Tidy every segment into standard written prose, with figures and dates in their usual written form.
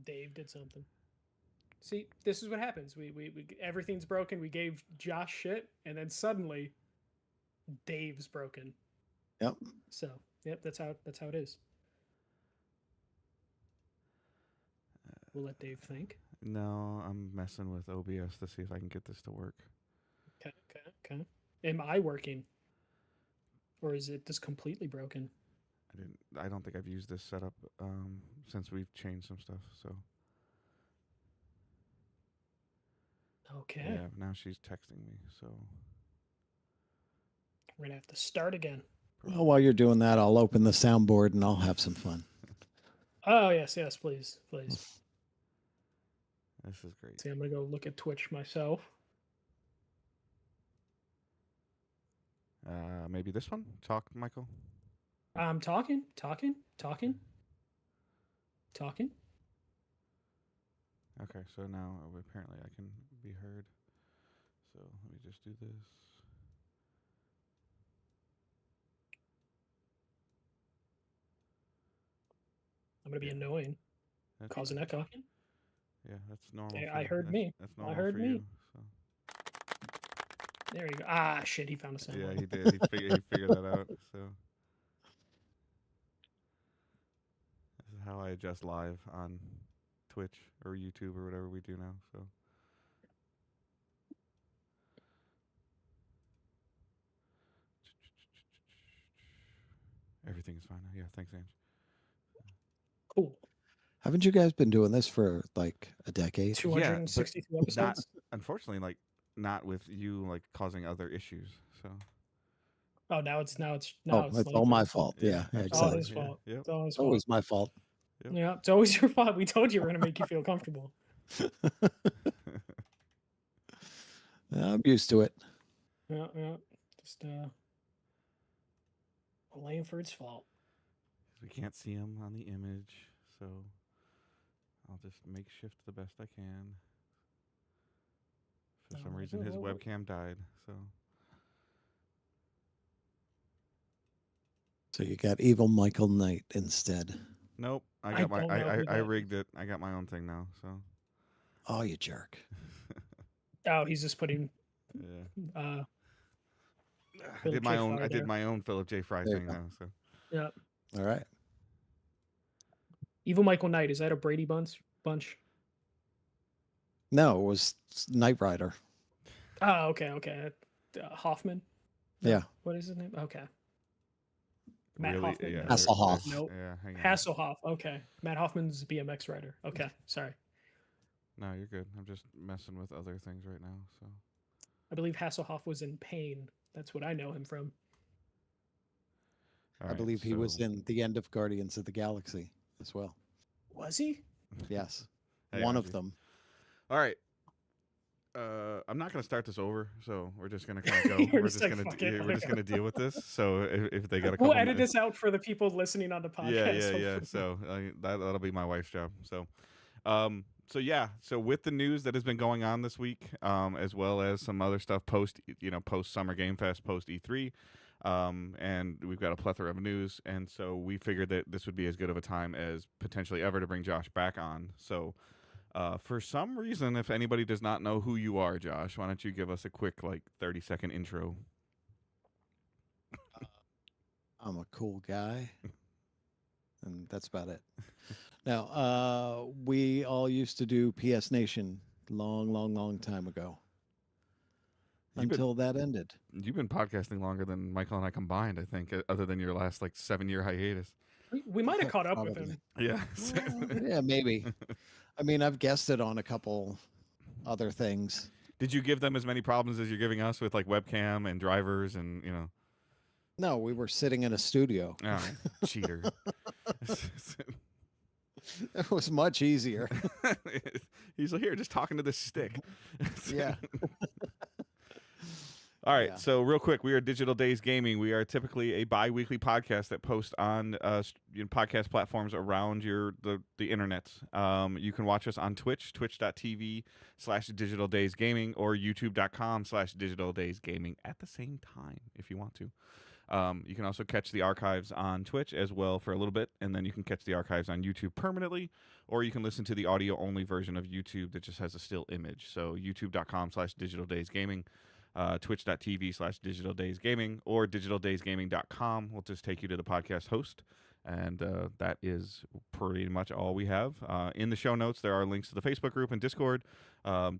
Dave did something. See, this is what happens. We everything's broken. We gave Josh shit, and then suddenly, Dave's broken. Yep. So, yep, that's how it is. We'll let Dave think. No, I'm messing with OBS to see if I can get this to work. Okay. Am I working, or is it just completely broken? I don't think I've used this setup since we've changed some stuff. So. Okay. Yeah. Now she's texting me. So. We're gonna have to start again. Well, while you're doing that, I'll open the soundboard and I'll have some fun. Oh yes, please. This is great. See, I'm gonna go look at Twitch myself. Maybe this one. Talk, Michael. I'm talking. Okay, so now apparently I can be heard. So let me just do this. I'm gonna be annoying. Causing echo. Yeah, that's normal. I heard me. That's normal I heard for me. you. So. There you go. Ah, shit! He found a sound. Yeah, he did. He figured that out. So this is how I adjust live on Twitch or YouTube or whatever we do now. So. Everything's fine now. Yeah, thanks, Ange. Cool. Haven't you guys been doing this for like a decade? 262 episodes. Unfortunately, not with you causing other issues. So. Oh, now it's all my fault. Yeah, it's exactly. all his fault. Yep. It's all his It's fault. always my fault. Yep. Yeah, it's always your fault. We told you we're gonna make you feel comfortable. I'm used to it. Yeah. Just Langford's fault. We can't see him on the image, so I'll just makeshift the best I can. For some reason, his webcam died, so. So you got evil Michael Knight instead. Nope, I rigged it. I got my own thing now, so. Oh, you jerk! Oh, he's just putting. Yeah. I did my own Philip J. Fry thing now, so. Yeah. All right. Evil Michael Knight, is that a Brady bunch? No, it was Knight Rider. Oh, okay. Hoffman. Yeah. What is his name? Okay. Matt Really? Hoffman. Yeah, Hasselhoff. Nope. Yeah, hang on. Hasselhoff. Okay. Matt Hoffman's BMX rider. Okay. Sorry. No, you're good. I'm just messing with other things right now, so. I believe Hasselhoff was in Pain. That's what I know him from. I believe he was in the end of Guardians of the Galaxy as well. Was he? Yes. Hey, One Audrey. of them. All right. I'm not going to start this over, so we're just going to kind of go. We're just going to deal with this. So if they got a couple, we'll edit this out for the people listening on the podcast. Yeah. So that'll be my wife's job. So, So with the news that has been going on this week, as well as some other stuff post Summer Game Fest, post E3, and we've got a plethora of news, and so we figured that this would be as good of a time as potentially ever to bring Josh back on. So. For some reason, if anybody does not know who you are, Josh, why don't you give us a quick 30-second intro? I'm a cool guy, and that's about it. Now, we all used to do PS Nation long time ago. Until that ended. You've been podcasting longer than Michael and I combined, I think, other than your last 7-year hiatus. We might have caught up with him. Yeah. Yeah, maybe. I mean, I've guested on a couple other things. Did you give them as many problems as you're giving us with webcam and drivers and, No, we were sitting in a studio. Oh, cheater. It was much easier. He's like, here, just talking to this stick. Yeah. All right, Yeah. so real quick, we are Digital Days Gaming. We are typically a bi-weekly podcast that posts on podcast platforms around the internet. You can watch us on Twitch, twitch.tv/Digital Days Gaming, or youtube.com/Digital Days Gaming at the same time if you want to. You can also catch the archives on Twitch as well for a little bit, and then you can catch the archives on YouTube permanently, or you can listen to the audio-only version of YouTube that just has a still image. So youtube.com/Digital Days Gaming. Twitch.tv/Digital Days Gaming, or digitaldaysgaming.com will just take you to the podcast host. And that is pretty much all we have. In the show notes, there are links to the Facebook group and Discord.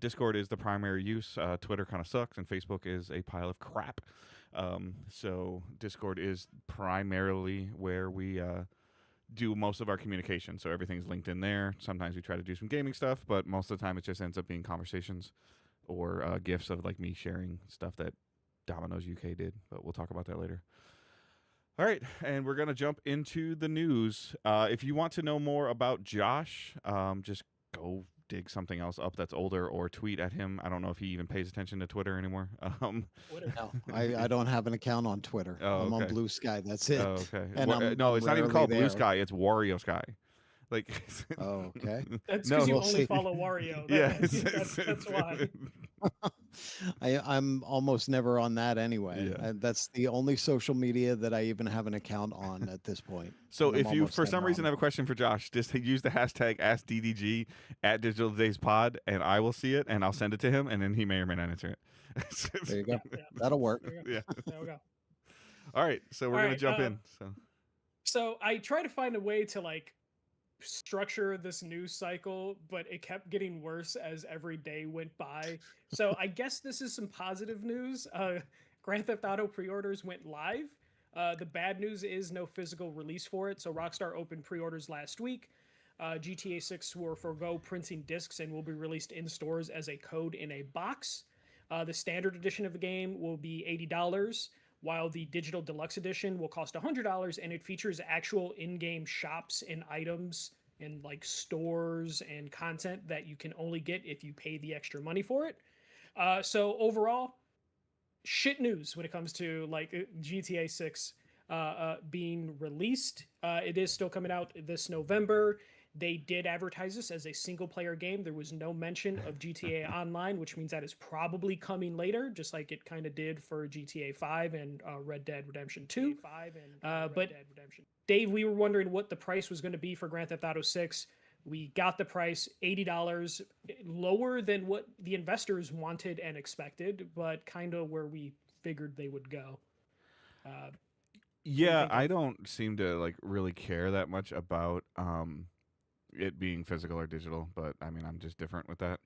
Discord is the primary use. Twitter kind of sucks, and Facebook is a pile of crap. So Discord is primarily where we do most of our communication. So everything's linked in there. Sometimes we try to do some gaming stuff, but most of the time it just ends up being conversations or gifs of like me sharing stuff that Domino's UK did, but we'll talk about that later. All right, and we're gonna jump into the news. If you want to know more about Josh, just go dig something else up that's older or tweet at him. I don't know if he even pays attention to Twitter anymore. Twitter. No, I don't have an account on Twitter. Oh, I'm on okay. Blue Sky. That's it. Oh, okay. And No, I'm it's not even rarely called Blue there. Sky. It's Wario Sky. Like, Oh, okay. That's No, because you we'll only see. follow Wario. yeah, That's why. I'm almost never on that anyway. Yeah. That's the only social media that I even have an account on at this point. So And I'm if you, almost for some never reason, on have a question for Josh, just use the hashtag AskDDG at Digital Days Pod, and I will see it, and I'll send it to him, and then he may or may not answer it. There you go. Yeah. That'll work. There we go. Yeah. There we go. All right, so we're All gonna right, jump in. So So I tried to find a way to like structure this news cycle, but it kept getting worse as every day went by. So I guess this is some positive news. Grand Theft Auto pre-orders went live. The bad news is no physical release for it. So Rockstar opened pre-orders last week. GTA 6 will forgo printing discs and will be released in stores as a code in a box. The standard edition of the game will be $80, while the digital deluxe edition will cost $100, and it features actual in-game shops and items and like stores and content that you can only get if you pay the extra money for it. So overall, shit news when it comes to like GTA 6 being released. It is still coming out this November. They did advertise this as a single player game. There was no mention of GTA Online, which means that is probably coming later, just like it kind of did for GTA 5 and Red Dead Redemption 2. But Dave, we were wondering what the price was going to be for Grand Theft Auto 6. We got the price, $80, lower than what the investors wanted and expected, but kind of where we figured they would go. yeah, think I of- don't seem to like really care that much about it being physical or digital, but I mean, I'm just different with that.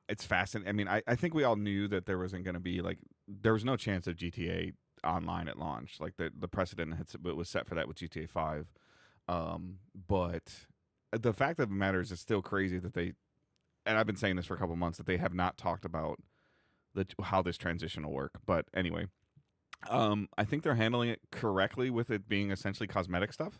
It's fascinating. I mean, I think we all knew that there wasn't going to be like there was no chance of GTA Online at launch. Like the precedent was set for that with GTA 5. But the fact of the matter is, it's still crazy that they, and I've been saying this for a couple months, that they have not talked about how this transition will work. But anyway, I think they're handling it correctly with it being essentially cosmetic stuff.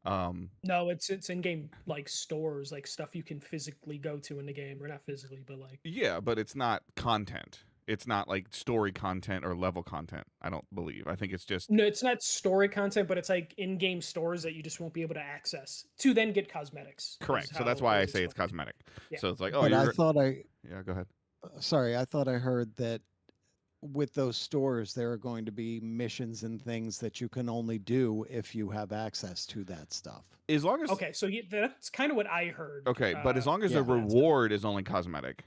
No, it's in-game like stores, like stuff you can physically go to in the game, or not physically, but like Yeah, but it's not content. It's not like story content or level content. I don't believe. I think it's just no, it's not story content, but it's like in-game stores that you just won't be able to access to then get cosmetics. is correct. So how that's why it I was say it's explained. cosmetic. Yeah. So it's like, oh, But I you're thought yeah. Go ahead. sorry, I thought I heard that with those stores, there are going to be missions and things that you can only do if you have access to that stuff. As long as Okay, so that's kind of what I heard. okay, but as long as yeah. the reward is only cosmetic,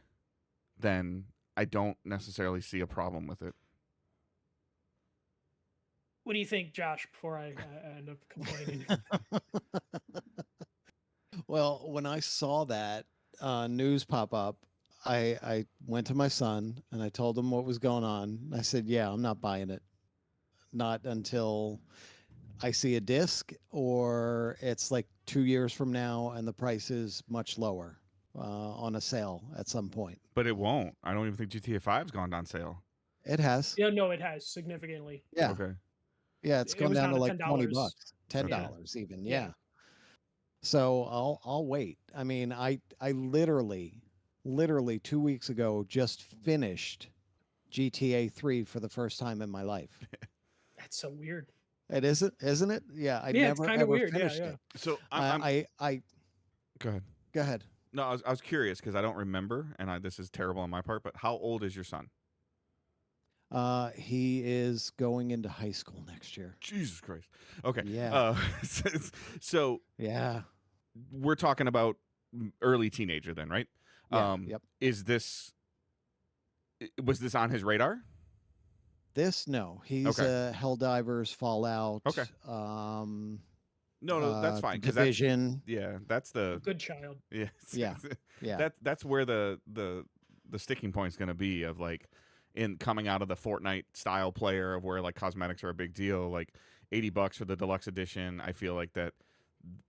then I don't necessarily see a problem with it. What do you think, Josh? Before I end up complaining. Well, when I saw that news pop up, I went to my son and I told him what was going on. I said, "Yeah, I'm not buying it. Not until I see a disc or it's like 2 years from now and the price is much lower on a sale at some point." But it won't. I don't even think GTA 5's gone on sale. It has. Yeah, no, it has significantly. Yeah. Okay. Yeah, it's It gone was down down to to like 20 $10. bucks, $10 Yeah. even. Yeah. Yeah. So I'll wait. I mean, I literally 2 weeks ago just finished GTA 3 for the first time in my life. That's so weird. It isn't it? Yeah, I Yeah, it's never kind of ever weird. Yeah, finished yeah. it. So I go ahead. go ahead. No, I was curious because I don't remember, and this is terrible on my part. But how old is your son? He is going into high school next year. Jesus Christ. Okay. Yeah. So Yeah. we're talking about early teenager then, right? Yeah. Yep. Was this on his radar? No. He's Okay. Helldivers, Fallout. Okay. No, that's fine because Division. that's the Good child. yeah Yeah. that's where the sticking point's going to be of like in coming out of the Fortnite style player of where like cosmetics are a big deal, like $80 for the deluxe edition. I feel like that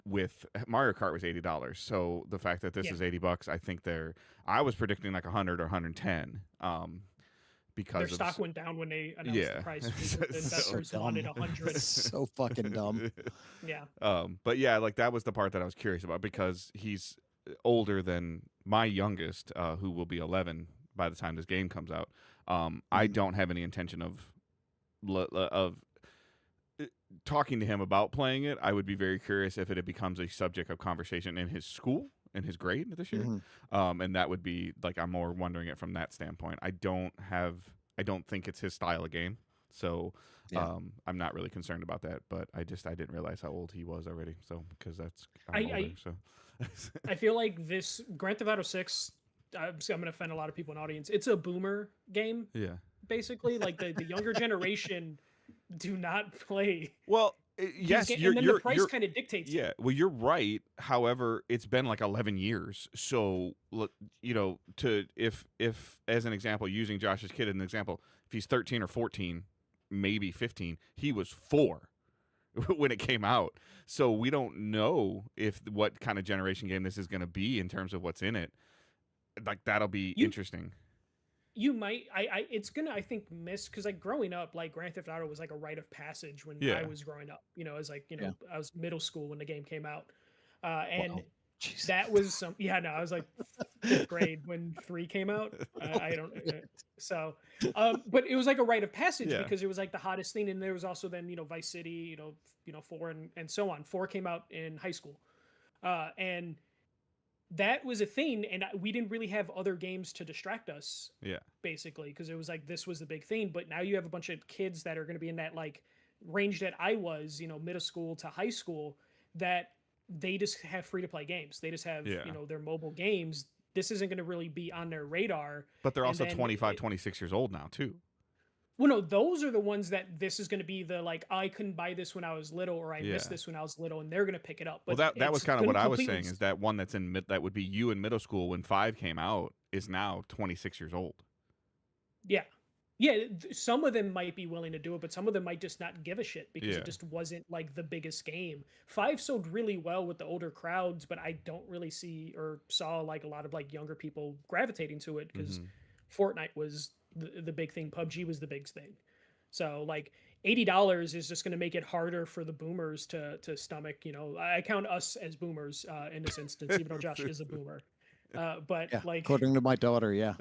with Mario Kart was $80, so the fact that this is $80, I think I was predicting like 100 or 110. Because their stock went down when they announced the price. The investors wanted 100. So fucking dumb. Yeah. But yeah, like that was the part that I was curious about because he's older than my youngest, who will be 11 by the time this game comes out. I don't have any intention of talking to him about playing it. I would be very curious if it becomes a subject of conversation in his school, in his grade this year. And that would be like, I'm more wondering it from that standpoint. I don't think it's his style of game. So I'm not really concerned about that, but I didn't realize how old he was already. So, because I'm older, so. I feel like this Grand Theft Auto 6, I'm going to offend a lot of people in the audience. It's a boomer game. Yeah. Basically, like the younger generation do not play. Well, yes, the price kind of dictates. Yeah, well, you're right. However, it's been like 11 years. So, if as an example, using Josh's kid as an example, if he's 13 or 14, maybe 15, he was 4 when it came out. So we don't know what kind of generation game this is going to be in terms of what's in it. Like that'll be interesting. You might, it's gonna, I think, miss because like growing up, like Grand Theft Auto was like a rite of passage when I was growing up. As like I was middle school when the game came out, and that was some. Yeah, no, I was like 5th grade when 3 came out. I don't. But it was like a rite of passage because it was like the hottest thing, and there was also then Vice City, 4 and so on. 4 came out in high school, and that was a thing, and we didn't really have other games to distract us. Yeah, basically, because it was like this was the big thing. But now you have a bunch of kids that are going to be in that like range that I was, middle school to high school, that they just have free to play games. They just have their mobile games. This isn't going to really be on their radar. But they're also 25, 26 years old now too. Well, no, those are the ones that this is going to be the like, I couldn't buy this when I was little, or I missed this when I was little, and they're going to pick it up. But well, that was kind of what I was saying is that one that's that would be you in middle school when 5 came out is now 26 years old. Yeah. Yeah. Some of them might be willing to do it, but some of them might just not give a shit because it just wasn't like the biggest game. 5 sold really well with the older crowds, but I don't really see or saw like a lot of like younger people gravitating to it because Fortnite was the big thing. PUBG was the big thing. So like $80 is just going to make it harder for the boomers to stomach. I count us as boomers in this instance, even though Josh is a boomer. But like according to my daughter, yeah.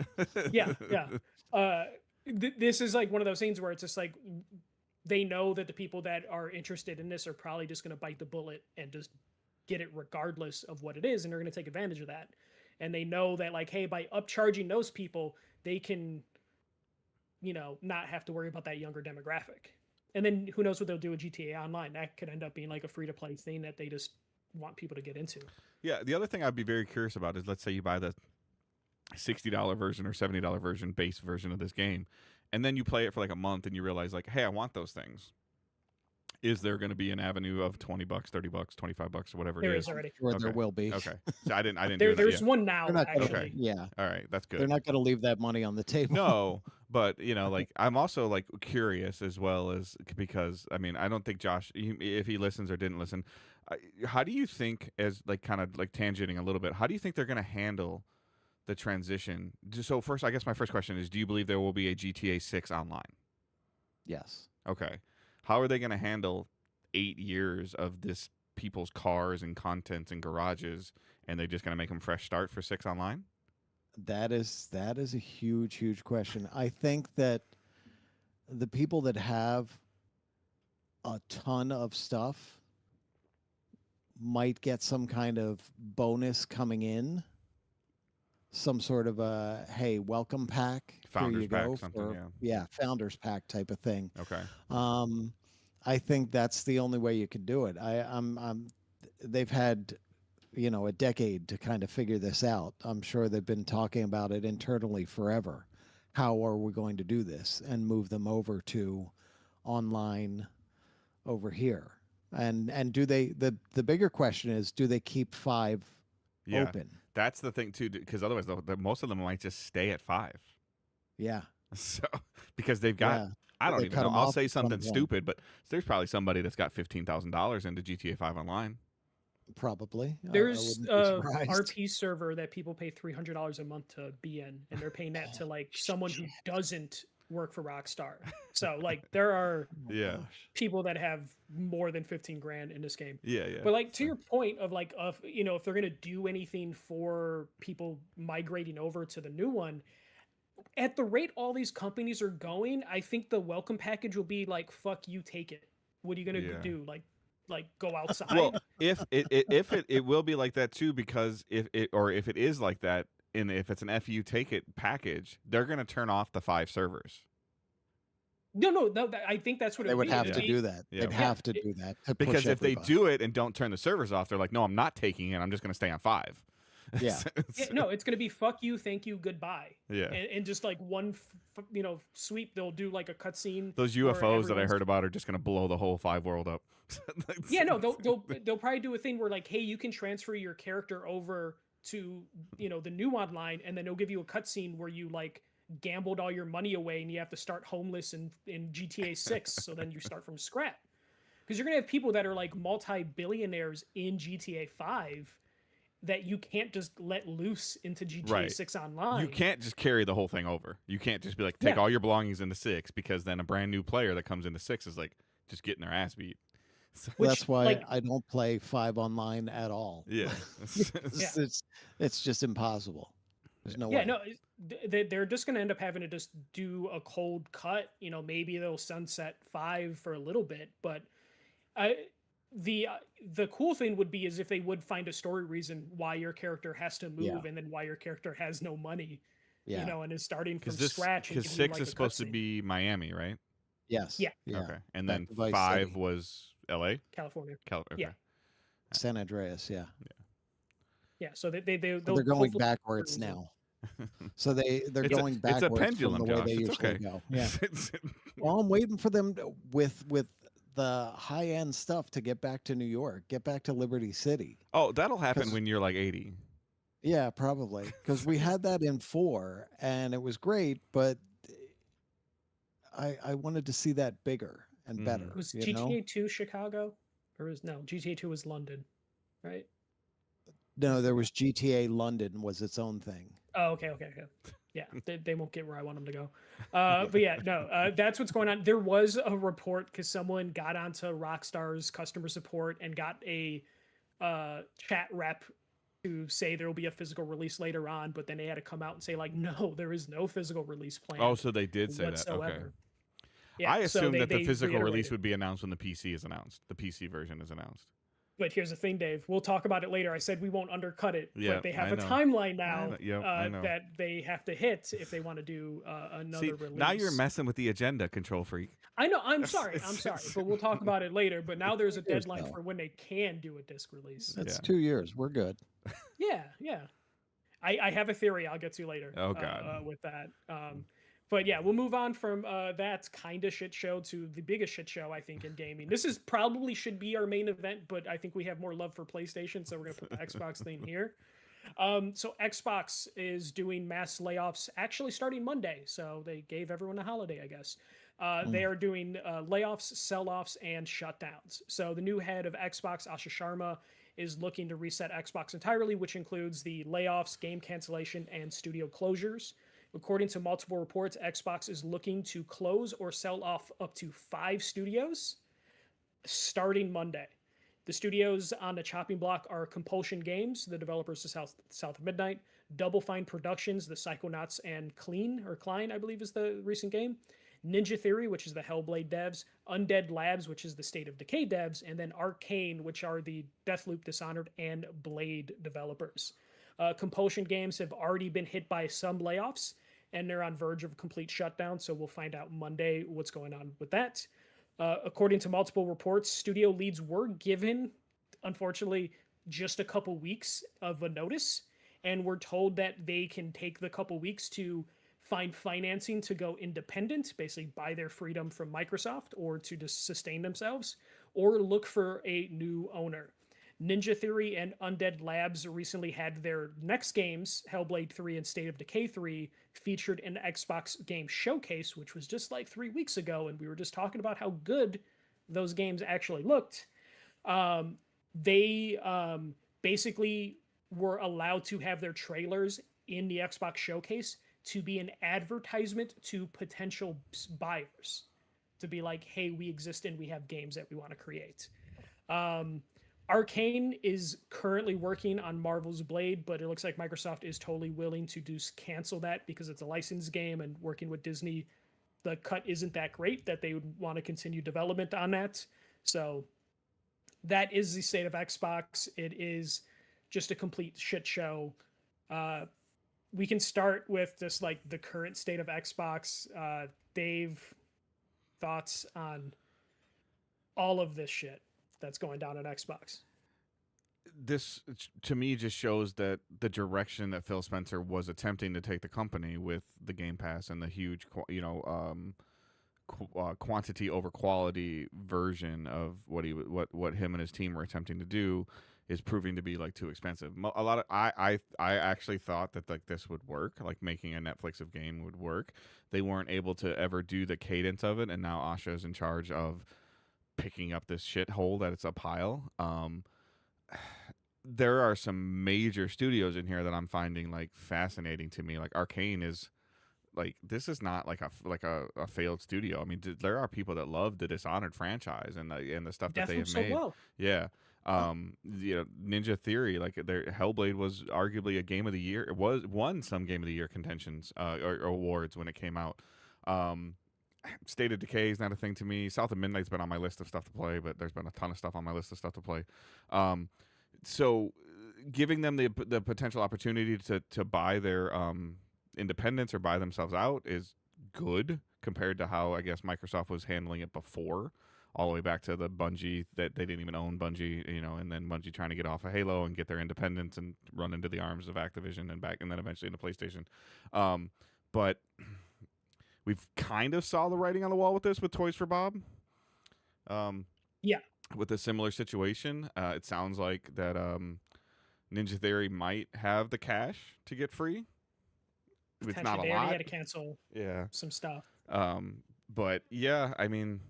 This is like one of those things where it's just like they know that the people that are interested in this are probably just going to bite the bullet and just get it regardless of what it is, and they're going to take advantage of that. And they know that like, hey, by upcharging those people, they can not have to worry about that younger demographic. And then who knows what they'll do with GTA Online. That could end up being like a free-to-play thing that they just want people to get into. Yeah, the other thing I'd be very curious about is, let's say you buy the $60 version or $70 version, base version of this game, and then you play it for like a month and you realize like, hey, I want those things. Is there going to be an avenue of $20, $30, $25, or whatever there it is? There is already. Sure, there will be. Okay. So I didn't there's one now, actually. Okay. Yeah. All right. That's good. They're not going to leave that money on the table. No, but like I'm also like curious as well as because I mean, I don't think Josh, if he listens or didn't listen, how do you think, as like kind of like tangenting a little bit, how do you think they're going to handle the transition? So first, I guess my first question is, do you believe there will be a GTA 6 online? Yes. Okay. How are they going to handle 8 years of this people's cars and contents and garages, and they're just going to make them fresh start for 6 online? That is a huge question. I think that the people that have a ton of stuff might get some kind of bonus coming in, some sort of a hey, welcome pack. Here Founders you pack, go something, for yeah. founders pack type of thing. Okay. Um, I think that's the only way you could do it. They've had a decade to kind of figure this out. I'm sure they've been talking about it internally forever. How are we going to do this and move them over to online over here? And do they the bigger question is, do they keep 5 Yeah. open? That's the thing too, because otherwise most of them might just stay at 5. Yeah. So because they've got, Yeah. I Or don't they even cut know. 'em I'll off say at some something point. stupid, but there's probably somebody that's got $15,000 into GTA 5 online. Probably. I There's wouldn't be surprised. RP server that people pay $300 a month to be in, and they're paying that to like someone who doesn't work for Rockstar. So like there are Oh my Yeah. gosh. people that have more than 15 grand in this game. Yeah, yeah. But like to So- your point of like if they're gonna do anything for people migrating over to the new one, at the rate all these companies are going, I think the welcome package will be like, fuck you, take it. What are you gonna Yeah. do? Like go outside? Well, if it will be like that too, because if it is like that, and if it's an FU take it package, they're gonna turn off the 5 servers. No. I think that's what They it would be. have It'd to be- do that. Yeah. They'd have to do that to Because push if they everybody. do it and don't turn the servers off, they're like, no, I'm not taking it. I'm just gonna stay on 5. Yeah. Yeah, no, it's gonna be fuck you, thank you, goodbye. Yeah. And just like one sweep, they'll do like a cutscene. Those where UFOs that I everyone's- heard about are just gonna blow the whole 5 world up. Yeah, no, they'll probably do a thing where like, hey, you can transfer your character over to the new online, and then they'll give you a cutscene where you like gambled all your money away and you have to start homeless in GTA 6. So then you start from scratch, because you're gonna have people that are like multi-billionaires in GTA 5 that you can't just let loose into GTA Right. 6 online. You can't just carry the whole thing over. You can't just be like, take Yeah. all your belongings into 6, because then a brand new player that comes into 6 is like just getting their ass beat. So, Which, That's why like- I don't play 5 online at all. yeah. It's just impossible. There's no Yeah, way. no, they're just going to end up having to just do a cold cut. Maybe they'll sunset 5 for a little bit, but the cool thing would be is if they would find a story reason why your character has to move, Yeah. and then why your character has no money, Yeah. and is starting from Because scratch. because and giving you, 6 like, is a supposed to cutscene. be Miami, right? Yes. Yeah. Yeah. Okay. And Back then to Vice 5 City. was LA? California. Okay. Yeah. San Andreas. Yeah. Yeah, so they'll So they're going hopefully- backwards now. So they're It's going a backwards pendulum, from the way Josh. they It's usually okay. go. Yeah. Well, I'm waiting for them with the high end stuff to get back to New York, get back to Liberty City. Oh, that'll happen 'Cause- when you're like 80. Yeah, probably because we had that in 4 and it was great, but I wanted to see that bigger and Mhm. better. Was you GTA know? 2 Chicago, or was no GTA 2 was London, right? No, there was GTA London was its own thing. Oh, okay. Yeah, they won't get where I want them to go. But yeah, no, that's what's going on. There was a report because someone got onto Rockstar's customer support and got a chat rep to say there will be a physical release later on, but then they had to come out and say like, no, there is no physical release plan. Oh, so they did say whatsoever. that. Okay. Yeah, I so assume that the they physical release reiterated. would be announced when the PC is announced. The PC version is announced. But here's the thing, Dave. We'll talk about it later. I said we won't undercut it, Yeah, but they have I a know. timeline now I know. that they have to hit if they want to do another See, release. now you're messing with the agenda, control freak. I know. I'm sorry, but we'll talk about it later. But now there's a Years, deadline though. for when they can do a disc release. That's Yeah. 2 years. We're good. Yeah. I have a theory I'll get to later. Oh, God. With that. But yeah, we'll move on from that kind of shit show to the biggest shit show I think in gaming. This is probably should be our main event, but I think we have more love for PlayStation, so we're gonna put the Xbox thing here. So Xbox is doing mass layoffs actually starting Monday, so they gave everyone a holiday, I guess. They are doing layoffs, sell-offs, and shutdowns. So the new head of Xbox, Asha Sharma, is looking to reset Xbox entirely, which includes the layoffs, game cancellation, and studio closures. According to multiple reports, Xbox is looking to close or sell off up to 5 studios starting Monday. The studios on the chopping block are Compulsion Games, the developers of South of Midnight, Double Fine Productions, the Psychonauts, and Klein, I believe is the recent game, Ninja Theory, which is the Hellblade devs, Undead Labs, which is the State of Decay devs, and then Arcane, which are the Deathloop, Dishonored, and Blade developers. Compulsion Games have already been hit by some layoffs, and they're on verge of complete shutdown, so we'll find out Monday what's going on with that. According to multiple reports, studio leads were given, unfortunately, just a couple weeks of a notice, and we're told that they can take the couple weeks to find financing to go independent, basically buy their freedom from Microsoft, or to just sustain themselves, or look for a new owner. Ninja Theory and Undead Labs recently had their next games, Hellblade 3 and State of Decay 3, featured in the Xbox Game Showcase, which was just like 3 weeks ago, and we were just talking about how good those games actually looked. They basically were allowed to have their trailers in the Xbox Showcase to be an advertisement to potential buyers, to be like, hey, we exist and we have games that we want to create. Arcane is currently working on Marvel's Blade, but it looks like Microsoft is totally willing to cancel that because it's a licensed game, and working with Disney, the cut isn't that great that they would want to continue development on that. So that is the state of Xbox. It is just a complete shit show. We can start with just like the current state of Xbox. Dave, thoughts on all of this shit that's going down at Xbox? This, to me, just shows that the direction that Phil Spencer was attempting to take the company with the Game Pass and the huge, quantity over quality version of what him and his team were attempting to do is proving to be like too expensive. A lot of I actually thought that like this would work, like making a Netflix of game would work. They weren't able to ever do the cadence of it, and now Asha is in charge of picking up this shithole that it's a pile. There are some major studios in here that I'm finding like fascinating to me. Like Arcane is like, this is not like a failed studio. I mean, there are people that love the Dishonored franchise and the stuff that they have made. Well. Yeah. Ninja Theory, like their Hellblade was arguably a game of the year. It won some game of the year contentions or awards when it came out. State of Decay is not a thing to me. South of Midnight's been on my list of stuff to play, but there's been a ton of stuff on my list of stuff to play. So giving them the potential opportunity to buy their independence or buy themselves out is good compared to how I guess Microsoft was handling it before, all the way back to the Bungie that they didn't even own Bungie, and then Bungie trying to get off of Halo and get their independence and run into the arms of Activision and then eventually into PlayStation. But we've kind of saw the writing on the wall with this with Toys for Bob. Yeah. With a similar situation, it sounds like that Ninja Theory might have the cash to get free. It's not a they lot. already had to cancel some stuff. But yeah, I mean,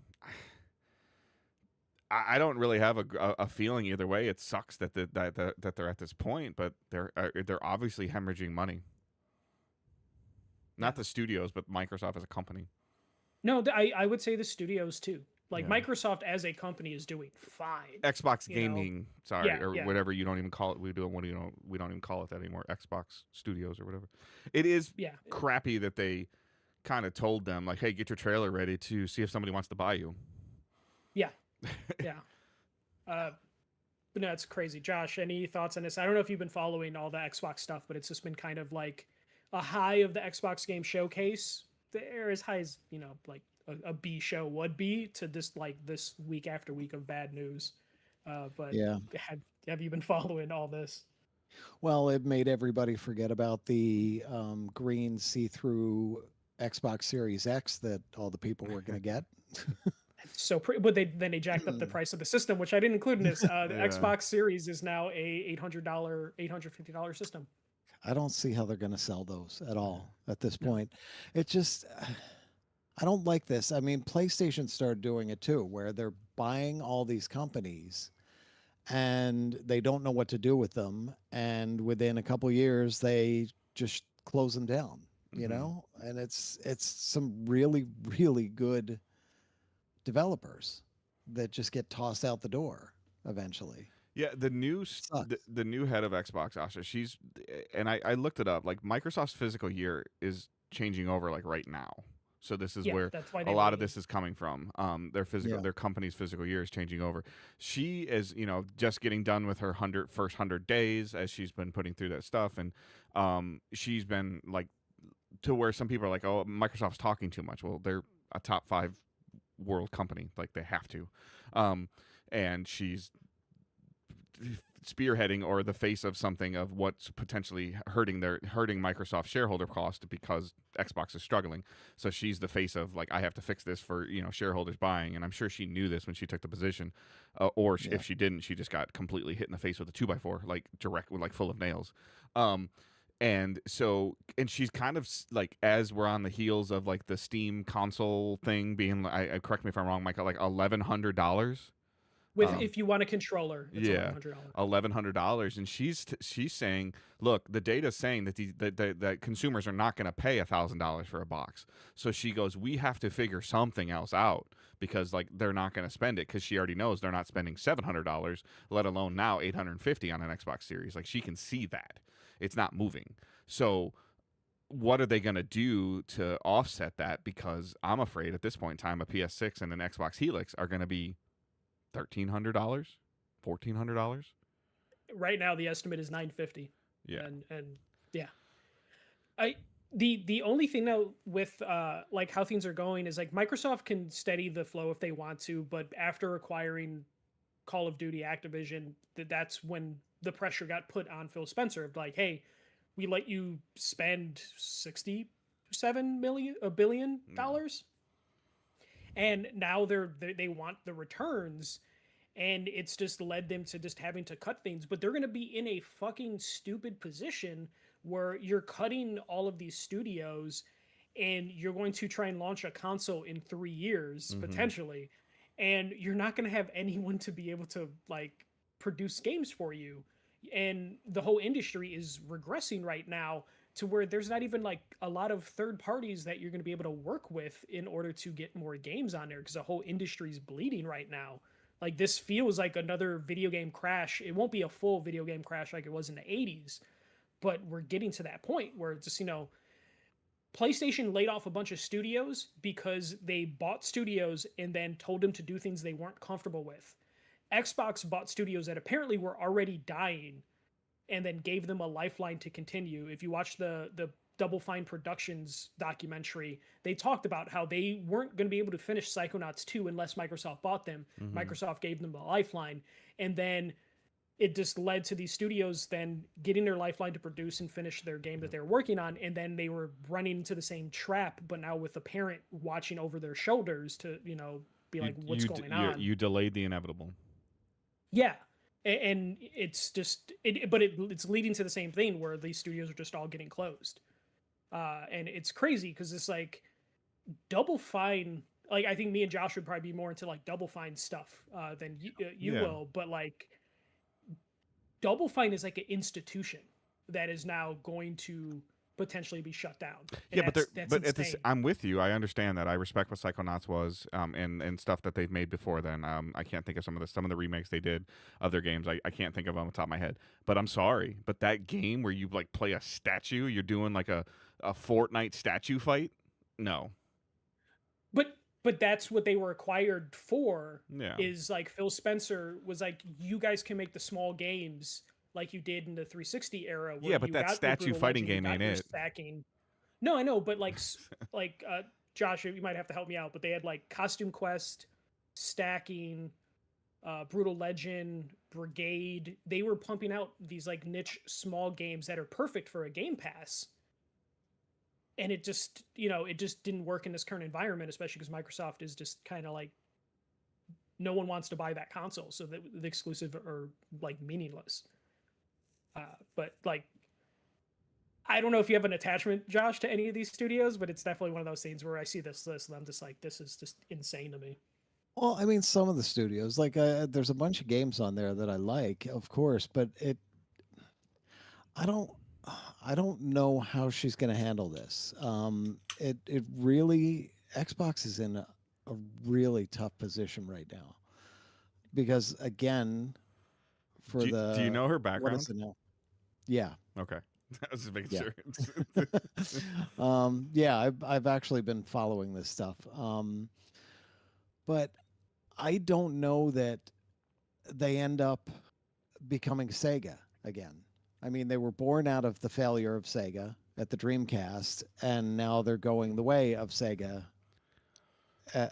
I don't really have a feeling either way. It sucks that they're at this point, but they're obviously hemorrhaging money. Not the studios, but Microsoft as a company. No, I would say the studios too. Like Microsoft as a company is doing fine. Xbox Gaming, whatever you don't even call it. We don't even call it that anymore. Xbox Studios or whatever. It is crappy that they kind of told them like, hey, get your trailer ready to see if somebody wants to buy you. Yeah. But no, it's crazy. Josh, any thoughts on this? I don't know if you've been following all the Xbox stuff, but it's just been kind of like a high of the Xbox Game Showcase. They're as high as, like a B show would be, to this week after week of bad news. But have you been following all this? Well, it made everybody forget about the green see-through Xbox Series X that all the people were going to get. So but then they jacked up the price of the system, which I didn't include in this. The Xbox Series is now a $850 system. I don't see how they're going to sell those at all at this point. It just, I don't like this. I mean, PlayStation started doing it too, where they're buying all these companies and they don't know what to do with them. And within a couple of years, they just close them down, and it's some really, really good developers that just get tossed out the door. eventually. Yeah, Sucks. the new head of Xbox, Asha, and I looked it up. Like Microsoft's fiscal year is changing over like right now. So this is Yeah, where that's why a they lot of waited. this is coming from. Yeah. Their company's physical year is changing over. She is, just getting done with her first 100 days as she's been putting through that stuff, and she's been like to where some people are like, oh, Microsoft's talking too much. Well, they're a top 5 world company, like they have to, and she's spearheading or the face of something of what's potentially hurting Microsoft shareholder cost because Xbox is struggling. So she's the face of like, I have to fix this for shareholders buying, and I'm sure she knew this when she took the position, Yeah. if she didn't, she just got completely hit in the face with a 2x4, like direct, like full of nails. Um, and she's kind of like, as we're on the heels of like the Steam console thing being, I correct me if I'm wrong, Michael, like $1,100. With if you want a controller, it's Yeah, $1,100. $1,100, and she's saying, look, the data's saying that consumers are not going to pay $1,000 for a box. So she goes, we have to figure something else out because like they're not going to spend it because she already knows they're not spending $700, let alone now $850 on an Xbox Series. Like she can see that it's not moving. So what are they going to do to offset that? Because I'm afraid at this point in time, a PS6 and an Xbox Helix are going to be $1,300, $1,400. Right now, the estimate is 950. Yeah. And yeah, I the only thing now with like how things are going is like Microsoft can steady the flow if they want to, but after acquiring Call of Duty Activision, that's when the pressure got put on Phil Spencer of like, hey, we let you spend $67 billion, and now they want the returns, and it's just led them to just having to cut things. But they're going to be in a fucking stupid position where you're cutting all of these studios, and you're going to try and launch a console in 3 years potentially, and you're not going to have anyone to be able to like produce games for you, and the whole industry is regressing right now to where there's not even like a lot of third parties that you're going to be able to work with in order to get more games on there because the whole industry is bleeding right now. Like this feels like another video game crash. It won't be a full video game crash like it was in the 80s, but we're getting to that point where it's just, PlayStation laid off a bunch of studios because they bought studios and then told them to do things they weren't comfortable with. Xbox bought studios that apparently were already dying and then gave them a lifeline to continue. If you watch the Double Fine Productions documentary, they talked about how they weren't going to be able to finish Psychonauts 2 unless Microsoft bought them. Microsoft gave them a lifeline, and then it just led to these studios then getting their lifeline to produce and finish their game that they were working on, and then they were running into the same trap, but now with the parent watching over their shoulders to, be like, what's going on? You delayed the inevitable. Yeah. And it's just it's leading to the same thing where these studios are just all getting closed, and it's crazy because it's like Double Fine. Like I think me and Josh would probably be more into like Double Fine stuff than you will, but like Double Fine is like an institution that is now going to potentially be shut down. And Yeah, that's insane. I'm with you. I understand that. I respect what Psychonauts was, and stuff that they've made before then. I can't think of some of the remakes they did of their games. I can't think of them on the top of my head. But I'm sorry. But that game where you like play a statue, you're doing like a Fortnite statue fight. No. But that's what they were acquired for. Yeah. Is like Phil Spencer was like, you guys can make the small games like you did in the 360 era. Where Yeah, but that statue fighting game ain't it. Stacking. No, I know, but like Josh, you might have to help me out. But they had like Costume Quest, stacking, Brutal Legend, Brigade. They were pumping out these like niche small games that are perfect for a Game Pass. And it just, it just didn't work in this current environment, especially because Microsoft is just kind of like, no one wants to buy that console, so the exclusive are like meaningless. But like, I don't know if you have an attachment, Josh, to any of these studios, but it's definitely one of those things where I see this list and I'm just like, this is just insane to me. Well, I mean, some of the studios, like there's a bunch of games on there that I like, of course, but I don't, I don't know how she's going to handle this. It really, Xbox is in a really tough position right now. because again, for Do you know her what is background? it now? Yeah. Okay. I was just making Yeah. sure. Yeah, I've actually been following this stuff. But I don't know that they end up becoming Sega again. I mean, they were born out of the failure of Sega at the Dreamcast, and now they're going the way of Sega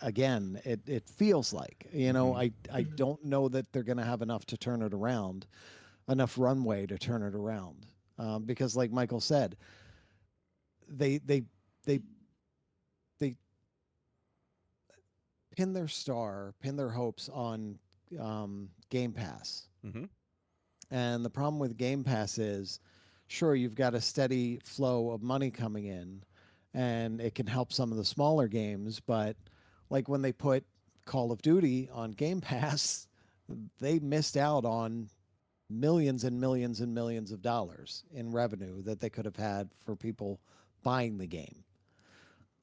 again. It feels like, Mhm. I Mhm. don't know that they're going to have enough to turn it around, enough runway to turn it around, because, like Michael said, they they they they pin their hopes on Game Pass. Mhm. And the problem with Game Pass is, sure, you've got a steady flow of money coming in, and it can help some of the smaller games. But like when they put Call of Duty on Game Pass, they missed out on millions and millions and millions of dollars in revenue that they could have had for people buying the game.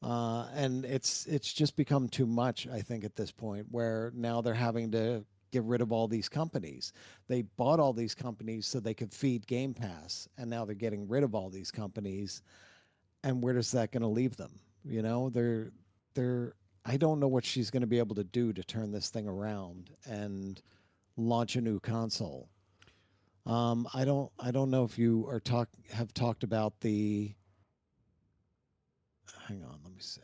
And it's just become too much, I think, at this point, where now they're having to get rid of all these companies. They bought all these companies so they could feed Game Pass, and now they're getting rid of all these companies. And where is that going to leave them? They're I don't know what she's going to be able to do to turn this thing around and launch a new console. I don't know if you have talked about the. Hang on, let me see.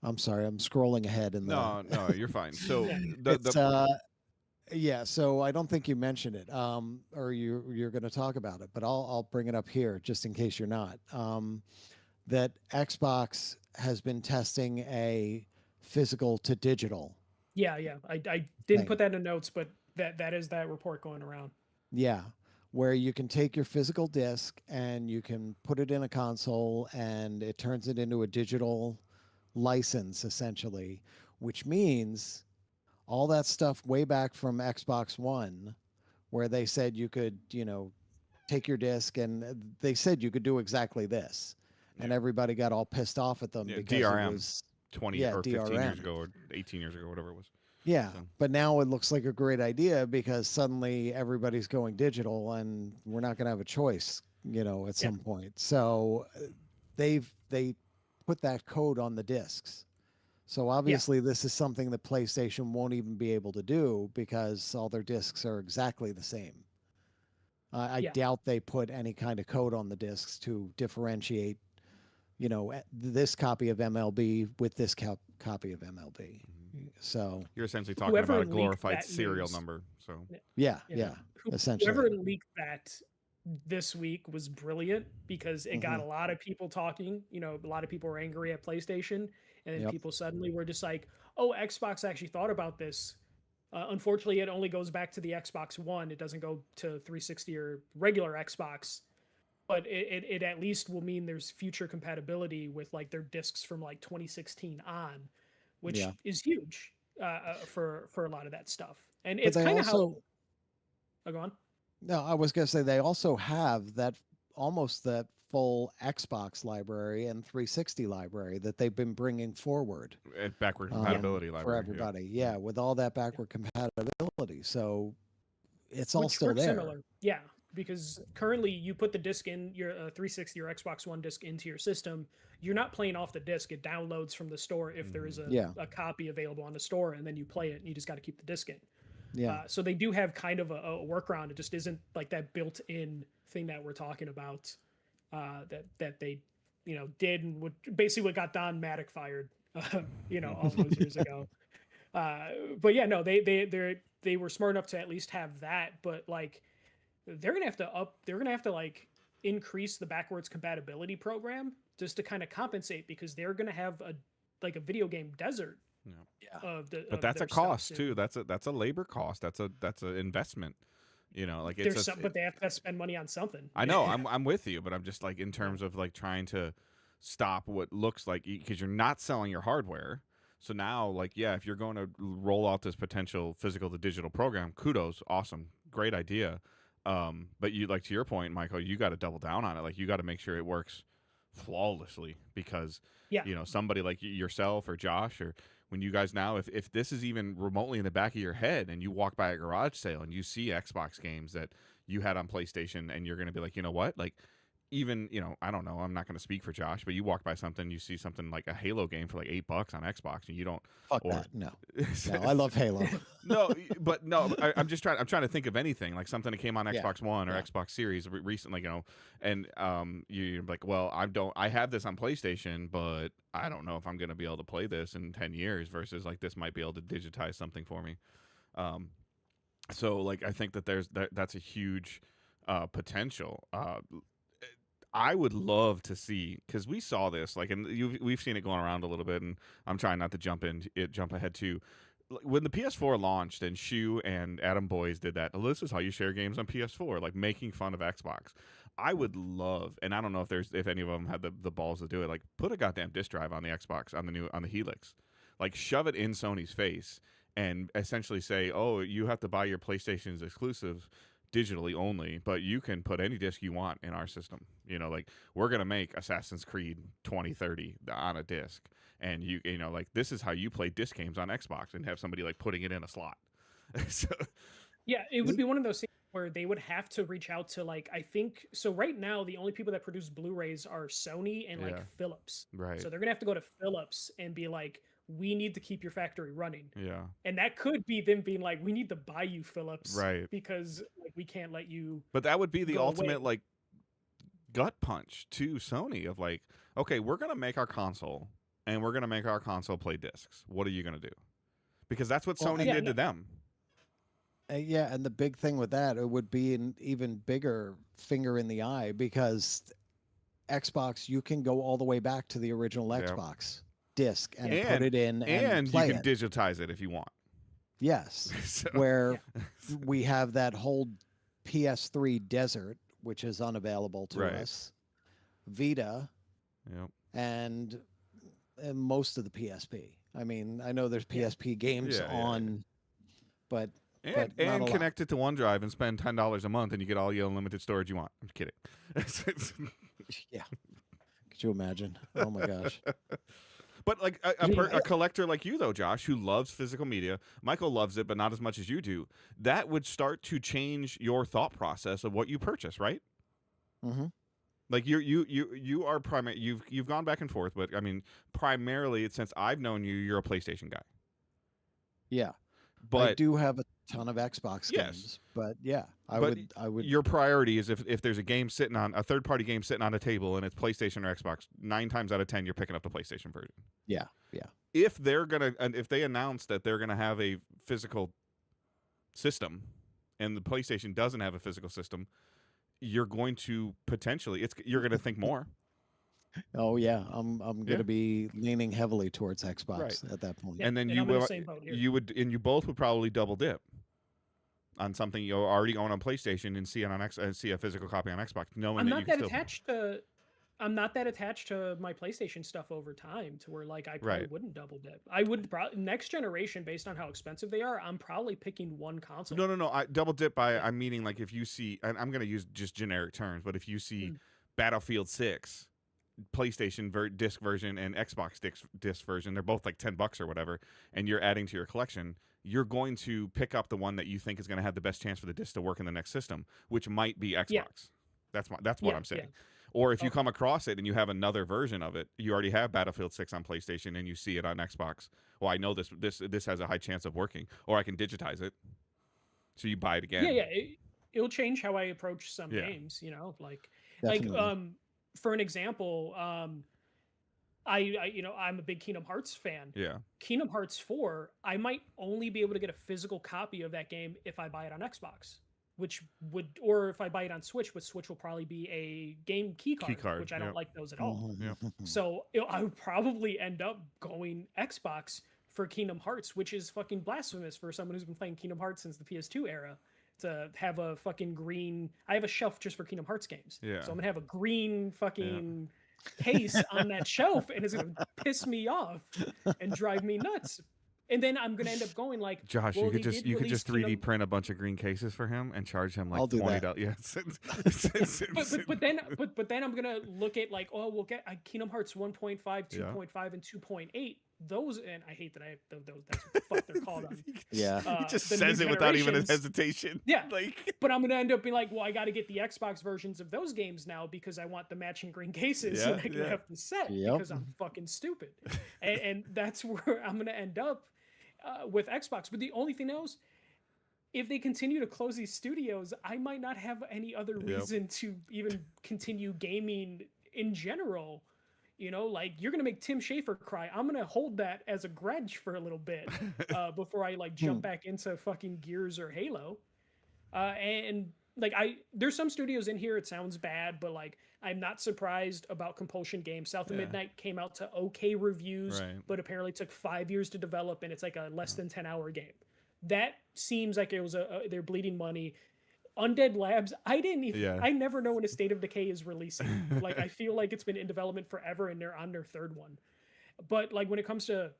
I'm sorry, I'm scrolling ahead in the. No, no, you're fine. So Yeah. the It's yeah. So I don't think you mentioned it, or you're going to talk about it, but I'll bring it up here just in case you're not. That Xbox has been testing a physical to digital Yeah, yeah. I didn't put thing. that in notes, but that is that report going around. Yeah, where you can take your physical disc and you can put it in a console, and it turns it into a digital license essentially, which means all that stuff way back from Xbox One, where they said you could, take your disc, and they said you could do exactly this. yeah, And everybody got all pissed off at them yeah, because it DRM was, 20 yeah, or 15 years DRM. ago or 18 years ago, whatever it was. Yeah. So But now it looks like a great idea because suddenly everybody's going digital, and we're not going to have a choice, at Yeah, some point. So they put that code on the discs. So yeah, obviously, this is something that PlayStation won't even be able to do because all their discs are exactly the same. I yeah, doubt they put any kind of code on the discs to differentiate, this copy of MLB with this copy of MLB. mhm. So You're essentially talking about whoever a leaked glorified that serial news, number. So yeah, yeah, yeah, yeah, essentially. whoever leaked that this week was brilliant because it got Hmm. a lot of people talking. A lot of people were angry at PlayStation, and then Yep. people suddenly were just like, "Oh, Xbox actually thought about this." Unfortunately, it only goes back to the Xbox One. It doesn't go to 360 or regular Xbox. But it at least will mean there's future compatibility with like their discs from like 2016 on, which Yeah. is huge for a lot of that stuff. And But it's they kind of how. also, Oh, go on. no, I was going to say they also have almost that full Xbox library and 360 library that they've been bringing forward, backward Yeah, compatibility for library. Yep. everybody. Yeah, with all that yeah. backward compatibility. So it's all Which still works there. similar. Yeah, because currently you put the disc in your 360 or Xbox One disc into your system. You're not playing off the disc. It downloads from the store if there is Mhm. Yeah. a copy available on the store, and then you play it. And you just got to keep the disc in. Yeah. So they do have kind of a workaround. It just isn't like that built-in thing that we're talking about that they did and would basically what got Don Maddock fired all those years ago. Uh, but yeah, no, they were smart enough to at least have that. But like they're gonna have to like increase the backwards compatibility program just to kind of compensate because they're gonna have a video game desert Yeah. Yeah. But of that's a their stuff cost too. soon. That's a labor cost. That's a investment. Like it's There's a. some, but they have to spend money on something. I know. I'm with you, but I'm just like in terms of like trying to stop what looks like because you're not selling your hardware. So now, like, yeah, if you're going to roll out this potential physical to digital program, kudos, awesome, great idea. But you like to your point, Michael, you got to double down on it. Like, you got to make sure it works flawlessly because Yeah, somebody like yourself or Josh or when you guys now, if this is even remotely in the back of your head and you walk by a garage sale and you see Xbox games that you had on PlayStation and you're going to be like, you know what? Like, even, I don't know, I'm not going to speak for Josh, but you walk by something, you see something like a Halo game for like $8 on Xbox and you don't. Fuck that. No, I love Halo. No, I'm trying to think of anything like something that came on Xbox One or Xbox Series recently, and you're like, well, I have this on PlayStation, but I don't know if I'm going to be able to play this in 10 years versus like this might be able to digitize something for me. So like, I think that that's a huge potential. I would love to see, because we saw this, like, and we've seen it going around a little bit, and I'm trying not to jump ahead too. When the PS4 launched and Shu and Adam Boys did that, this is how you share games on PS4, like making fun of Xbox. I would love, and I don't know if any of them had the balls to do it, like put a goddamn disc drive on the Xbox on the Helix, like shove it in Sony's face and essentially say, oh, you have to buy your PlayStation's exclusive digitally only, but you can put any disc you want in our system. Like we're gonna make Assassin's Creed 2030 on a disc, and like this is how you play disc games on Xbox, and have somebody like putting it in a slot. So, yeah, it would be one of those things where they would have to reach out to, like, I think so right now the only people that produce Blu-rays are Sony and like Philips, right? So they're gonna have to go to Philips and be like, we need to keep your factory running. Yeah. And that could be them being like, we need to buy you, Philips. Right. Because like we can't let you. But that would be the ultimate away. like gut punch to Sony of like, okay, we're going to make our console and we're going to make our console play discs. What are you going to do? Because that's what Sony did to them. Yeah. And the big thing with that, it would be an even bigger finger in the eye, because Xbox, you can go all the way back to the original Xbox disc and put it in and play you can digitize it if you want. Yes. So, where we have that whole PS3 Desert, which is unavailable to us, Vita, and most of the PSP. I mean, I know there's PSP games on, but and connect it to OneDrive and spend $10 a month and you get all the unlimited storage you want. I'm kidding. Yeah. Could you imagine? Oh my gosh. But like a collector like you, though, Josh, who loves physical media, Michael loves it, but not as much as you do. That would start to change your thought process of what you purchase, right? Mm-hmm. Like you are primary. You've gone back and forth, but I mean, primarily since I've known you, you're a PlayStation guy. Yeah, but I do have a ton of Xbox games. But yeah, I would. Your priority is if there's a game sitting on a third-party game sitting on a table and it's PlayStation or Xbox, 9 times out of 10 you're picking up the PlayStation version. Yeah. If they announce that they're gonna have a physical system, and the PlayStation doesn't have a physical system, you're going to you're going to think more. Oh yeah, I'm going to be leaning heavily towards Xbox at that point. Yeah, and then you both would probably double dip on something you already own on PlayStation and see it on see a physical copy on Xbox, knowing I'm not that attached to my PlayStation stuff over time to where like I probably wouldn't double dip. I would next generation, based on how expensive they are, I'm probably picking one console. No. I double dip by I'm meaning like if you see, and I'm going to use just generic terms, but if you see Battlefield 6 PlayStation disc version and Xbox disc version, they're both like $10 or whatever, and you're adding to your collection, you're going to pick up the one that you think is going to have the best chance for the disc to work in the next system, which might be Xbox. Yeah. That's what I'm saying. Yeah. Or if you come across it and you have another version of it, you already have Battlefield 6 on PlayStation and you see it on Xbox. Well, I know this has a high chance of working, or I can digitize it. So you buy it again. Yeah. It'll change how I approach some games, Definitely. For an example, I'm a big Kingdom Hearts fan. Yeah. Kingdom Hearts 4, I might only be able to get a physical copy of that game if I buy it on Xbox, or if I buy it on Switch, which Switch will probably be a game key card, which I don't like those at all. So I would probably end up going Xbox for Kingdom Hearts, which is fucking blasphemous for someone who's been playing Kingdom Hearts since the PS2 era. To have a fucking green, I have a shelf just for Kingdom Hearts games. Yeah. So I'm gonna have a green fucking case on that shelf, and it's gonna piss me off and drive me nuts. And then I'm gonna end up going like, Josh, you could just 3D print a bunch of green cases for him and charge him like $20. Yes. but then I'm gonna look at like, oh, we'll get Kingdom Hearts 1.5, 2.5, and 2.8 those, and I hate that I have those. That's what the fuck they're called on. Yeah. He just the says new it without even a generations. hesitation. Yeah. Like, But I'm gonna end up being like, well, I got to get the Xbox versions of those games now because I want the matching green cases Yeah, and I can yeah. have the set Yep. because I'm fucking stupid, and that's where I'm gonna end up with Xbox. But the only thing is, if they continue to close these studios, I might not have any other Yep. reason to even continue gaming in general. You know, like you're gonna make Tim Schafer cry. I'm gonna hold that as a grudge for a little bit before I like jump back into fucking Gears or Halo. And like there's some studios in here. It sounds bad, but like I'm not surprised about Compulsion Games. South of Yeah. Midnight came out to okay reviews, Right. but apparently took 5 years to develop, and it's like a less than 10-hour game. That seems like it was they're bleeding money. Undead Labs, Yeah. I never know when a State of Decay is releasing. Like I feel like it's been in development forever and they're on their third one. But like when it comes to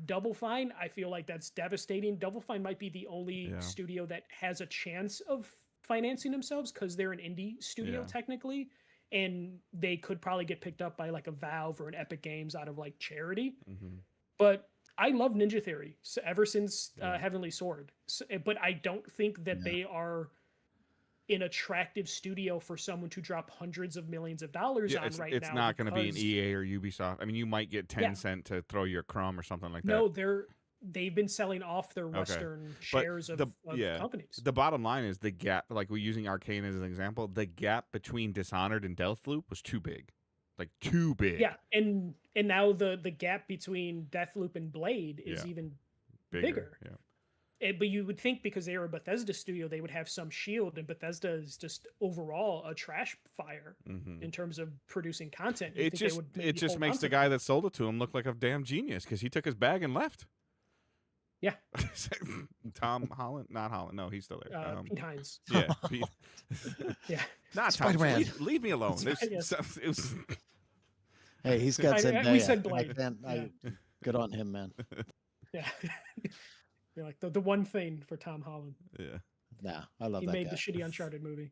Double Fine, I feel like that's devastating. Double Fine might be the only Yeah. studio that has a chance of financing themselves because they're an indie studio Yeah. technically, and they could probably get picked up by like a Valve or an Epic Games out of like charity. Mhm. But I love Ninja Theory ever since Yeah. Heavenly Sword. So, but I don't think that Yeah. they are an attractive studio for someone to drop hundreds of millions of dollars Yeah, on it's, right it's now. not going to be an because- EA or Ubisoft. I mean, you might get Tencent to throw you a crumb or something like that. No, they've been selling off their Western shares of companies. The bottom line is the gap, like we're using Arcane as an example, the gap between Dishonored and Deathloop was too big. Like too big. Yeah, and now the gap between Deathloop and Blade is Yeah. even bigger. Yeah. But you would think because they are a Bethesda studio, they would have some shield, and Bethesda is just overall a trash fire in terms of producing content. You'd It think they just would maybe it just hold makes on the to guy that. that sold it to him look like a damn genius because he took his bag and left. Yeah. Tom Holland, not Holland. No, he's still there. Pete Hines. Yeah, Pete. Yeah. Not Tom. Spider-Man. Leave me alone. There's Yes. it was, Hey, he's got We Zendaya. said I Blade. can't- good on him, man. Yeah. You're like the one thing for Tom Holland. yeah. Nah, I love He that made guy. the shitty Uncharted movie.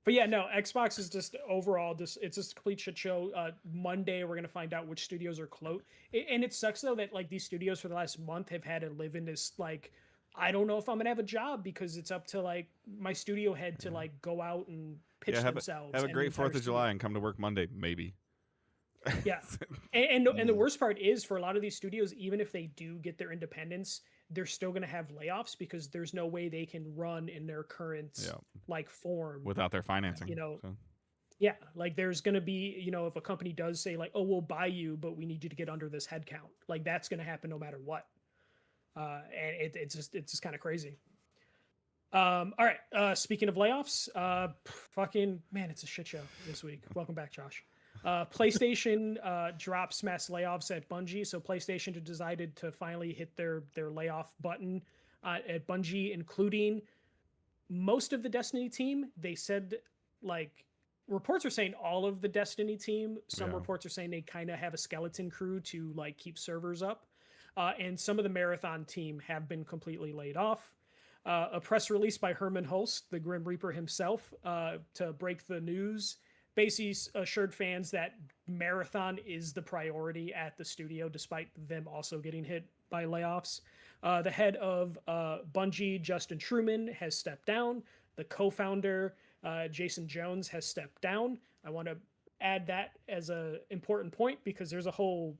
But yeah, no, Xbox is just overall it's just a complete shit show. Monday we're gonna find out which studios are closed, and it sucks though that like these studios for the last month have had to live in this like I don't know if I'm gonna have a job because it's up to like my studio head to like go out and pitch Yeah, themselves. have a and great the entire 4th of July and come to work Monday, maybe. Yeah, and the worst part is for a lot of these studios, even if they do get their independence, they're still going to have layoffs because there's no way they can run in their current like form without their financing. You know, so. yeah, like there's going to be, you know, if a company does say like, oh, we'll buy you, but we need you to get under this head count, like that's going to happen no matter what. And it's just kind of crazy. All right. Speaking of layoffs, fucking man, it's a shit show this week. Welcome back, Josh. PlayStation drops mass layoffs at Bungie. So PlayStation decided to finally hit their layoff button at Bungie, including most of the Destiny team. They said like reports are saying all of the Destiny team. Some reports are saying they kind of have a skeleton crew to like keep servers up. And some of the Marathon team have been completely laid off. A press release by Herman Hulst, the Grim Reaper himself, to break the news, basically assured fans that Marathon is the priority at the studio, despite them also getting hit by layoffs. The head of Bungie, Justin Truman, has stepped down. The co-founder, Jason Jones, has stepped down. I want to add that as an important point because there's a whole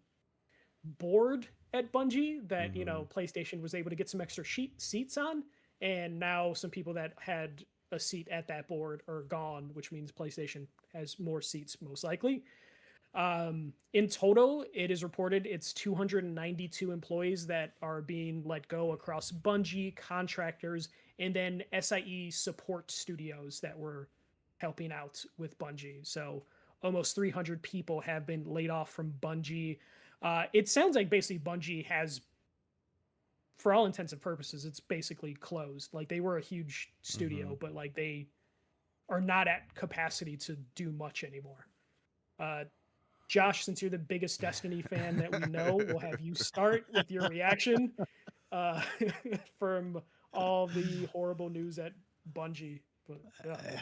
board at Bungie that, you know, PlayStation was able to get some extra seats on. And now some people that had a seat at that board are gone, which means PlayStation has more seats most likely. In total, it is reported it's 292 employees that are being let go across Bungie, contractors, and then SIE support studios that were helping out with Bungie. So almost 300 people have been laid off from Bungie. It sounds like basically Bungie has, for all intents and purposes, it's basically closed. Like they were a huge studio, but like they are not at capacity to do much anymore. Josh, since you're the biggest Destiny fan that we know, we'll have you start with your reaction from all the horrible news at Bungie. But, yeah.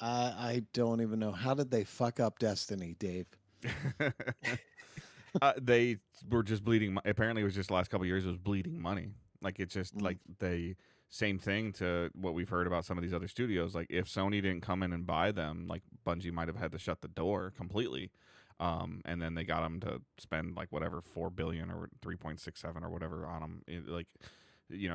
I don't even know. How did they fuck up Destiny, Dave? They were just bleeding. Apparently, it was just the last couple of years. It was bleeding money. Like it's just like they same thing to what we've heard about some of these other studios. Like if Sony didn't come in and buy them, like Bungie might have had to shut the door completely. And then they got them to spend like whatever 4 billion or 3.67 or whatever on them. Like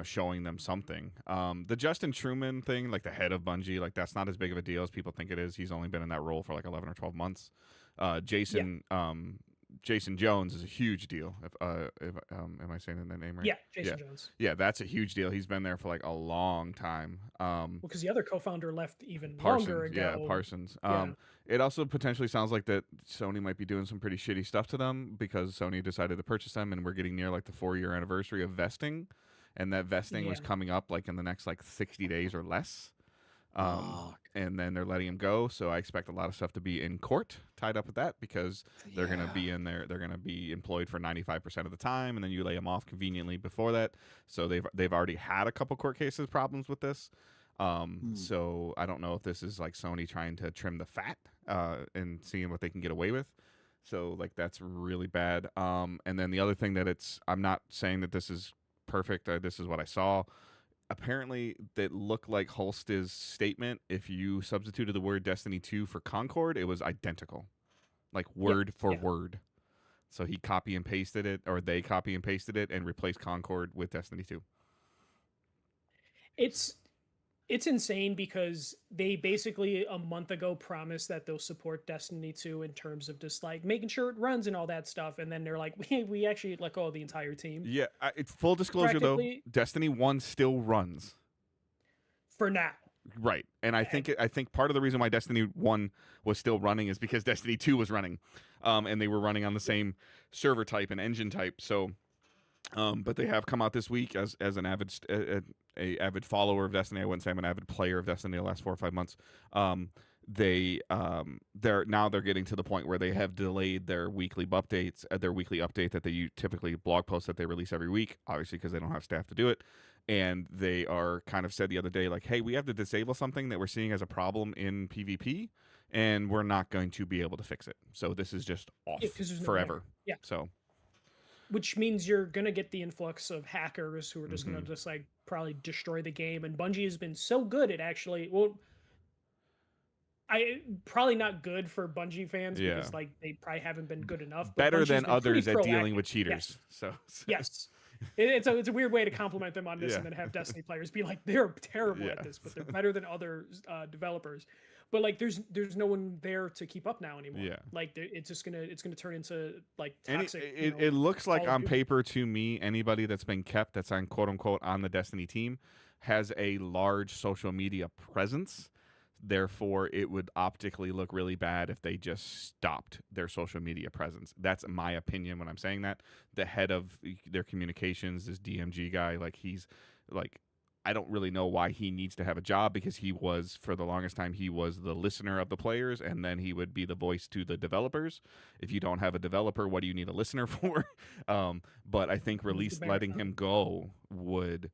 showing them something. The Justin Truman thing, like the head of Bungie, like that's not as big of a deal as people think it is. He's only been in that role for like 11 or 12 months. Jason Jones is a huge deal. If am I saying that name right? Yeah, Jason Jones. Yeah, that's a huge deal. He's been there for like a long time. Because the other co-founder left even Parsons, longer ago. Yeah, Parsons. Yeah. It also potentially sounds like that Sony might be doing some pretty shitty stuff to them because Sony decided to purchase them, and we're getting near like the 4-year anniversary of vesting, and that vesting was coming up like in the next like 60 days or less. And then they're letting him go. So I expect a lot of stuff to be in court tied up with that because they're going to be in there. They're going to be employed for 95% of the time. And then you lay them off conveniently before that. So they've already had a couple court cases problems with this. So I don't know if this is like Sony trying to trim the fat, and seeing what they can get away with. So like, that's really bad. And then the other thing I'm not saying that this is perfect. This is what I saw. Apparently, that looked like Holst's statement. If you substituted the word Destiny 2 for Concord, it was identical, like word for word. So he copy and pasted it, or they copy and pasted it, and replaced Concord with Destiny 2. It's insane because they basically a month ago promised that they'll support Destiny 2 in terms of just like making sure it runs and all that stuff. And then they're like, we actually let go of the entire team. Yeah. It's full disclosure though. Destiny 1 still runs. For now. Right. And I think part of the reason why Destiny 1 was still running is because Destiny 2 was running. And they were running on the same server type and engine type. So, but they have come out this week as an avid follower of Destiny. I wouldn't say I'm an avid player of Destiny the last 4 or 5 months. They're getting to the point where they have delayed their weekly updates, their weekly update that they typically blog posts that they release every week, obviously because they don't have staff to do it. And they are kind of said the other day, like, hey, we have to disable something that we're seeing as a problem in PvP, and we're not going to be able to fix it. So this is just off forever. Yeah. So. Which means you're going to get the influx of hackers who are just going to just like probably destroy the game. And Bungie has been so good at actually, probably not good for Bungie fans because like they probably haven't been good enough. Better than others at dealing with cheaters. Yes. Yes. It's a weird way to compliment them on this and then have Destiny players be like, they're terrible at this, but they're better than other developers. But like, there's no one there to keep up now anymore. Yeah, like it's gonna turn into like toxic. It looks like on paper to me, anybody that's been kept that's on quote unquote on the Destiny team has a large social media presence. Therefore, it would optically look really bad if they just stopped their social media presence. That's my opinion when I'm saying that. The head of their communications, this DMG guy, like he's like, I don't really know why he needs to have a job because he was, for the longest time, he was the listener of the players, and then he would be the voice to the developers. If you don't have a developer, what do you need a listener for? But I think letting him go would...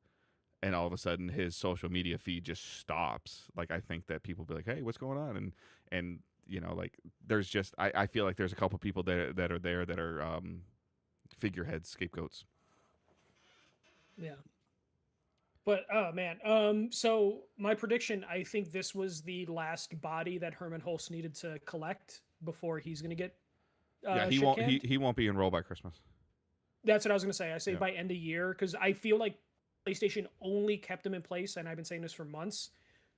and all of a sudden his social media feed just stops. Like, I think that people be like, hey, what's going on? And like, there's just, I feel like there's a couple people that are there that are figureheads, scapegoats. Yeah. But, oh, man. So my prediction, I think this was the last body that Herman Hulst needed to collect before he's going to get he won't be enrolled by Christmas. That's what I was going to say. I say by end of year, because I feel like PlayStation only kept him in place, and I've been saying this for months,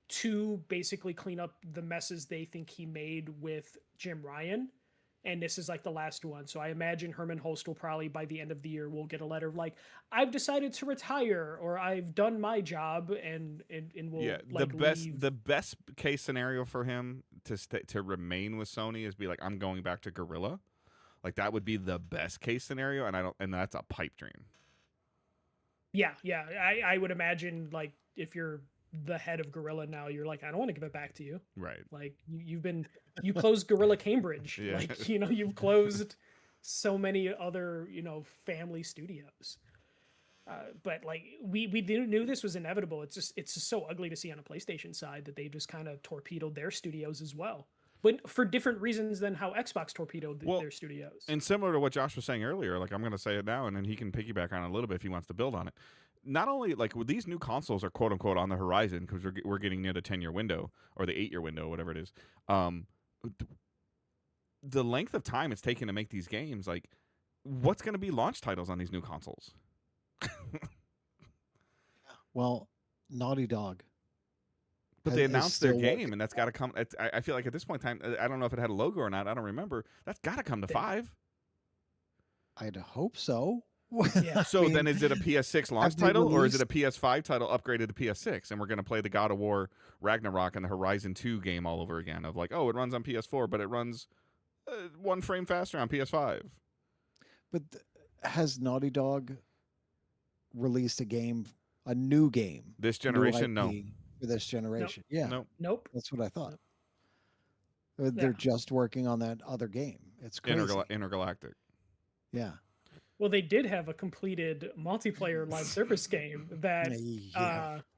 to basically clean up the messes they think he made with Jim Ryan. And this is like the last one. So I imagine Herman Hulst will probably by the end of the year will get a letter like, I've decided to retire, or I've done my job, and will leave. The best case scenario for him to remain with Sony is be like, I'm going back to Guerrilla. Like, that would be the best case scenario, and that's a pipe dream. Yeah. I would imagine, like, if you're the head of Guerrilla now, you're like, I don't want to give it back to you. Right. Like, you closed Guerrilla Cambridge. Yeah. Like, you've closed so many other, family studios. But like, we knew this was inevitable. It's just so ugly to see on a PlayStation side that they just kind of torpedoed their studios as well. but for different reasons than how Xbox torpedoed Well, their studios. And similar to what Josh was saying earlier, like I'm going to say it now, and then he can piggyback on it a little bit if he wants to build on it. Not only like with these new consoles are quote unquote on the horizon because we're getting near the 10-year window or the 8-year window, whatever it is. The length of time it's taking to make these games, like what's going to be launch titles on these new consoles? Well, Naughty Dog. But they announced their game, and that's got to come. I feel like at this point in time, I don't know if it had a logo or not. I don't remember. That's got to come to 5. I'd hope so. Yeah. So then is it a PS6 launch title, or is it a PS5 title upgraded to PS6? And we're going to play the God of War Ragnarok and the Horizon 2 game all over again of like, oh, it runs on PS4, but it runs 1 frame faster on PS5. But has Naughty Dog released a new game? This generation, no. For this generation. Nope. Yeah. Nope. That's what I thought. Nope. They're just working on that other game. It's crazy. Intergalactic. Yeah. Well, they did have a completed multiplayer live service game that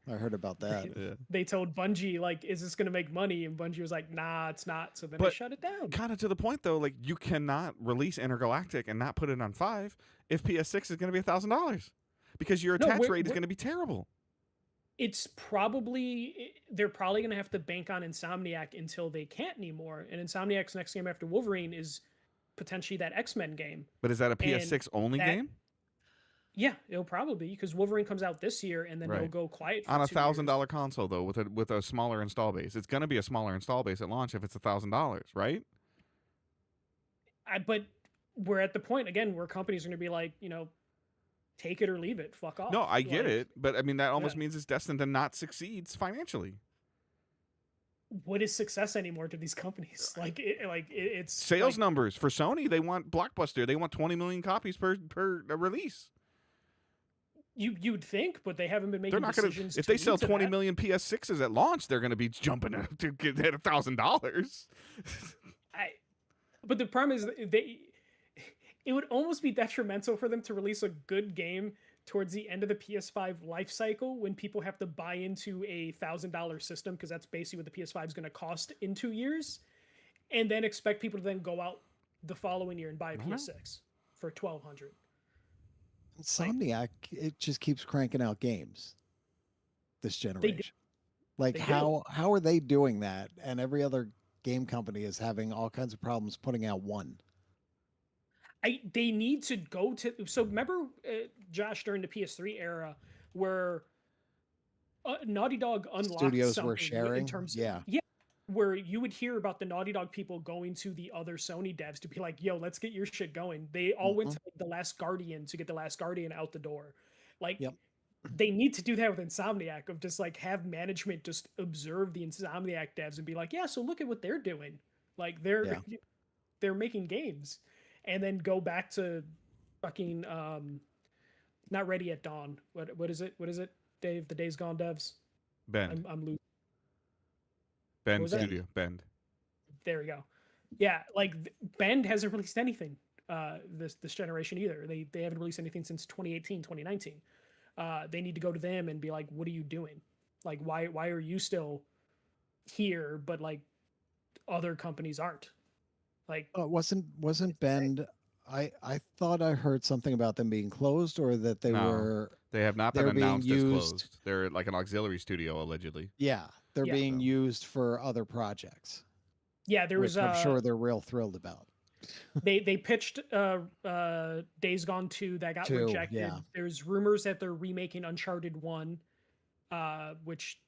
I heard about that. They told Bungie, like, is this going to make money? And Bungie was like, nah, it's not. So then they shut it down. Kind of to the point, though, like, you cannot release Intergalactic and not put it on 5 if PS6 is going to be $1,000 because your attach rate is going to be terrible. They're probably going to have to bank on Insomniac until they can't anymore. And Insomniac's next game after Wolverine is potentially that X-Men game. But is that a PS6 only game? Yeah, it'll probably be because Wolverine comes out this year and then they'll go quiet for on a $1,000 console though with a smaller install base. It's going to be a smaller install base at launch if it's $1,000, right? But we're at the point again where companies are going to be like, take it or leave it. Fuck off. No, I get it, but I mean that almost means it's destined to not succeed financially. What is success anymore to these companies? It's sales numbers for Sony. They want blockbuster. They want 20 million copies per release. You'd think, but they haven't been making decisions. If they sell 20 million PS6s at launch, they're going to be jumping to get $1,000. But the problem is it would almost be detrimental for them to release a good game towards the end of the PS5 life cycle when people have to buy into a $1,000 system because that's basically what the PS5 is going to cost in 2 years, and then expect people to then go out the following year and buy a PS6 for $1,200. Insomniac, it just keeps cranking out games this generation. How are they doing that? And every other game company is having all kinds of problems putting out one. They need to go to. So remember, Josh, during the PS3 era, where Naughty Dog unlocked studios something were sharing. In terms of, where you would hear about the Naughty Dog people going to the other Sony devs to be like, "Yo, let's get your shit going." They all went to The Last Guardian to get The Last Guardian out the door. They need to do that with Insomniac of just like have management just observe the Insomniac devs and be like, "Yeah, so look at what they're doing. Like they're making games." And then go back to fucking not Ready at Dawn. What is it? What is it? Dave, the Days Gone devs. Bend. I'm losing. Bend Studio. Bend. There we go. Yeah, like Bend hasn't released anything this generation either. They haven't released anything since 2018, 2019. They need to go to them and be like, "What are you doing? Like, why are you still here? But like other companies aren't." Like, wasn't Bend? I thought I heard something about them being closed, or that they have not been announced as closed. They're like an auxiliary studio allegedly. Yeah, they're being used for other projects. Yeah, there was. I'm sure they're real thrilled about. They pitched Days Gone 2 that got rejected. Yeah. There's rumors that they're remaking Uncharted 1, which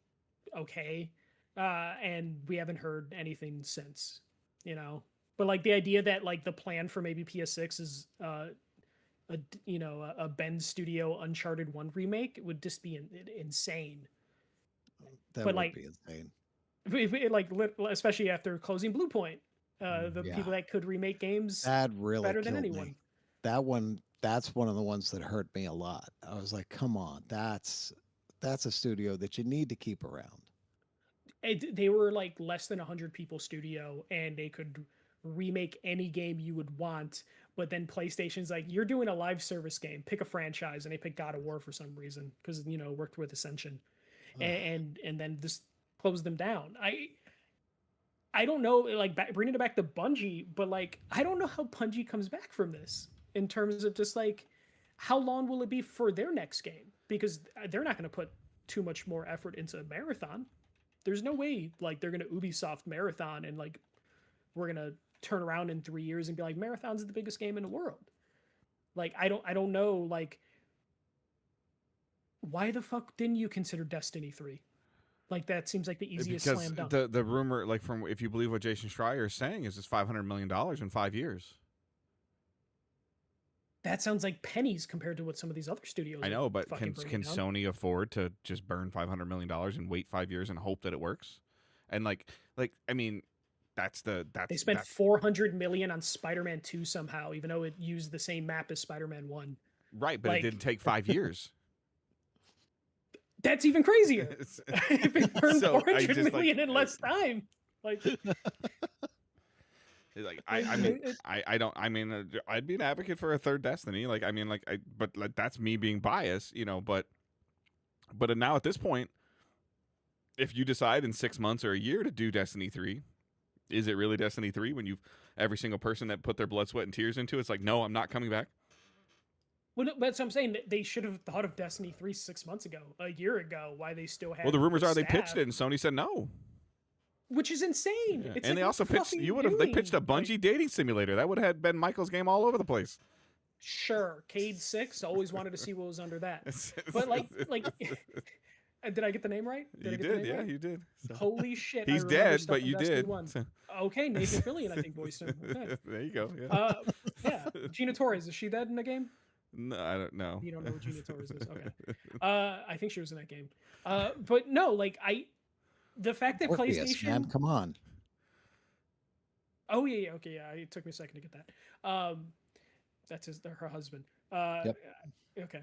and we haven't heard anything since. But like the idea that like the plan for maybe PS6 is a Bend Studio Uncharted 1 remake would just be insane. That would be insane. Like especially after closing Blue Point, people that could remake games that really better than anyone. That's one of the ones that hurt me a lot. I was like, come on, that's a studio that you need to keep around. They were like less than 100 people studio, and they could remake any game you would want, but then PlayStation's like, you're doing a live service game, pick a franchise, and they picked God of War for some reason because it worked with Ascension, and then just closed them down. I don't know, like bringing it back to Bungie, but like I don't know how Bungie comes back from this in terms of just like how long will it be for their next game, because they're not going to put too much more effort into Marathon. There's no way like they're going to Ubisoft Marathon and like we're going to turn around in 3 years and be like Marathon's the biggest game in the world. Like I don't know, like why the fuck didn't you consider Destiny 3? Like that seems like the easiest because slam dunk. the rumor, like from if you believe what Jason Schreier is saying, is it's $500 million in 5 years. That sounds like pennies compared to what some of these other studios. I know, but can down. Sony afford to just burn $500 million and wait 5 years and hope that it works? And like I mean, that's they spent $400 million on Spider-Man 2 somehow, even though it used the same map as Spider-Man 1. Right, but it didn't take 5 years. That's even crazier. It burned So, $400 million in less time. Like, I mean, I'd be an advocate for a third Destiny. Like, I mean, but that's me being biased, you know. But now at this point, if you decide in 6 months or a year to do Destiny 3, is it really Destiny 3 when every single person that put their blood, sweat, and tears into it's like, no, I'm not coming back? Well, that's what I'm saying. They should have thought of Destiny 3 6 months ago, a year ago. Why they still have? Well, the rumors are they staff, pitched it, and Sony said no. Which is insane. Yeah. It's and like, they also pitched. They pitched a Bungie dating simulator. That would have Ben Michael's game all over the place. Sure, Cade 6. Always wanted to see what was under that. But like, did I get the name right? You did, yeah, you did. So. Holy shit! He's dead, but you did. So. Okay, Nathan Fillion, I think voiced him. Okay. There you go. Yeah. Yeah. Gina Torres, is she dead in the game? No, I don't know. You don't know what Gina Torres is. Okay. I think she was in that game. But no, like the fact that PlayStation, man, come on. Oh yeah, okay, yeah. It took me a second to get that. That's her husband. Yep. Okay.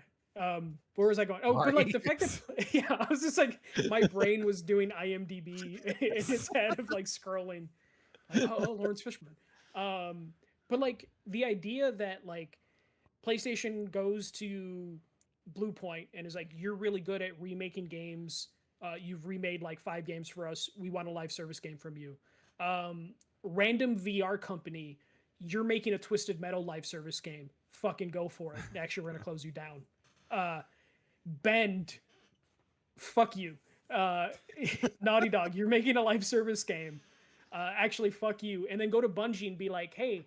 Where was I going? Oh, but like the fact that yeah, I was just like my brain was doing IMDb in its head of like scrolling. Like, oh, Lawrence Fishburne. But like the idea that like PlayStation goes to Bluepoint and is like, you're really good at remaking games. You've remade like 5 games for us. We want a live service game from you. Random VR company, you're making a Twisted Metal live service game. Fucking go for it. Actually, we're gonna close you down. Bend, fuck you. Naughty Dog, you're making a live service game. Actually, fuck you. And then go to Bungie and be like, hey,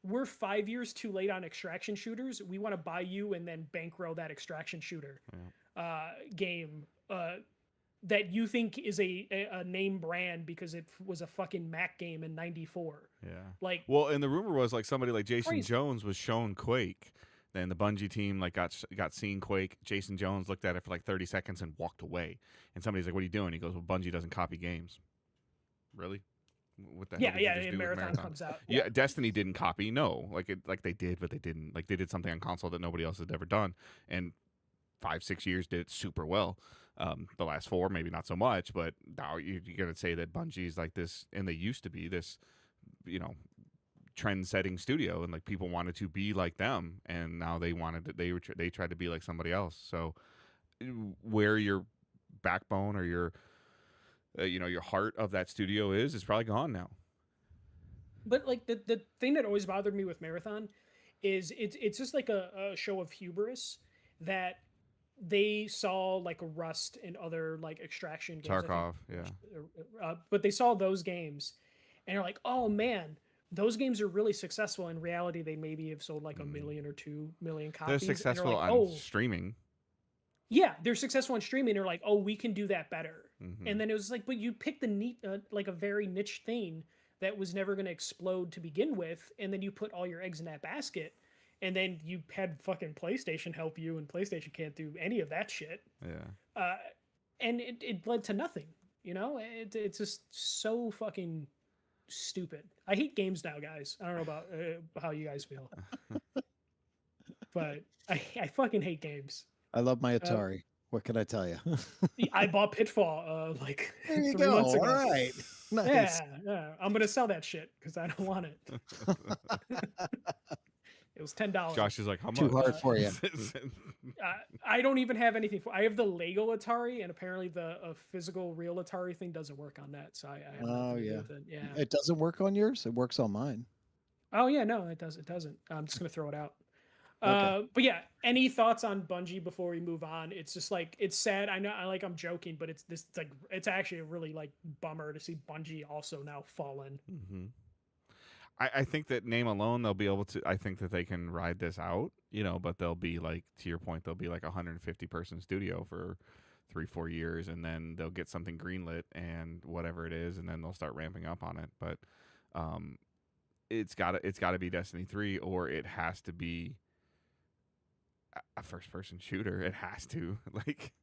we're 5 years too late on extraction shooters. We want to buy you and then bankroll that extraction shooter game that you think is a name brand because it was a fucking Mac game in '94. Yeah. Like, well, and the rumor was like somebody like Jason crazy. Jones was shown Quake. Then the Bungie team like got seen Quake. Jason Jones looked at it for like 30 seconds and walked away. And somebody's like, "What are you doing?" He goes, "Well, Bungie doesn't copy games." Really? What the hell? Yeah. And Marathon comes out. Yeah, Destiny didn't copy. No, like they did, but they didn't. Like they did something on console that nobody else had ever done, and 5-6 years did it super well. The last 4 maybe not so much, but now you're gonna say that Bungie's like this, and they used to be this, you know, trend-setting studio, and like people wanted to be like them, and now they tried to be like somebody else. So where your backbone or your your heart of that studio is probably gone now. But like the thing that always bothered me with Marathon is it's just like a show of hubris that they saw like a Rust and other like extraction games. Tarkov, yeah. But they saw those games and they're like, oh man, those games are really successful. In reality, they maybe have sold like 1 million or 2 million copies. They're successful like, on streaming. Yeah, they're successful on streaming. They're like, oh, we can do that better. Mm-hmm. And then it was like, but you picked like a very niche thing that was never going to explode to begin with, and then you put all your eggs in that basket, and then you had fucking PlayStation help you, and PlayStation can't do any of that shit. Yeah. And it led to nothing. You know, it's just so fucking stupid. I hate games now, guys. I don't know about how you guys feel, but I fucking hate games. I love my Atari. What can I tell you? I bought Pitfall like there you 3 go. months ago. All right. Nice. Yeah. I'm gonna sell that shit because I don't want it. It was $10. Josh is like, how much? Too hard for you. I don't even have anything for. I have the Lego Atari, and apparently the physical real Atari thing doesn't work on that. So I have nothing to do with it. Yeah. It doesn't work on yours. It works on mine. Oh yeah, no, it does. It doesn't. I'm just gonna throw it out. Okay. But yeah, any thoughts on Bungie before we move on? It's just like it's sad. I know, I'm joking, but it's actually a really like bummer to see Bungie also now fallen. Mm-hmm. I think that name alone, they'll be able to. I think that they can ride this out, but they'll be like, to your point, they'll be like 150 person studio for 3-4 years, and then they'll get something greenlit and whatever it is, and then they'll start ramping up on it. But it's gotta be Destiny 3, or it has to be a first person shooter. It has to like.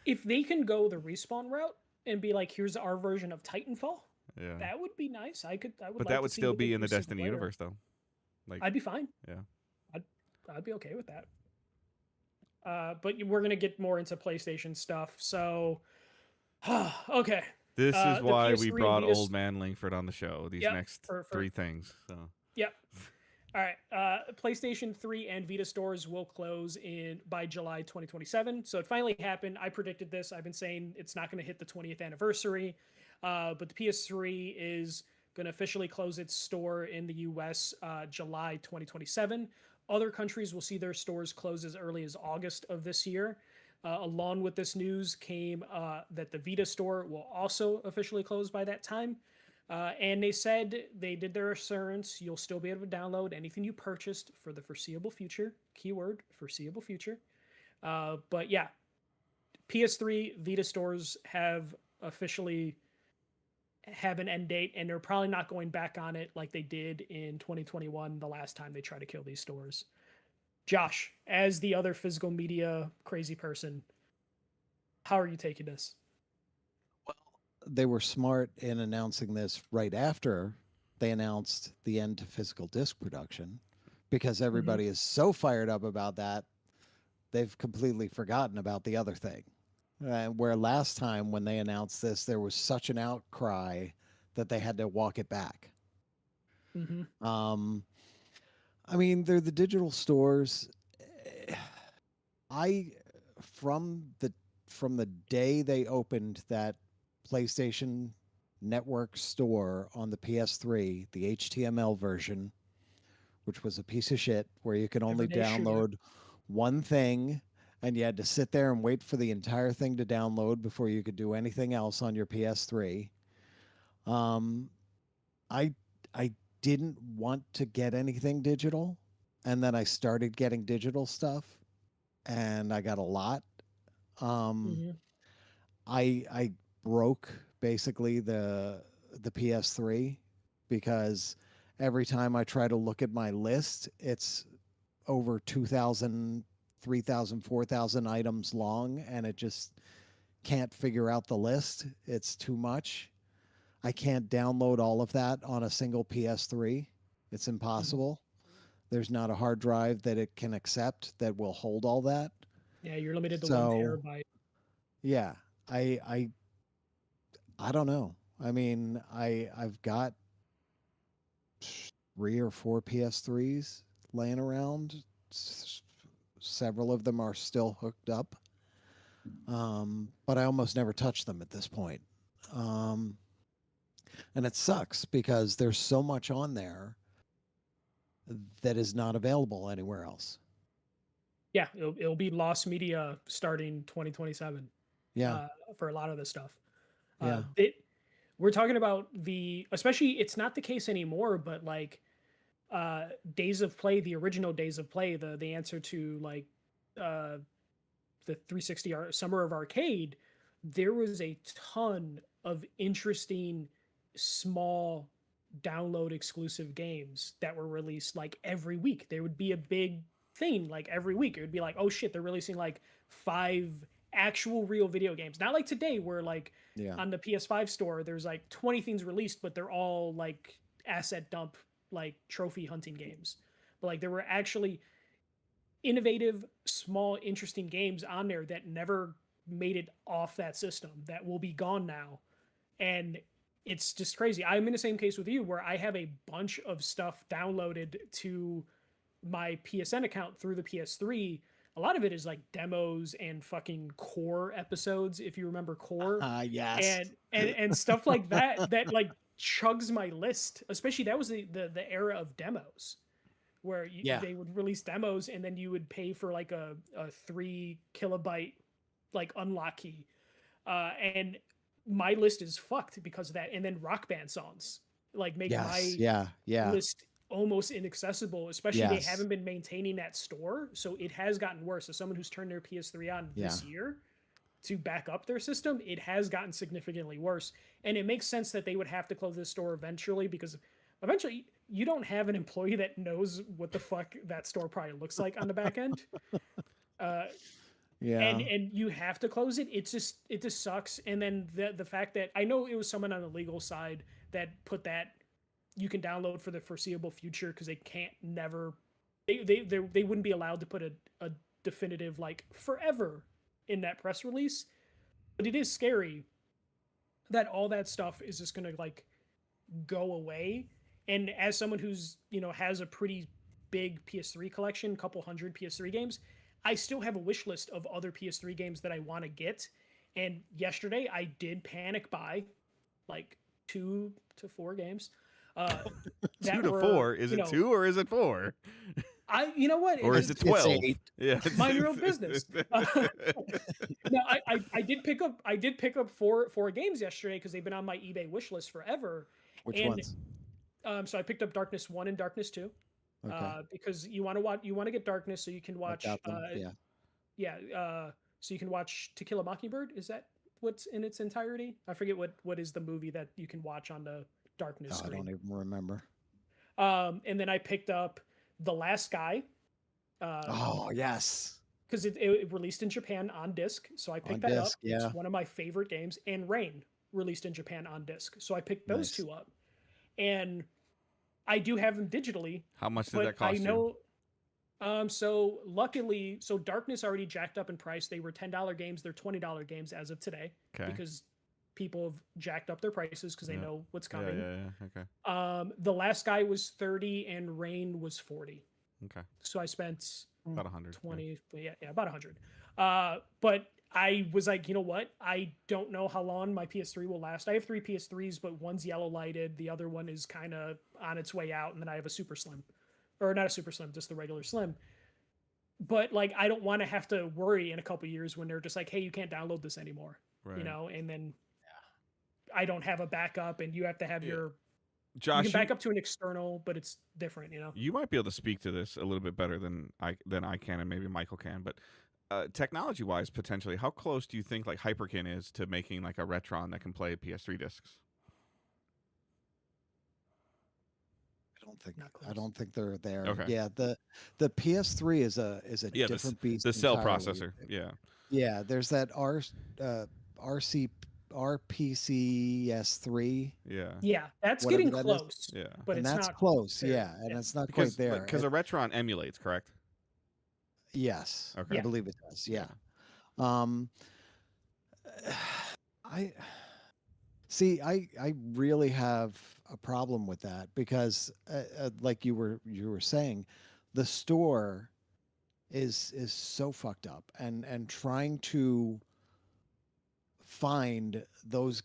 If they can go the Respawn route and be like, here's our version of Titanfall. Yeah, that would be nice. I would. But like that to would see still what they be in do the Destiny single player. universe, though. Like, I'd be fine. Yeah, I'd be okay with that. But we're gonna get more into PlayStation stuff. So, okay. This is why we PS3 brought Vita old man Langford on the show. These next three things. So. Yep. All right. PlayStation 3 and Vita stores will close by July 2027. So it finally happened. I predicted this. I've been saying it's not going to hit the 20th anniversary. But the PS3 is going to officially close its store in the US July 2027. Other countries will see their stores close as early as August of this year. Along with this news came that the Vita store will also officially close by that time. And they said they did their assurance you'll still be able to download anything you purchased for the foreseeable future. Keyword, foreseeable future. But yeah, PS3 Vita stores have officially have an end date, and they're probably not going back on it like they did in 2021, the last time they tried to kill these stores. Josh, as the other physical media crazy person, how are you taking this? Well, they were smart in announcing this right after they announced the end to physical disc production, because everybody is so fired up about that, they've completely forgotten about the other thing. Where last time when they announced this, there was such an outcry that they had to walk it back. I mean, they're the digital stores. From the day they opened that PlayStation Network store on the PS3, the HTML version, which was a piece of shit, where you could only download one thing, and you had to sit there and wait for the entire thing to download before you could do anything else on your PS3. I didn't want to get anything digital, and then I started getting digital stuff, and I got a lot. I broke basically the PS3, because every time I try to look at my list, it's over 2,000, 3,000, 4,000 items long, and it just can't figure out the list. It's too much. I can't download all of that on a single PS3. It's impossible. There's not a hard drive that it can accept that will hold all that. Yeah, you're limited to 1 terabyte. Yeah, I don't know. I mean, I've got 3 or 4 PS3s laying around. Several of them are still hooked up, but I almost never touch them at this point. And it sucks because there's so much on there that is not available anywhere else. Yeah, it'll be lost media starting 2027. Yeah, for a lot of this stuff. Yeah, we're talking about especially it's not the case anymore, but like Days of Play, the original Days of Play, the answer to like the 360 Summer of Arcade, there was a ton of interesting small download exclusive games that were released like every week. There would be a big thing like every week. It would be like, oh shit, they're releasing like 5 actual real video games. Not like today where like on the PS5 store there's like 20 things released, but they're all like asset dump, like trophy hunting games. But like there were actually innovative, small, interesting games on there that never made it off that system that will be gone now. And it's just crazy. I'm in the same case with you where I have a bunch of stuff downloaded to my PSN account through the PS3, a lot of it is like demos and fucking core episodes, if you remember core, Yes. and stuff like that that like chugs my list. Especially that was the era of demos where Yeah. they would release demos and then you would pay for like a 3 kilobyte like unlock key, and my list is fucked because of that. And then Rock Band songs like make Yes. my Yeah. list almost inaccessible, especially they Yes. haven't been maintaining that store, so it has gotten worse. As someone who's turned their PS3 on this year to back up their system, it has gotten significantly worse. And it makes sense that they would have to close this store eventually, because eventually you don't have an employee that knows what the fuck that store probably looks like on the back end. Yeah. And you have to close it. It just sucks. And then the fact that I know it was someone on the legal side that put that you can download for the foreseeable future, because they can't never they wouldn't be allowed to put a definitive like forever in that press release. But it is scary that all that stuff is just gonna like go away. And as someone who's has a pretty big PS3 collection, couple hundred PS3 games, I still have a wish list of other PS3 games that I want to get. And yesterday I did panic buy like 2 to 4 games. 2 to 4? Is it 2 or is it 4? You know what? Or is it 12? Yeah, mind your own business. No, I did pick up four games yesterday because they've been on my eBay wish list forever. Which ones? So I picked up Darkness 1 and Darkness 2. Okay. Because you want to get Darkness so you can watch. So you can watch To Kill a Mockingbird. Is that what's in its entirety? I forget what is the movie that you can watch on the Darkness screen. I don't even remember. And then I picked up The Last Guy. Oh yes. Because it released in Japan on disc, so I picked that up. Yeah. It's one of my favorite games. And Rain released in Japan on disc, so I picked those two up. And I do have them digitally. How much did that cost you? I know. So luckily, Darkness already jacked up in price. They were $10 games. They're $20 games as of today. Okay. Because people have jacked up their prices because they know what's coming. Yeah. Okay. The Last Guy was 30 and Rain was 40. Okay. So I spent about 100. 20. Yeah, about 100. But I was like, you know what? I don't know how long my PS3 will last. I have 3 PS3s, but one's yellow lighted. The other one is kind of on its way out. And then I have a super slim, or not a super slim, just the regular slim. But like, I don't want to have to worry in a couple years when they're just like, hey, you can't download this anymore. Right. And then I don't have a backup, and you have to have your Josh, you can back up to an external, but it's different, You might be able to speak to this a little bit better than I can, and maybe Michael can. But technology-wise, potentially, how close do you think like Hyperkin is to making like a Retron that can play PS3 discs? I don't think they're there. Okay. Yeah, the PS3 is a different beast. The cell entirely. processor. Yeah. Yeah, there's that RPCS3. Yeah, that's getting close. Yeah, but that's not close. Yeah, and it's not quite there because a Retron emulates, correct? Yes. Okay. I believe it does. Yeah. I really have a problem with that because, like you were saying, the store is so fucked up, and trying to find those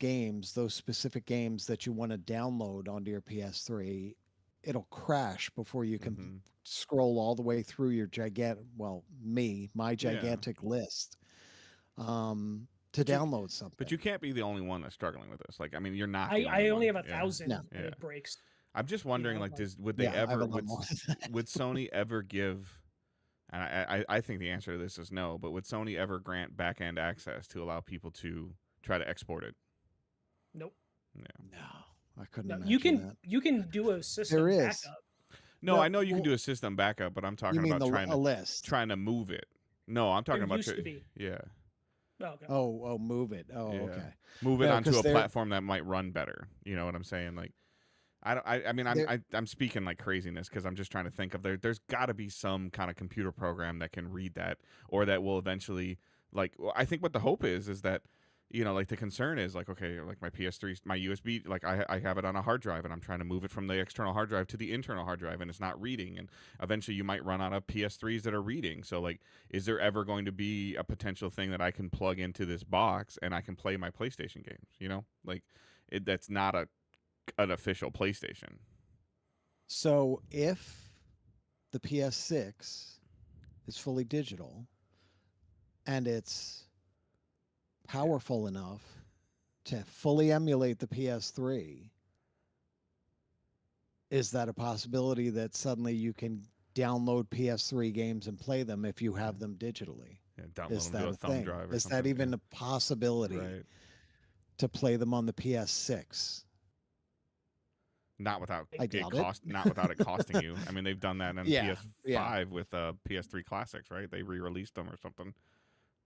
specific games that you want to download onto your PS3, it'll crash before you can scroll all the way through your my gigantic list to download something. But you can't be the only one that's struggling with this. Like, I mean, you're not. I only have 1,000 and it breaks. I'm just wondering, would Sony ever give? And I think the answer to this is no. But would Sony ever grant back-end access to allow people to try to export it? Nope. Yeah. No, I couldn't. Imagine you can do a system backup. No, I know you can do a system backup, but I'm talking about trying to move it. No, I'm talking about yeah. Oh, okay. Oh, move it. Oh, okay. Move it onto a platform that might run better. You know what I'm saying? Like, I'm speaking like craziness because I'm just trying to think of there's got to be some kind of computer program that can read that, or that will eventually I think what the hope is that like the concern is like, okay, like my PS3, my USB, like I have it on a hard drive and I'm trying to move it from the external hard drive to the internal hard drive and it's not reading. And eventually you might run out of PS3s that are reading. So like, is there ever going to be a potential thing that I can plug into this box and I can play my PlayStation games? Like that's not an official PlayStation. So if the PS6 is fully digital and it's powerful enough to fully emulate the PS3, is that a possibility that suddenly you can download PS3 games and play them if you have them digitally? Yeah, download Is them that to a a thumb thing? drive or Is something. that even a possibility Right. to play them on the PS6? Not without I it doubt it. not without it costing you. I mean, they've done that on Yeah, PS5 with PS3 classics, right? They re-released them or something.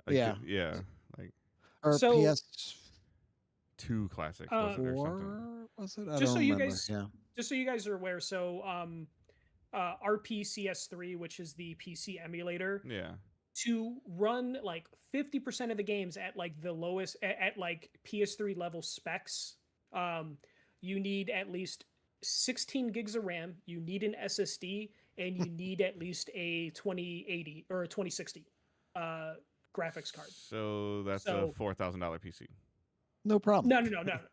Yeah. Like Or So, PS2 classics was it or something. PS4 was it? I just don't so you remember. guys, Yeah. just so you guys are aware, so RPCS3, which is the PC emulator, Yeah. to run like 50% of the games at like the lowest at like PS3 level specs, you need at least 16 gigs of RAM, you need an SSD, and you need at least a 2080 or a 2060 graphics card. So that's So- a $4,000 PC. No problem.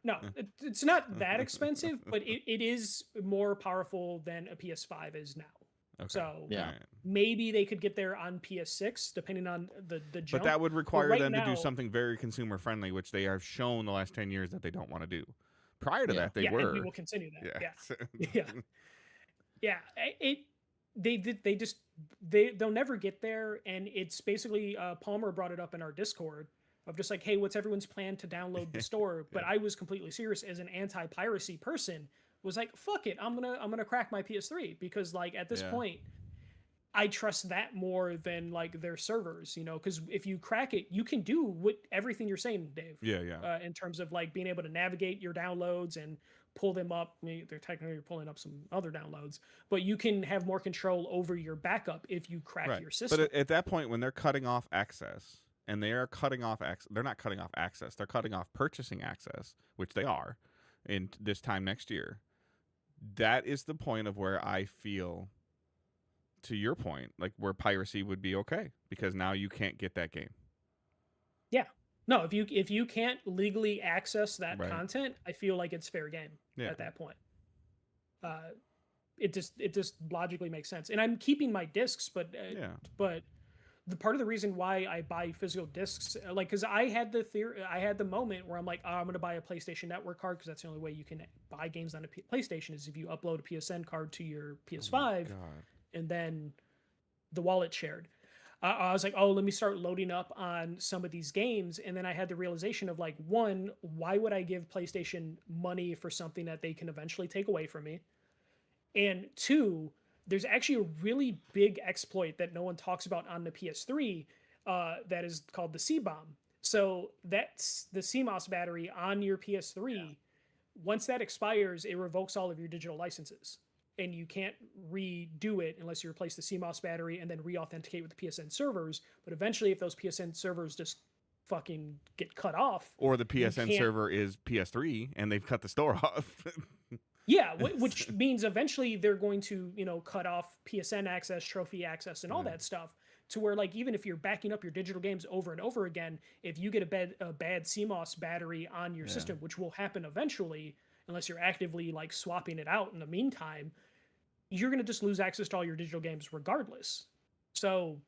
No. It's not that expensive, but it is more powerful than a PS5 is now. Okay. So Yeah. Alright. maybe they could get there on PS6, depending on the jump. But that would require right them to now- do something very consumer friendly, which they have shown the last 10 years that they don't want to do. Prior to Yeah. that, they yeah, were. and we will continue that. Yeah. Yeah. Yeah. They'll never get there, and it's basically Palmer brought it up in our Discord of just like, hey, what's everyone's plan to download the store? But I was completely serious as an anti-piracy person. Was like, fuck it, I'm gonna crack my PS3 because like at this Yeah. point, I trust that more than like their servers, because if you crack it, you can do everything you're saying, Dave. Yeah. In terms of like being able to navigate your downloads and pull them up. I mean, they're technically pulling up some other downloads, but you can have more control over your backup if you crack Right. your system. But at that point, when they're cutting off access, and they are cutting off access, they're not cutting off access. They're cutting off purchasing access, which they are, in this time next year. That is the point of where I feel, to your point, like where piracy would be okay because now you can't get that game. No, if you can't legally access that Right. content, I feel like it's fair game Yeah. at that point. It just logically makes sense. And I'm keeping my discs, but the part of the reason why I buy physical discs, like, because I had the moment where I'm like, I'm gonna buy a PlayStation Network card because that's the only way you can buy games on a PlayStation is if you upload a PSN card to your PS5 Oh my God. and then the wallet shared. I was like, oh, let me start loading up on some of these games. And then I had the realization of like, one, why would I give PlayStation money for something that they can eventually take away from me? And two, there's actually a really big exploit that no one talks about on the PS3 that is called the C-bomb. So that's the CMOS battery on your PS3. Yeah. Once that expires, it revokes all of your digital licenses. And you can't redo it unless you replace the CMOS battery and then re-authenticate with the PSN servers. But eventually, if those PSN servers just fucking get cut off, or the PSN server is PS3 and they've cut the store off. Yeah, which means eventually they're going to, cut off PSN access, trophy access, and all that stuff. To where, like, even if you're backing up your digital games over and over again, if you get a bad CMOS battery on your system, which will happen eventually, unless you're actively like swapping it out in the meantime, you're going to just lose access to all your digital games regardless. So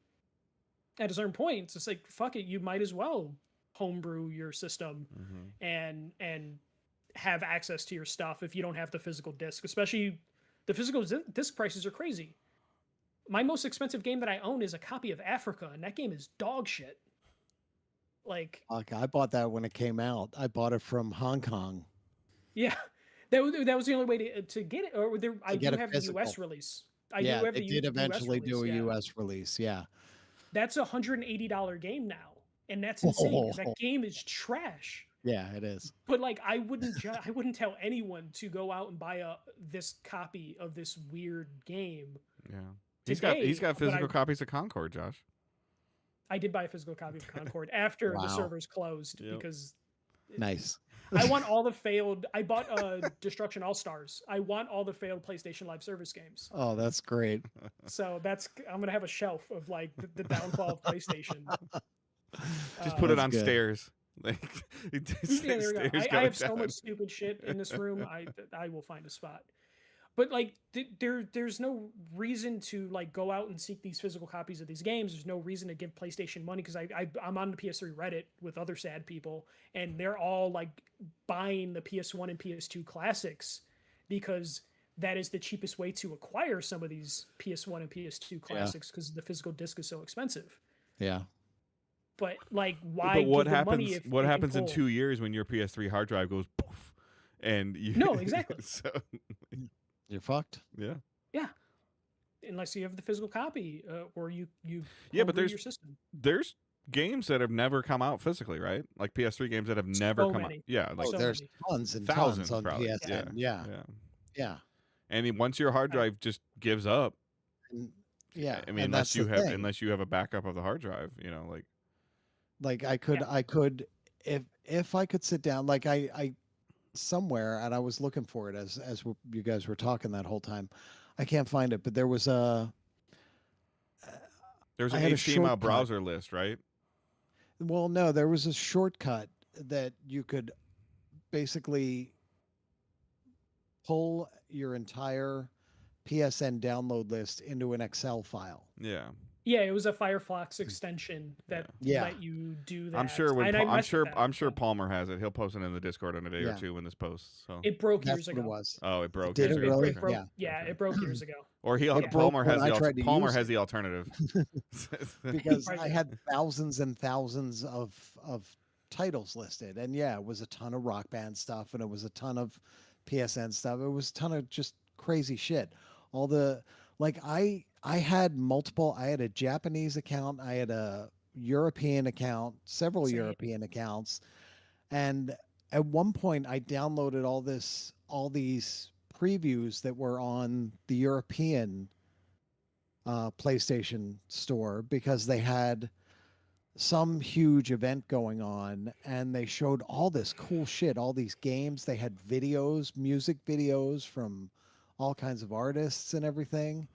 at a certain point, it's just like, fuck it, you might as well homebrew your system and have access to your stuff if you don't have the physical disc. Especially the physical disc prices are crazy. My most expensive game that I own is a copy of Africa, and that game is dog shit. Like, okay, I bought that when it came out. I bought it from Hong Kong. Yeah, that was the only way to get it. Or I do have the US release. They did eventually do a US release. Yeah, that's $180 game now, and that's insane because that game is trash. Yeah, it is. But like, I wouldn't tell anyone to go out and buy this copy of this weird game. Yeah, today, he's got physical copies of Concord, Josh. I did buy a physical copy of Concord after the servers closed because Nice. I want all the failed. I bought Destruction All Stars. I want all the failed PlayStation Live Service games. Oh, that's great. So I'm gonna have a shelf of like the downfall of PlayStation. Just put it That's on good. stairs. Like Yeah, there we go. stairs I going have so down. much stupid shit in this room. I will find a spot. But like there's no reason to like go out and seek these physical copies of these games. There's no reason to give PlayStation money because I'm on the PS3 Reddit with other sad people, and they're all like buying the PS1 and PS2 classics because that is the cheapest way to acquire some of these PS1 and PS2 classics because the physical disc is so expensive. Yeah. But like, why? But what give them money happens? if What they can happens in pull- 2 years when your PS3 hard drive goes poof, and you? No, exactly. So You're fucked. yeah. Unless you have the physical copy, or you Yeah, but homebrew there's your system. there's games that have never come out physically, right? Like PS3 games that have never So come out. many. Yeah, like Oh, so there's many. tons and thousands tons on probably. PSN. Yeah. yeah. Yeah. And once your hard drive just gives up, And, yeah. I mean, and that's unless the thing. unless you have a backup of the hard drive, like Like I could if I could sit down, like I somewhere, and I was looking for it as you guys were talking that whole time. I can't find it, but there was there's I an had a HTML shortcut. browser list, right? well, no, there was a shortcut that you could basically pull your entire PSN download list into an Excel file. Yeah. Yeah, it was a Firefox extension that Yeah. let you do that. I'm sure when And I I'm messed with sure that, I'm sure so Palmer has it. He'll post it in the Discord in a day or Yeah. two when this posts. So it broke That's years what it ago. was. oh, it broke. Did years it ago. really? Okay. Broke, Yeah. yeah, Okay. it broke years ago. Or he It broke Palmer has when I the tried to Palmer use has it. the alternative. Because Right I had thousands and thousands of titles listed, and yeah, it was a ton of Rock Band stuff, and it was a ton of PSN stuff. It was a ton of just crazy shit. All the like, I had multiple. I had a Japanese account, I had a European account, several Same. European accounts, and at one point I downloaded all these previews that were on the European PlayStation store because they had some huge event going on and they showed all this cool shit, all these games. They had videos, music videos from all kinds of artists and everything.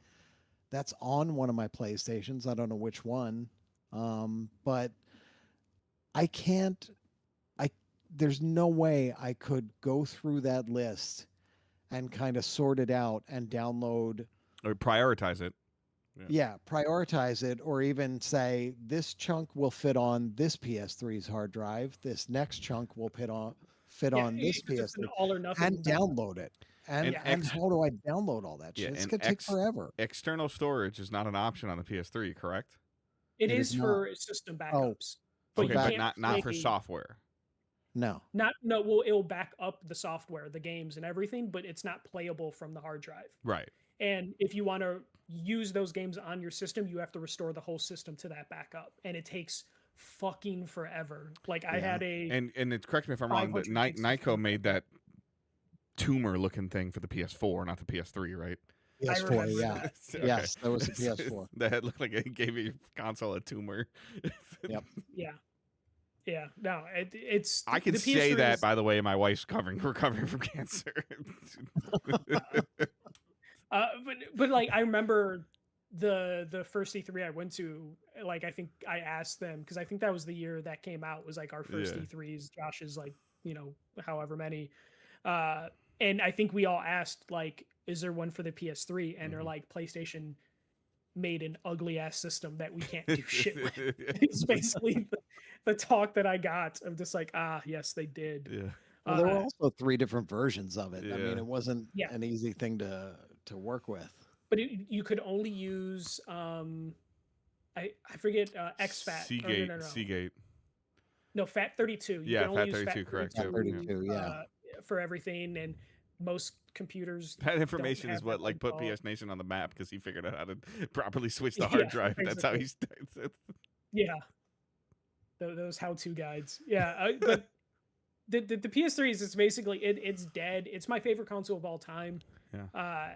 That's on one of my PlayStations. I don't know which one. But I can't, there's no way I could go through that list and kind of sort it out and download. Or prioritize it. Yeah, prioritize it, or even say this chunk will fit on this PS3's hard drive. This next chunk will fit on this It's an PS3, all or nothing. and download it. And And how do I download all that Yeah, shit? It's and gonna take forever. External storage is not an option on the PS3, correct? It It is is for system backups. For Okay, you but can't not for play- software. No. Well, it'll back up the software, the games, and everything, but it's not playable from the hard drive. Right. And if you want to use those games on your system, you have to restore the whole system to that backup, and it takes fucking forever. Like I had a And it, correct me if I'm wrong, but 500 gigs Nyko of made that tumor looking thing for the PS4, not the PS3, right? PS4, remember yeah. that. Okay. Yes, that was a PS4. That looked like it gave your console a tumor. Yep. Yeah. No, it's. I can the say PS3 that, is- by the way, my wife's recovering from cancer. But like I remember the first E3 I went to, like I think I asked them because I think that was the year that came out, was like our first Yeah. E3s. Josh's like however many, and I think we all asked like, is there one for the PS3? And they're Mhm. like, PlayStation made an ugly ass system that we can't do shit with. It's basically the talk that I got of just like, yes, they did. Yeah. Well, there were also 3 different versions of it. I Yeah. mean, it wasn't Yeah. an easy thing to work with. But you could only use I forget XFAT. Seagate. No. Seagate. No, FAT32. You Yeah, can only use FAT32, correct, too, 32, yeah. for everything, and most computers. That information is have what that like put installed. PS Nation on the map because he figured out how to properly switch the Yeah, hard drive. That's how basically. he starts. Yeah, those how-to guides. Yeah, but the PS3 is basically it's dead. It's my favorite console of all time. Yeah.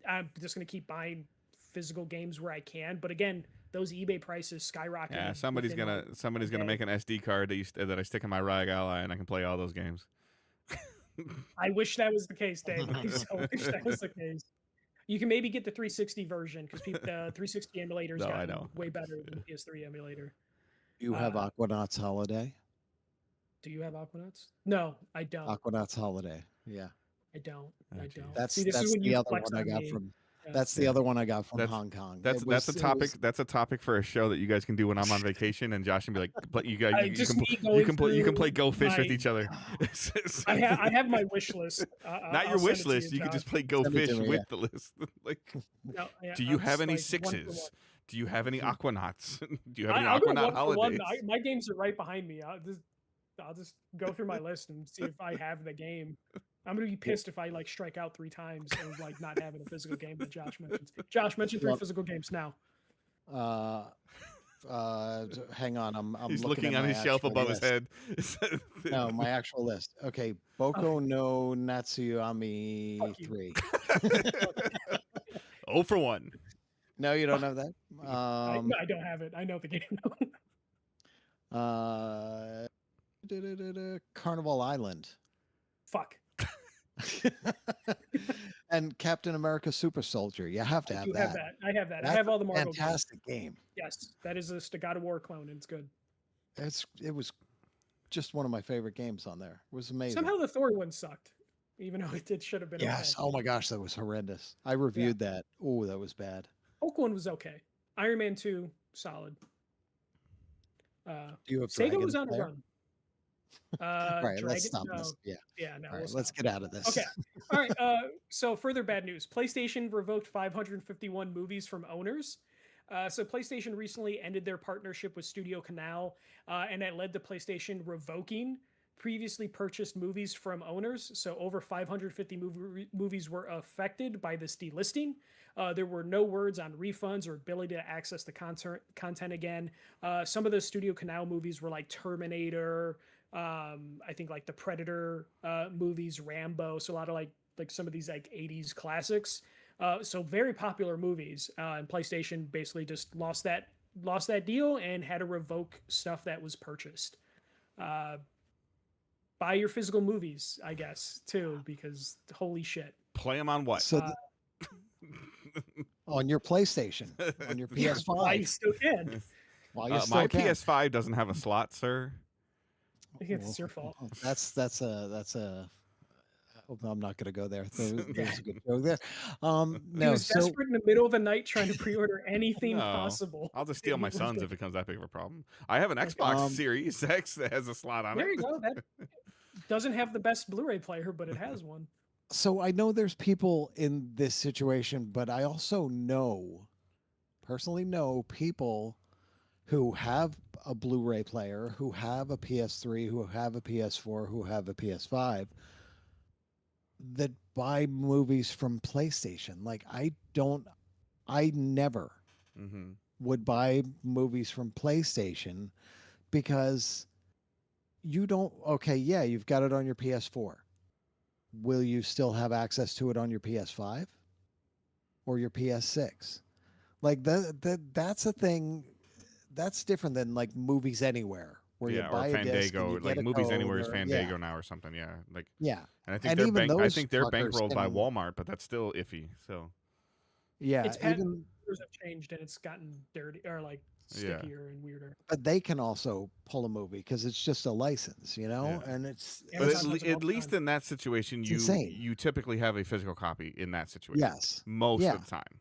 I'm just gonna keep buying physical games where I can, but again, those eBay prices skyrocketed. Yeah, somebody's within, gonna make an SD card that I stick in my ROG Ally and I can play all those games. I wish that was the case, Dave. I so wish that was the case. You can maybe get the 360 version because the 360 emulator's No, I gotten know. way better than the PS3 emulator. You have Aquanauts Holiday? Do you have Aquanauts? No, I don't. Aquanauts Holiday. Yeah. I don't. Oh, I geez. don't. That's See, this is when the you other flex one I on got me. from. Yeah. That's the other one I got from Hong Kong. That's a topic. That's a topic for a show that you guys can do when I'm on vacation, and Josh can be like, you guys, you can play Go Fish with each other. I have my wish list. Not your wish list. You can just play Go Fish with the list. Like, no, yeah, do you have any like sixes? Do you have any Aquanauts? Do you have any I'll go Aquanaut one for one. holidays? My games are right behind me. I'll just go through my list and see if I have the game. I'm gonna be pissed if I like strike out 3 times and like not having a physical game that Josh mentions. Josh, mention 3 physical games now. Hang on, I'm He's looking looking at on my his shelf actual above his list. head. No, my actual list. Okay, Boko no Natsuyami Fuck you. 3. 0 for 1. No, you don't have that. I don't have it. I know the game. Carnival Island. Fuck. And Captain America Super Soldier. You have to have that. I have that. That's I have all the Marvel games. fantastic game. Yes, that is a God of War clone, and it's good. It was just one of my favorite games on there. It was amazing. Somehow the Thor one sucked, even though it should have been. Yes. Okay. Oh my gosh, that was horrendous. I reviewed that. Oh, that was bad. Hulk one was okay. Iron Man 2, solid. Do you have Sega Dragon was on a Slayer? run. Right, Dragon, let's stop no. this. Yeah. Yeah, no. All right, we'll let's stop. get out of this. Okay. All right. So further bad news. PlayStation revoked 551 movies from owners. So PlayStation recently ended their partnership with Studio Canal, and that led to PlayStation revoking previously purchased movies from owners. So over 550 movies were affected by this delisting. There were no words on refunds or ability to access the content again. Some of the Studio Canal movies were like Terminator, I think like the Predator movies, Rambo. So a lot of like some of these like 80s classics. So very popular movies. And PlayStation basically just lost that deal and had to revoke stuff that was purchased. Buy your physical movies, I guess, too, because holy shit. Play them on what? So on your PlayStation, on your PS5. Why you still can. My PS5 doesn't have a slot, sir. I think it's your fault. That's a. I'm not going to go there. There's a good joke there. He was desperate in the middle of the night trying to pre-order anything possible. I'll just steal my son's if it becomes that big of a problem. I have an Xbox Series X that has a slot on it. There you go. That doesn't have the best Blu-ray player, but it has one. So I know there's people in this situation, but I also personally know people who have a Blu-ray player, who have a PS3, who have a PS4, who have a PS5, that buy movies from PlayStation. Like I never would buy movies from PlayStation because you've got it on your PS4. Will you still have access to it on your PS5 or your PS6? Like that's a thing that's different than like Movies Anywhere. Where you buy or a disc and Fandango, you like get a Movies code Anywhere is or- Fandango now or something. Yeah, like Yeah. and I think And they're even those they're fuckers bankrolled by can- Walmart, but that's still iffy. So Yeah. Its Even patents have changed and it's gotten dirty or like stickier and weirder. but they can also pull a movie because it's just a license, you know, Yeah. and it's but Amazon does it all at the least time. in that situation, It's you insane. typically have a physical copy in that situation. Yes. most Yeah. of the time.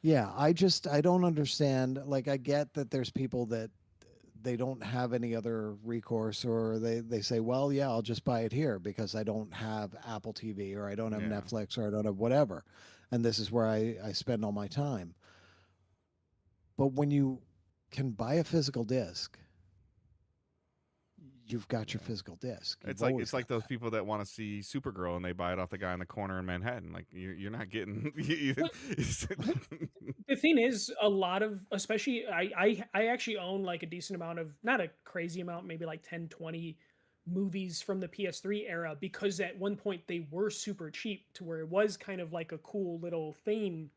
Yeah, I don't understand. Like, I get that there's people that they don't have any other recourse, or they say, well, yeah, I'll just buy it here because I don't have Apple TV or I don't have Yeah. Netflix or I don't have whatever, and this is where I spend all my time. But when you can buy a physical disc, you've got your physical disc. It's like those people that want to see Supergirl and they buy it off the guy in the corner in Manhattan. Like you're not getting. The thing is, a lot of, especially I actually own like a decent amount of, not a crazy amount, maybe like 10, 20 movies from the PS3 era, because at one point they were super cheap to where it was kind of like a cool little thing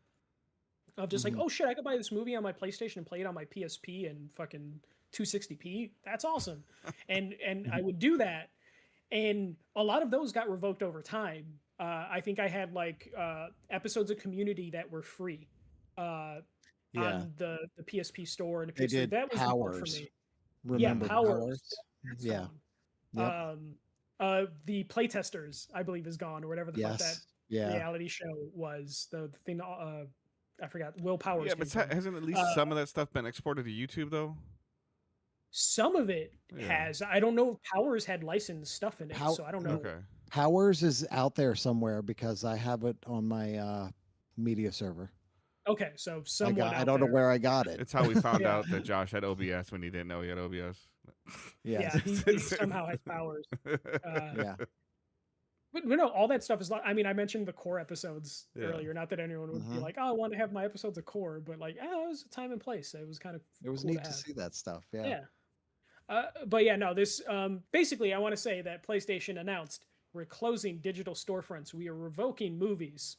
of just like, Mhm. oh shit, I could buy this movie on my PlayStation and play it on my PSP and fucking 260p. That's awesome. And I would do that, and a lot of those got revoked over time. I think I had like episodes of Community that were free Yeah, on the PSP store and the they PS3. did That was the vote for Powers. me. Yeah, Remember Powers. Powers? That's Yeah. gone. Yep. The Playtesters, I believe, is gone, or whatever the fuck that Yes. Yeah. reality show was. The thing, I forgot. Will Powers Yeah, came but from. hasn't at least some of that stuff been exported to YouTube though? Some of it Yeah. has. I don't know if Powers had licensed stuff in it, Pow- so I don't know. Okay. Powers is out there somewhere because I have it on my media server. Okay, so someone I out don't know there. where I got it. It's how we found Yeah. out that Josh had OBS when he didn't know he had OBS. Yes. Yeah, he somehow has powers. Yeah. But no, all that stuff is like. I mean, I mentioned the core episodes Yeah. earlier. Not that anyone would be Mhm. like, "Oh, I want to have my episodes of core," but like, oh, it was a time and place. It was kind of It was cool neat to to have. see that stuff. Yeah. Yeah. But yeah, no. This basically, I want to say that PlayStation announced we're closing digital storefronts. We are revoking movies.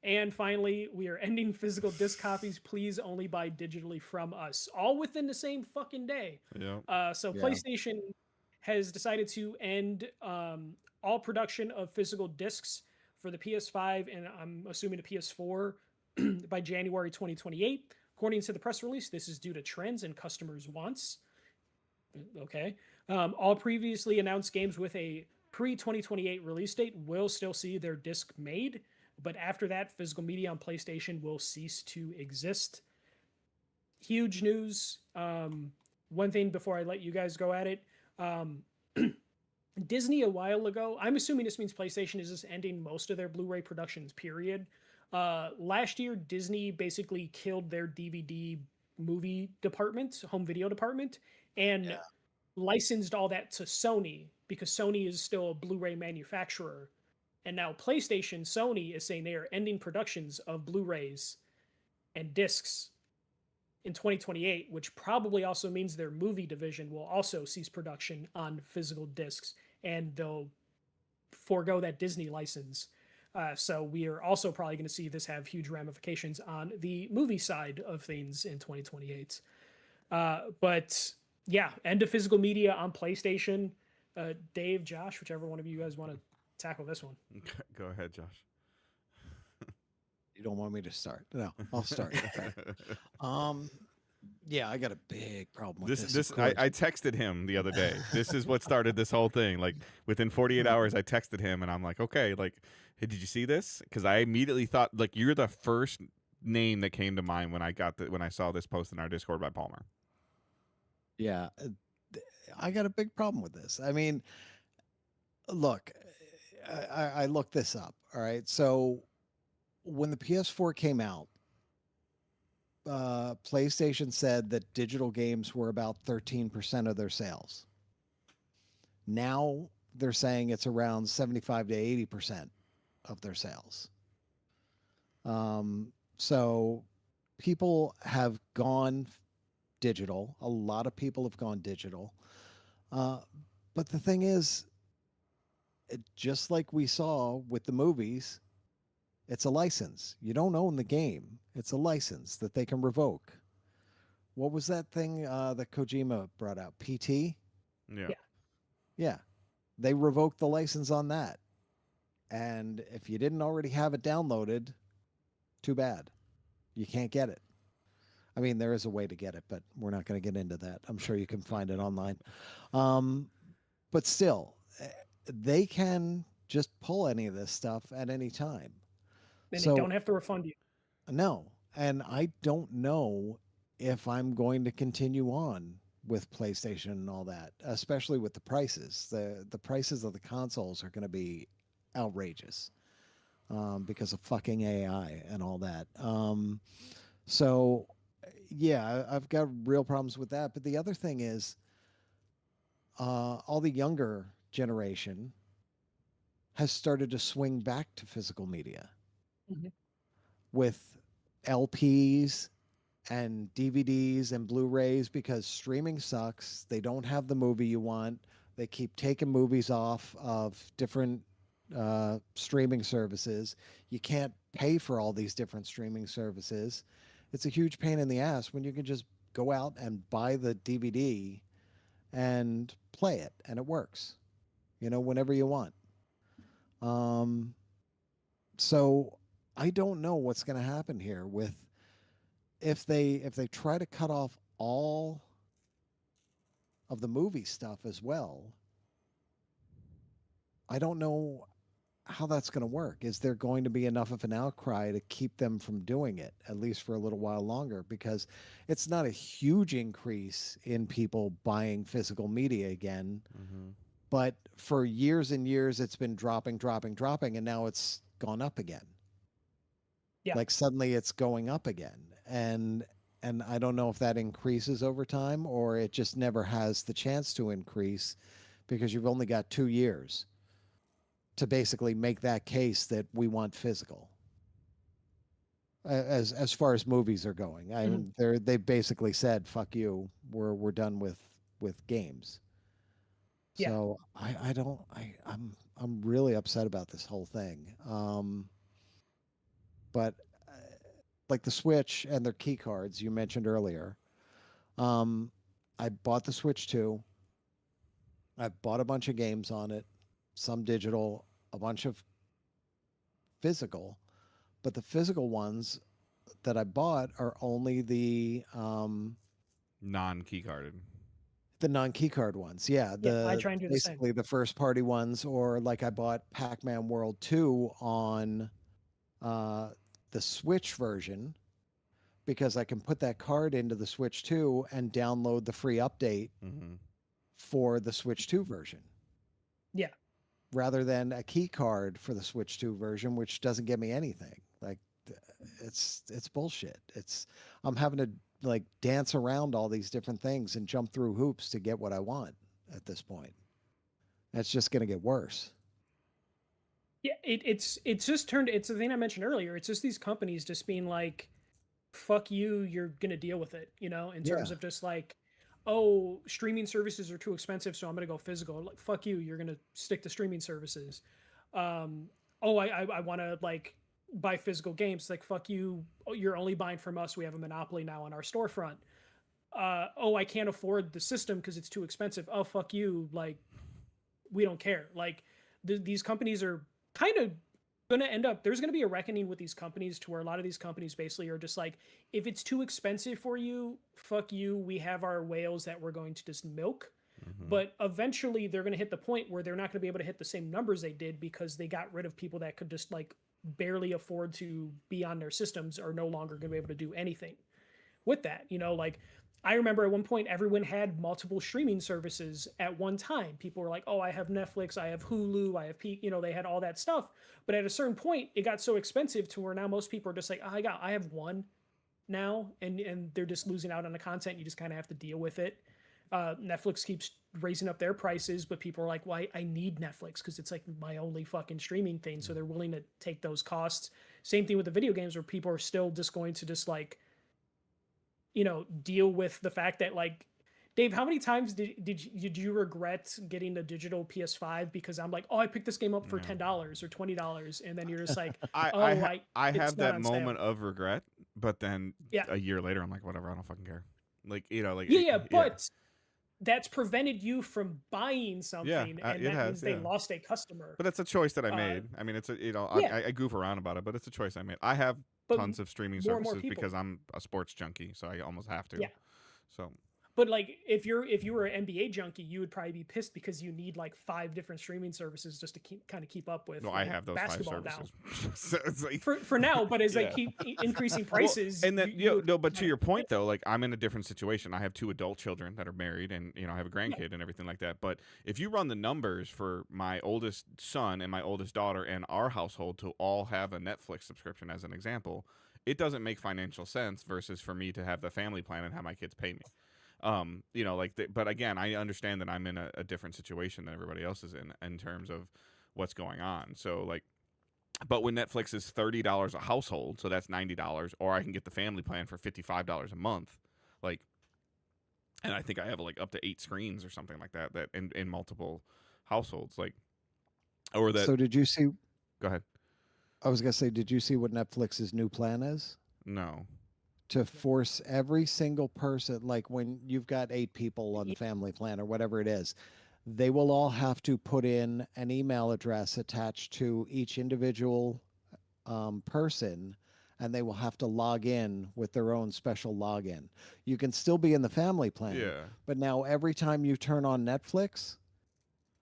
And finally, we are ending physical disc copies. Please only buy digitally from us. All within the same fucking day. Yeah. So Yeah. PlayStation has decided to end all production of physical discs for the PS5 and I'm assuming the PS4 by January 2028. According to the press release, this is due to trends and customers' wants. Okay. All previously announced games with a pre-2028 release date will still see their disc made, but after that, physical media on PlayStation will cease to exist. Huge news. One thing before I let you guys go at it. Disney a while ago, I'm assuming this means PlayStation is just ending most of their Blu-ray productions, period. Last year, Disney basically killed their DVD movie department, home video department, and licensed all that to Sony because Sony is still a Blu-ray manufacturer. And now PlayStation, Sony is saying they are ending productions of Blu-rays and discs in 2028, which probably also means their movie division will also cease production on physical discs and they'll forego that Disney license. So we are also probably going to see this have huge ramifications on the movie side of things in 2028. But yeah, end of physical media on PlayStation. Dave, Josh, whichever one of you guys want to tackle this one. Go ahead, Josh. You don't want me to start? No, I'll start. Okay. Yeah, I got a big problem with this. This of course. I texted him the other day. This is what started this whole thing. Like within 48 hours, I texted him and I'm like, okay, like, hey, did you see this? Because I immediately thought like you're the first name that came to mind when I saw this post in our Discord by Palmer. Yeah, I got a big problem with this. I mean, look, I looked this up. All right, so when the PS4 came out, PlayStation said that digital games were about 13% of their sales. Now they're saying it's around 75 to 80% of their sales. So people have gone digital. A lot of people have gone digital. But the thing is, just like we saw with the movies, it's a license. You don't own the game. It's a license that they can revoke. What was that thing that Kojima brought out? PT? Yeah. Yeah. They revoked the license on that. And if you didn't already have it downloaded, too bad. You can't get it. I mean, there is a way to get it, but we're not going to get into that. I'm sure you can find it online. But still, they can just pull any of this stuff at any time. And So- they don't have to refund you. No. And I don't know if I'm going to continue on with PlayStation and all that, especially with the prices. The prices of the consoles are going to be outrageous because of fucking AI and all that. So, yeah, I've got real problems with that. But the other thing is, all the younger generation has started to swing back to physical media Mhm. with LPs and DVDs and Blu-rays because streaming sucks. They don't have the movie you want. They keep taking movies off of different streaming services. You can't pay for all these different streaming services. It's a huge pain in the ass when you can just go out and buy the DVD and play it, and it works. Whenever you want. Um, so I don't know what's going to happen here with if they try to cut off all of the movie stuff as well. I don't know how that's going to work. Is there going to be enough of an outcry to keep them from doing it, at least for a little while longer? Because it's not a huge increase in people buying physical media again, but for years and years, it's been dropping, dropping, dropping, and now it's gone up again. Yeah. Like suddenly it's going up again. And I don't know if that increases over time or it just never has the chance to increase because you've only got 2 years to basically make that case that we want physical. As far as movies are going, I mean, they basically said, "Fuck you, we're done with games." Yeah. So I'm really upset about this whole thing. But like the Switch and their key cards you mentioned earlier, I bought the Switch 2. I bought a bunch of games on it, some digital, a bunch of physical, but the physical ones that I bought are only the non-key carded. The non-key card ones. Yeah, I try and do the same. basically the first party ones, or like I bought Pac-Man World 2 on the Switch version because I can put that card into the Switch 2 and download the free update for the Switch 2 version. Yeah. Rather than a key card for the Switch 2 version, which doesn't get me anything. Like it's bullshit. I'm having to like dance around all these different things and jump through hoops to get what I want at this point. That's just going to get worse. Yeah, it's just turned. It's the thing I mentioned earlier. It's just these companies just being like, "Fuck you, you're gonna deal with it." In terms of just like, "Oh, streaming services are too expensive, so I'm gonna go physical." Like, "Fuck you, you're gonna stick to streaming services." Oh, I want to like buy physical games. Like, "Fuck you, you're only buying from us. We have a monopoly now on our storefront." Oh, I can't afford the system because it's too expensive. Oh, fuck you, like we don't care. Like these companies are kind of going to end up, there's going to be a reckoning with these companies to where a lot of these companies basically are just like, if it's too expensive for you, fuck you, we have our whales that we're going to just milk. But eventually they're going to hit the point where they're not going to be able to hit the same numbers they did because they got rid of people that could just like barely afford to be on their systems, are no longer going to be able to do anything with that. Like I remember at one point everyone had multiple streaming services at one time. People were like, "Oh, I have Netflix, I have Hulu, I have they had all that stuff." But at a certain point, it got so expensive to where now most people are just like, "Oh, I have one now," and they're just losing out on the content. You just kind of have to deal with it. Netflix keeps raising up their prices, but people are like, "Well, I need Netflix because it's like my only fucking streaming thing." So they're willing to take those costs. Same thing with the video games, where people are still just going to just like deal with the fact that like, Dave, how many times did you regret getting the digital PS5 because I'm like, "Oh, I picked this game up for $10 or $20," and then you're just like, I it's have not that on moment sale. of regret, but then Yeah. a year later I'm like, whatever, I don't fucking care. Like But that's prevented you from buying something, and it that has, means they lost a customer. but it's a choice that I Uh, made. I mean, it's a yeah, I goof around about it, but it's a choice I made. I have but tons of streaming more and more services people. because I'm a sports junkie, so I almost have to. Yeah. So But like, if you were an NBA junkie, you would probably be pissed because you need like 5 different streaming services just to keep up with. no, I like, have those 5 basketball now. services. So it's like, For now, but as they Yeah. keep increasing Well, prices, and then no, but to kinda your point quit. though, like I'm in a different situation. I have 2 adult children that are married, and I have a Yeah, grandkid and everything like that. But if you run the numbers for my oldest son and my oldest daughter and our household to all have a Netflix subscription, as an example, it doesn't make financial sense versus for me to have the family plan and have my kids pay me. But again, I understand that I'm in a different situation than everybody else is in terms of what's going on. So like, but when Netflix is $30 a household, so that's $90, or I can get the family plan for $55 a month, like, and I think I have like up to 8 screens or something like that in multiple households, like, or that. So did you see? Go ahead. I was gonna say, did you see what Netflix's new plan is? No. to force every single person, like when you've got 8 people on the family plan or whatever it is, they will all have to put in an email address attached to each individual person, and they will have to log in with their own special login. You can still be in the family plan, Yeah. but now every time you turn on Netflix,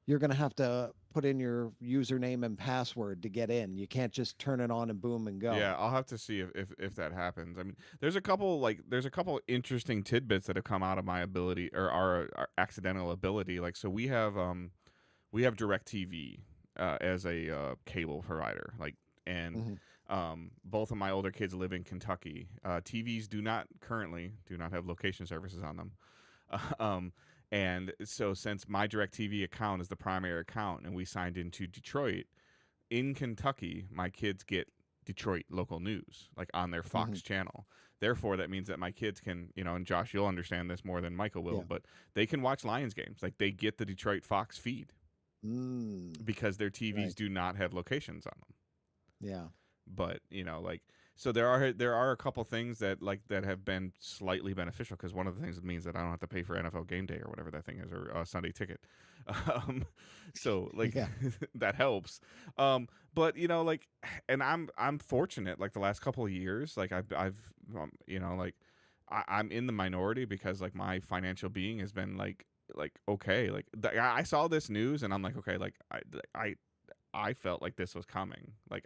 you're going to have to put in your username and password to get in. You can't just turn it on and boom and go. Yeah, I'll have to see if that happens. I mean, there's a couple interesting tidbits that have come out of my ability or our accidental ability. Like, so we have DirecTV as a cable provider. Like, and both of my older kids live in Kentucky. TVs do not have location services on them. And so since my DirecTV account is the primary account and we signed into Detroit, in Kentucky, my kids get Detroit local news, like on their Fox channel. Therefore, that means that my kids can, and Josh, you'll understand this more than Michael will, but they can watch Lions games. Like, they get the Detroit Fox feed because their TVs do not have locations on them. Yeah. But, so there are a couple things that have been slightly beneficial, because one of the things it means that I don't have to pay for NFL Game Day or whatever that thing is, or Sunday Ticket. So that helps. But and I'm fortunate. Like, the last couple of years, like I've I'm in the minority because like my financial being has been like okay. Like, I saw this news and I'm like, okay, like I felt like this was coming. Like,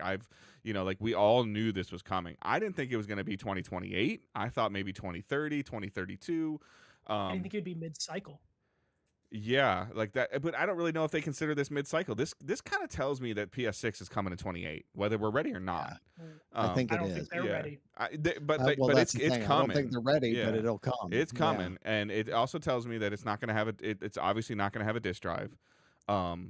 we all knew this was coming. I didn't think it was going to be 2028. I thought maybe 2030, 2032. I didn't think it'd be mid-cycle. Yeah, like that. But I don't really know if they consider this mid-cycle. This kind of tells me that PS6 is coming in 28, whether we're ready or not. I think I it don't is. think they're ready. But that's it's coming. I don't think they're ready, but it'll come. It's coming, and it also tells me that it's not going to have it's obviously not going to have a disk drive.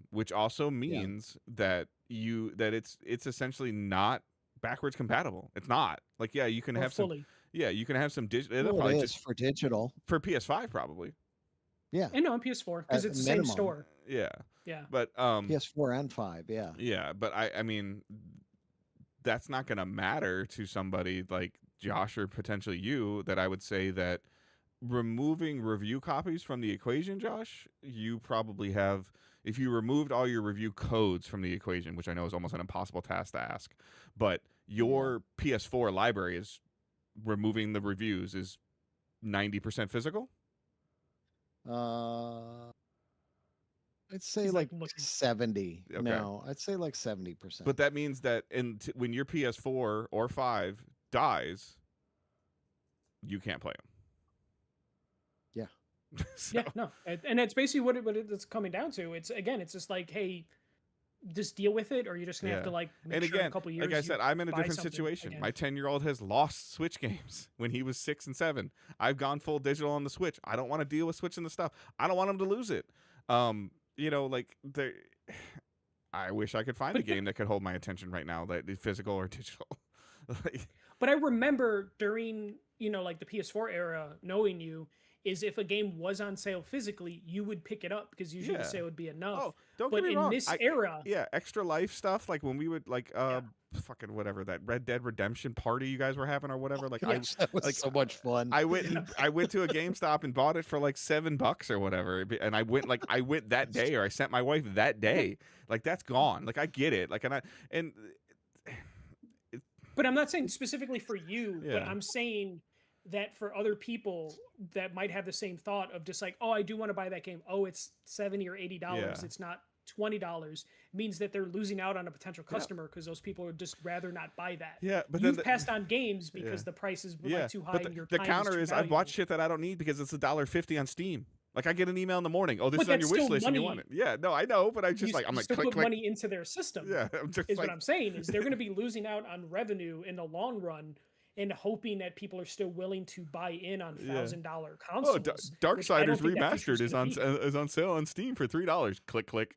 Which also means that it's essentially not backwards compatible. It's not. Like, yeah, you can have fully. you can have some digital. Well, it is for digital. For PS5 probably. Yeah. And on PS4 because it's the same store. Yeah. Yeah. But PS4 and 5, yeah. Yeah, but I mean, that's not going to matter to somebody like Josh or potentially you. That I would say that removing review copies from the equation, Josh, you probably have. If you removed all your review codes from the equation, which I know is almost an impossible task to ask, but your PS4 library is removing the reviews is 90% physical? I'd say like 70. Okay. No, I'd say like 70%. But that means that when your PS4 or 5 dies, you can't play them. Yeah. So. Yeah, no, and it's basically what it's coming down to. It's just like, hey, just deal with it, or you're just gonna have to make and sure again, in a couple years. like I said, I'm in a different situation. Again. My 10-year-old has lost Switch games when he was 6 and 7. I've gone full digital on the Switch. I don't want to deal with switching the stuff. I don't want him to lose it. I wish I could find a game that could hold my attention right now, that is physical or digital. But I remember during like the PS4 era, knowing you. Is if a game was on sale physically, you would pick it up because usually the sale would be enough. Oh, don't but get me wrong. In this era, Extra Life stuff, like when we would fucking whatever, that Red Dead Redemption party you guys were having or whatever. Like, that was so much fun. I went to a GameStop and bought it for like $7 or whatever, and I went that day, or I sent my wife that day. Like, that's gone. Like, I get it. Like, but I'm not saying specifically for you, but I'm saying that for other people that might have the same thought of just like, oh, I do want to buy that game. Oh, it's $70 or $80. It's not $20. Means that they're losing out on a potential customer because those people would just rather not buy that. Yeah, but you've passed on games because the prices were like too high. But and your the time counter is is I've bought shit that I don't need because it's $1.50 on Steam. Like, I get an email in the morning. Oh, this is on your wish list and you want it. Yeah, no, I know, but I just I'm like, still click, put click. money into their system. Yeah, I'm just what I'm saying is they're going to be losing out on revenue in the long run. And hoping that people are still willing to buy in on $1,000 consoles. Oh, Darksiders Remastered is on sale on Steam for $3. Click, click.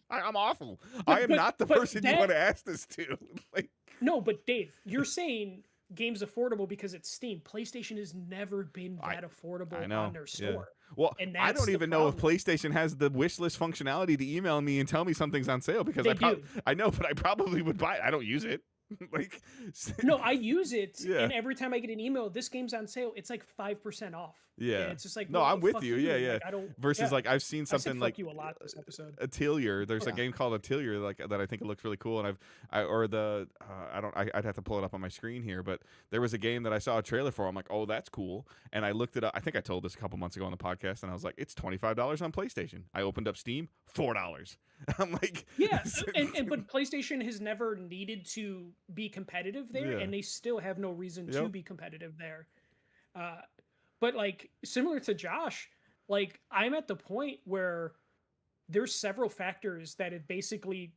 I'm awful. I am not the person you want to ask this to. No, but Dave, you're saying game's affordable because it's Steam. PlayStation has never been that affordable on their store. Yeah. Well, and I don't even know if PlayStation has the wish list functionality to email me and tell me something's on sale because I know, but I probably would buy it. I don't use it. Like, No, I use it, yeah, and every time I get an email, this game's on sale, it's like 5% off. yeah. And it's just like, No, well, I'm with fuck you. you. Yeah, yeah. Like, I don't. Versus Yeah, like I've seen I said something fuck like you a lot this episode. Atelier. There's a Yeah. game called Atelier like that I think it looks really cool, and I'd have to pull it up on my screen here, but there was a game that I saw a trailer for. I'm like, oh, that's cool, and I looked it up. I think I told this a couple months ago on the podcast, and I was like, it's $25 on PlayStation. I opened up Steam, $4. I'm like, Yeah, but PlayStation has never needed to be competitive there, yeah, and they still have no reason to yep, be competitive there. Uh, but like similar to Josh, like I'm at the point where there's several factors that have basically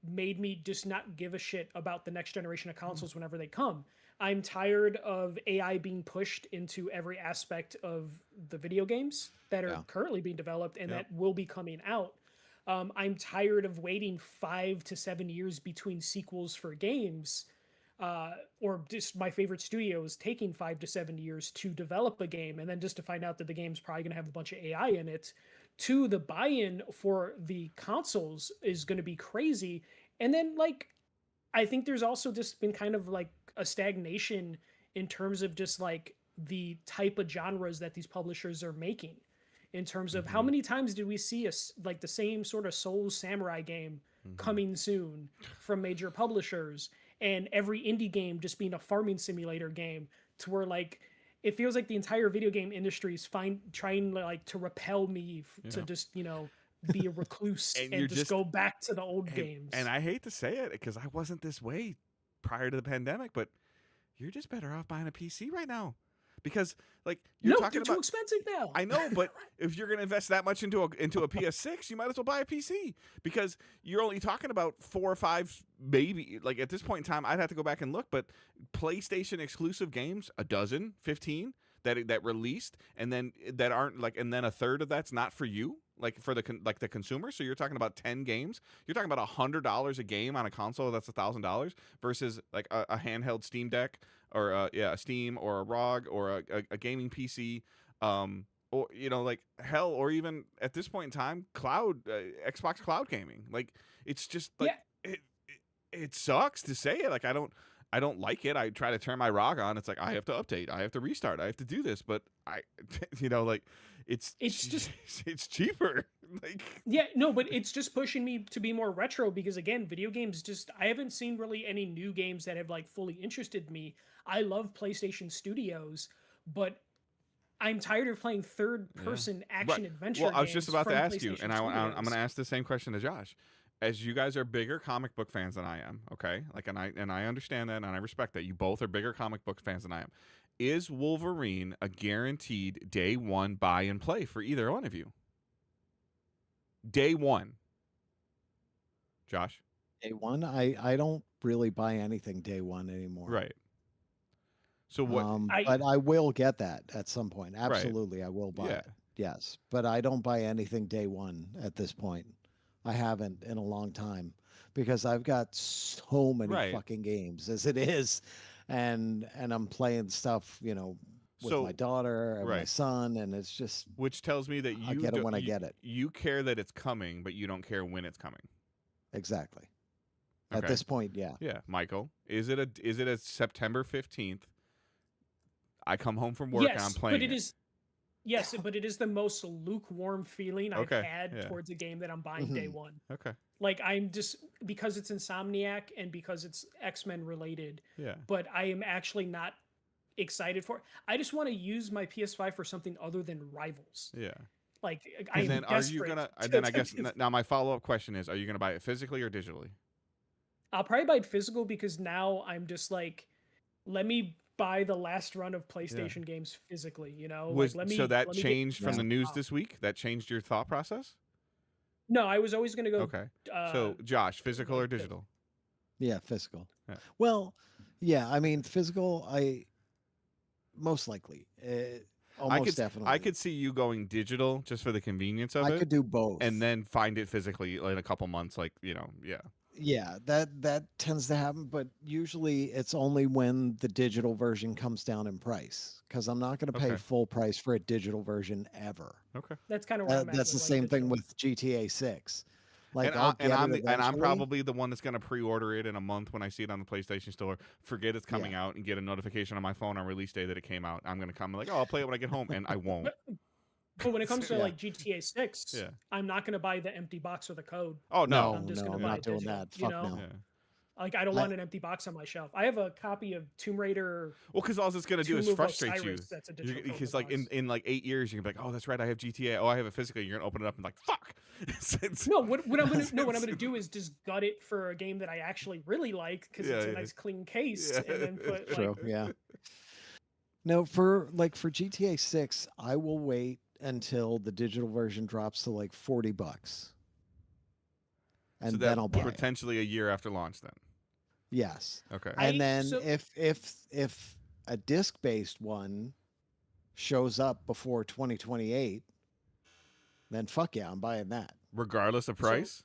made me just not give a shit about the next generation of consoles whenever they come. I'm tired of AI being pushed into every aspect of the video games that are Yeah. currently being developed and yep, that will be coming out. I'm tired of waiting 5 to 7 years between sequels for games, or just my favorite studios taking 5 to 7 years to develop a game and then just to find out that the game's probably going to have a bunch of AI in it. To the buy-in for the consoles is going to be crazy. And then like I think there's also just been kind of like a stagnation in terms of just like the type of genres that these publishers are making. In terms of how mm-hmm, many times did we see like the same sort of Souls Samurai game mm-hmm. coming soon from major publishers, and every indie game just being a farming simulator game, to where like it feels like the entire video game industry is trying like to repel me to Yeah. just be a recluse And you're and just just go back to the old and, games. and I hate to say it because I wasn't this way prior to the pandemic, but you're just better off buying a PC right now. Because like you're No, talking they're too about, expensive now. I know, but if you're going to invest that much into a PS6, you might as well buy a PC because you're only talking about 4 or 5, maybe. Like at this point in time, I'd have to go back and look, but PlayStation exclusive games, a dozen, 15 that released, and then that aren't like, and then a third of that's not for you, like for the the consumer. So you're talking about 10 games. You're talking about $100 a game on a console that's $1,000 versus like a handheld Steam Deck or a Steam or a ROG or a gaming PC, or like hell, or even at this point in time, cloud Xbox cloud gaming. Like it's just like Yeah. it sucks to say it. Like I don't like it. I try to turn my ROG on. It's like I have to update. I have to restart. I have to do this. But I, like it's just it's cheaper. Like Yeah, no, but it's just pushing me to be more retro because again, video games I haven't seen really any new games that have like fully interested me. I love PlayStation Studios, but I'm tired of playing third person action adventure Well, games. I was just about to from ask you, PlayStation and I'm going Studios. to ask the same question to Josh. As you guys are bigger comic book fans than I am, okay? Like, and I understand that, and I respect that. You both are bigger comic book fans than I am. Is Wolverine a guaranteed day one buy and play for either one of you? Day one. Josh? Day one, I don't really buy anything day one anymore. Right. So what? But I will get that at some point. Right. Absolutely, I will buy Yeah. it. Yes, but I don't buy anything day one at this point. I haven't in a long time because I've got so many Right. fucking games as it is, and I'm playing stuff, with So- my daughter and my right. son, and it's just Which tells me that I you get it don't- when I you- get it. You care that it's coming, but you don't care when it's coming. Exactly. At Okay. this point, yeah. Yeah, Michael, is it a September 15th? I come home from work and I'm playing but it is. Yes, but it is the most lukewarm feeling Okay, I've had yeah. towards a game that I'm buying day one. Okay. Like I'm just because it's Insomniac and because it's X-Men related. Yeah. But I am actually not excited for it. I just want to use my PS5 for something other than Rivals. Yeah. Like And I'm then are you desperate gonna? to- Then I to- guess now my follow up question is: are you gonna buy it physically or digitally? I'll probably buy it physical because now I'm just like, let me buy the last run of PlayStation games physically. Was let me. so that let me get changed from the some news out. this week? That changed your thought process? No, I was always gonna go. Okay. So Josh, physical or digital? Yeah, physical. Yeah. Well, yeah, I mean, physical, most likely. Almost definitely. I could see you going digital just for the convenience of I it, could do both. and then find it physically in a couple months. Like yeah. Yeah, that tends to happen, but usually it's only when the digital version comes down in price because I'm not going to pay Okay. full price for a digital version ever. Okay. That's kind of where I'm at That's the with, like, same thing digital. with GTA 6. Like and I'll get it I'm eventually. probably the one that's going to pre-order it in a month when I see it on the PlayStation Store. Forget it's coming out and get a notification on my phone on release day that it came out. I'm going to come like, oh, I'll play it when I get home, and I won't. But when it comes to like GTA 6, Yeah. I'm not going to buy the empty box or the code. Oh no, I'm just going to I'm buy not it doing digital, that. you Fuck know? no. Yeah. Like I don't want an empty box on my shelf. I have a copy of Tomb Raider. Well, because all it's going to do is Tomb of frustrate you. Osiris that's a digital Because code like box. in like 8 years, you're gonna be like, oh, that's right, I have GTA. Oh, I have it physically. You're gonna open it up and like, fuck. No, what I'm gonna do is just gut it for a game that I actually really like because it's a nice clean case, and then put True. Yeah. No, for GTA 6, I will wait until the digital version drops to like $40, and so then I'll buy it. potentially a year after launch. Then Yes. okay. And then if a disc-based one shows up before 2028, then fuck yeah, I'm buying that. Regardless of price.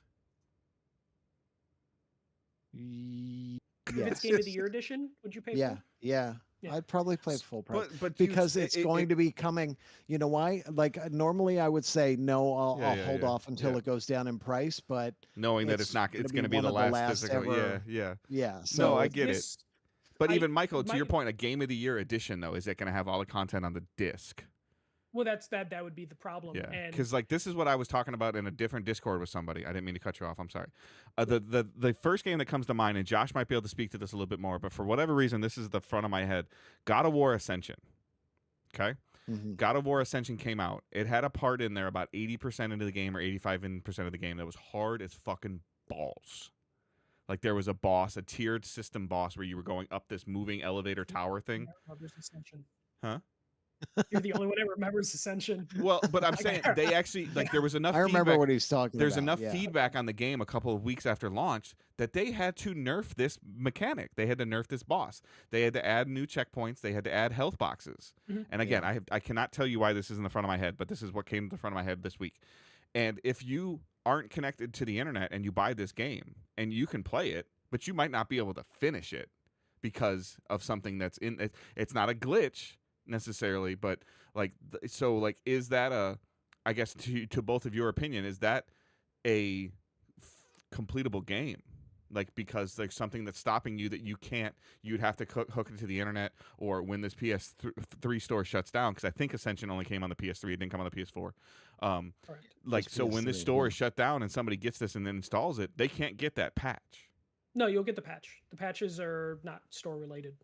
If it's Game of the Year edition, would you pay for it? Yeah. I'd probably play full price, but because it's going to be coming. You know why? Like normally I would say no, I'll hold off until it goes down in price, but knowing that it's going to be the last physical. Ever, yeah. So no, I get it. But even Michael, to your point, a Game of the Year edition though, is it going to have all the content on the disc? Well, that would be the problem. Yeah, because like this is what I was talking about in a different Discord with somebody. I didn't mean to cut you off. I'm sorry. The first game that comes to mind, and Josh might be able to speak to this a little bit more, but for whatever reason, this is the front of my head. God of War Ascension. Okay, God of War Ascension came out. It had a part in there about 80% into the game or 85% of the game that was hard as fucking balls. Like there was a boss, a tiered system boss, where you were going up this moving elevator tower thing. Huh? You're the only one that remembers Ascension. Well, but I'm saying they actually like there was enough. I remember feedback. what he's talking There's about. enough feedback on the game a couple of weeks after launch that they had to nerf this mechanic. They had to nerf this boss. They had to add new checkpoints. They had to add health boxes. And again, I cannot tell you why this is in the front of my head, but this is what came to the front of my head this week. And if you aren't connected to the internet and you buy this game and you can play it, but you might not be able to finish it because of something that's in it. It's not a glitch necessarily, but like so like is that a, I guess to both of your opinion, is that a completable game? Like because there's something that's stopping you that you can't, you'd have to hook it to the internet, or when this PS3 store shuts down, because I think Ascension only came on the PS3, it didn't come on the PS4. Like so when this store is shut down and somebody gets this and then installs it, they can't get that patch. No, you'll get the patch. The patches are not store related.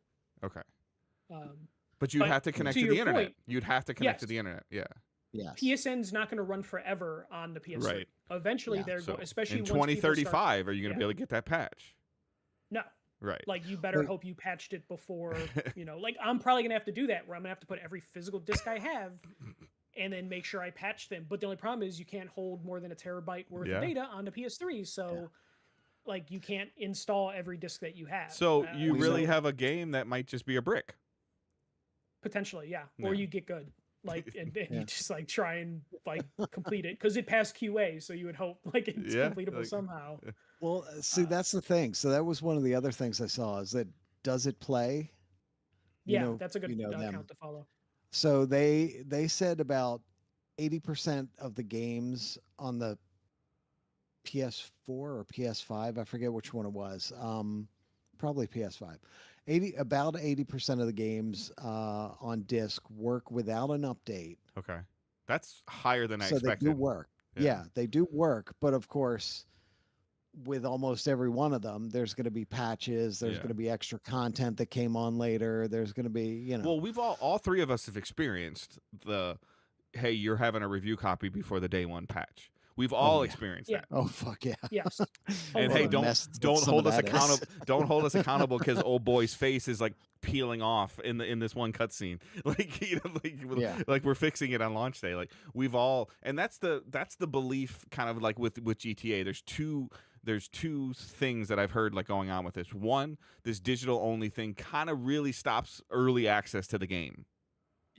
Okay. But you'd have to connect to the internet. Point, you'd have to connect to the internet. Yeah. Yes. PSN's not going to run forever on the PS3. Right. Eventually, they're so especially in once 2035. Are you going to be able to get that patch? No. Right. Like you better hope you patched it before. Like I'm probably going to have to do that, where I'm going to have to put every physical disc I have, and then make sure I patch them. But the only problem is you can't hold more than a terabyte worth of data on the PS3. So. Like you can't install every disc that you have. So you really have a game that might just be a brick. Potentially, yeah. Or you get good, like, and you just like try and like complete it because it passed QA. So you would hope like it's completable somehow. Well, see, that's the thing. So that was one of the other things I saw is that does it play? That's a good account to follow. So they said about 80% of the games on the PS4 or PS5, I forget which one it was. Probably PS5. About 80% of the games on disc work without an update. Okay, that's higher than I expected. So they do work. Yeah, they do work. But of course, with almost every one of them, there's going to be patches. There's going to be extra content that came on later. There's going to be, Well, we've all three of us have experienced the, hey, you're having a review copy before the day one patch. We've all experienced that. Oh fuck yeah! Yes. And hey, don't hold us accountable. Don't hold us accountable because old boy's face is like peeling off in this one cutscene. Like we're fixing it on launch day. Like we've all, and that's the belief kind of like with GTA. There's two things that I've heard like going on with this. One, this digital only thing kind of really stops early access to the game.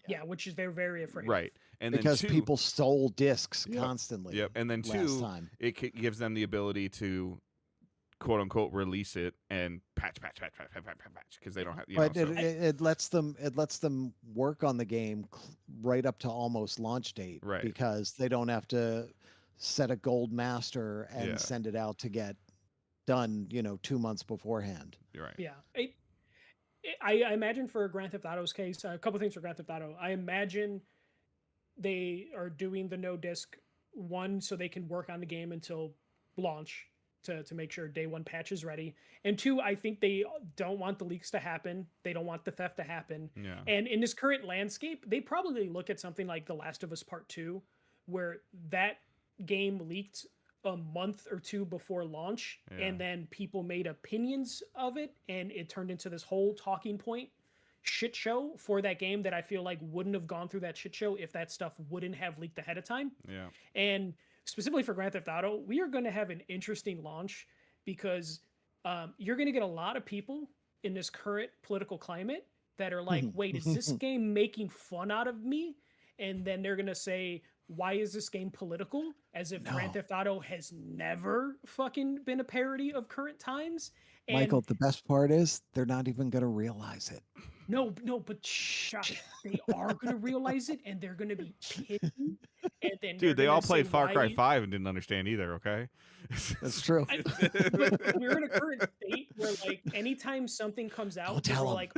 Yeah, which is they're very afraid. Right. And because then people stole discs constantly. Yep. And then two, it gives them the ability to quote unquote release it and patch because they don't have. But it lets them work on the game right up to almost launch date. Right. Because they don't have to set a gold master and Yeah. send it out to get done, 2 months beforehand. You're right. Yeah. I imagine for Grand Theft Auto's case, a couple things for Grand Theft Auto. I imagine they are doing the no disc one so they can work on the game until launch to make sure day one patch is ready. And two, I think they don't want the leaks to happen. They don't want the theft to happen. Yeah. And in this current landscape, they probably look at something like The Last of Us Part 2, where that game leaked a month or two before launch, Yeah. and then people made opinions of it, and it turned into this whole talking point shit show for that game that I feel like wouldn't have gone through that shit show if that stuff wouldn't have leaked ahead of time. Yeah. And specifically for Grand Theft Auto, we are going to have an interesting launch because you're going to get a lot of people in this current political climate that are like, wait, is this game making fun out of me? And then they're going to say, why is this game political? As if Grand Theft Auto has never fucking been a parody of current times. And Michael, the best part is they're not even going to realize it. No, but Josh, they are going to realize it, and they're going to be pissed. And then Dude, they all played say, Far Cry why- 5 and didn't understand either, okay? That's true. But we're in a current state where, like, anytime something comes out, Don't tell we're 'em. like,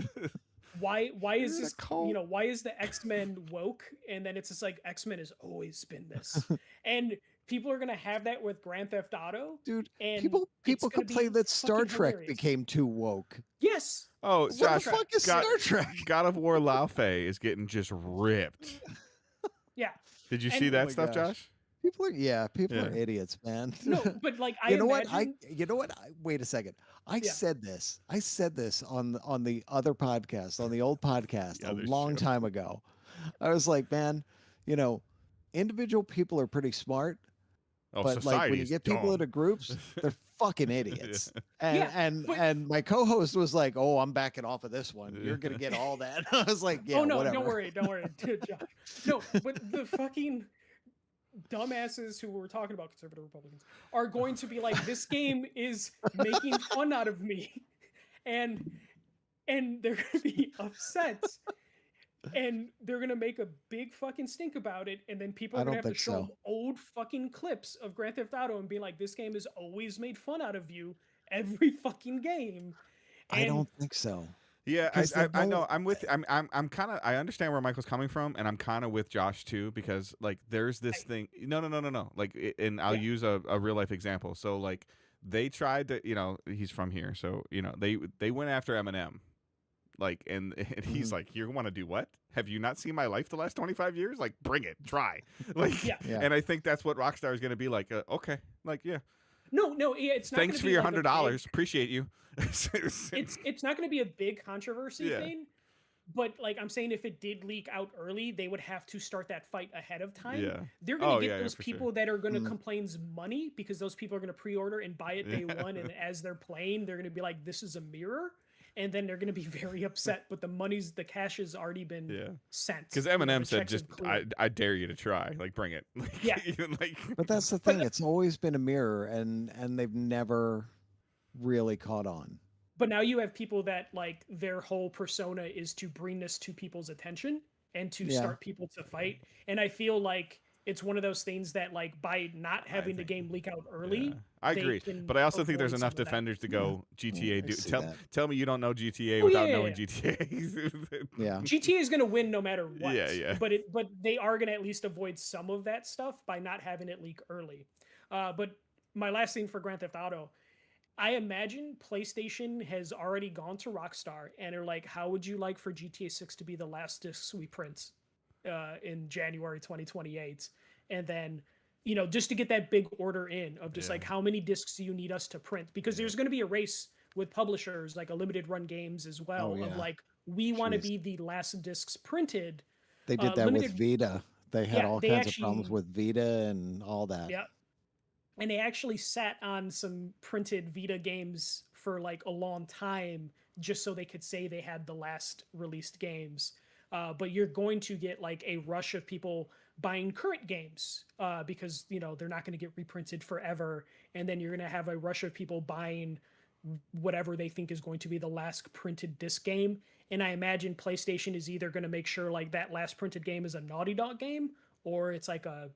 why is You're in a this, cult. why is the X-Men woke? And then it's just like, X-Men has always been this. And people are going to have that with Grand Theft Auto. Dude, And people it's gonna complain be that Star fucking Trek hilarious. became too woke. Yes. Oh, What Josh, the fuck is God, Star Trek? God of War Laufey is getting just ripped. Yeah. Did you And- see Oh that my stuff, gosh. Josh? People are Yeah. idiots, man. No, but like, I you know imagine... what? Wait a second. I Yeah. said this on the other podcast, on the old podcast, The a other long show. time ago. I was like, man, individual people are pretty smart, Oh, but like when you society's get people dumb. into groups, they're fucking idiots. And Yeah, and but- and my co-host was like, "Oh, I'm backing off of this one. You're gonna get all that." I was like, "Yeah, oh no, whatever." don't worry, dude, Josh. No, but the fucking dumbasses who were talking about conservative Republicans are going to be like, this game is making fun out of me, and they're gonna be upset, and they're gonna make a big fucking stink about it, and then people I are gonna don't have to think show so. them old fucking clips of Grand Theft Auto and be like, this game has always made fun out of you every fucking game. I And don't think so. Yeah, 'Cause I know. whole- I'm with. I'm kind of. I understand where Michael's coming from, and I'm kind of with Josh too, because like there's this thing. No. Like, and I'll Yeah. use a real life example. So like they tried to. He's from here, so they went after Eminem, like, and he's like, you want to do what? Have you not seen my life the last 25 years? Like, bring it, try. Like, Yeah. Yeah. And I think that's what Rockstar is going to be like. Okay, like, yeah. no, it's not. Thanks gonna for be your like a big- $100. Appreciate you. It's not going to be a big controversy Yeah. thing, but like I'm saying, if it did leak out early, they would have to start that fight ahead of time. Yeah. They're going to Oh, get yeah, those for sure. people that are going to Mm. complain money because those people are going to pre-order and buy it day Yeah. one, and as they're playing, they're going to be like, "This is a mirror," and then they're going to be very upset. But the cash has already been Yeah. sent. Because You know, Eminem the said, checks have "Just cleared. I dare you to try. Like, bring it." Like, Yeah. even like, But that's the thing. It's always been a mirror, and they've never really caught on. But now you have people that like their whole persona is to bring this to people's attention and to Yeah. start people to fight. And I feel like it's one of those things that like by not having the think- game leak out early, yeah. I they agree. can But I also think there's avoid enough some of that. defenders to go GTA. I Do see tell that. tell me you don't know GTA Oh, without yeah, knowing yeah. GTA. Yeah. GTA is going to win no matter what. Yeah. But they are going to at least avoid some of that stuff by not having it leak early. But my last thing for Grand Theft Auto, I imagine PlayStation has already gone to Rockstar and are like, how would you like for GTA 6 to be the last discs we print in January 2028? And then, just to get that big order in of just Yeah. like, how many discs do you need us to print? Because there's going to be a race with publishers, like a limited run games as well, Oh, of yeah. like, we want to Jeez. be the last discs printed. They did that limited- with Vita. They had Yeah, all they kinds of problems actually- with Vita and all that. Yeah. And they actually sat on some printed Vita games for like a long time just so they could say they had the last released games. But you're going to get like a rush of people buying current games because, they're not going to get reprinted forever. And then you're going to have a rush of people buying whatever they think is going to be the last printed disc game. And I imagine PlayStation is either going to make sure like that last printed game is a Naughty Dog game or it's like a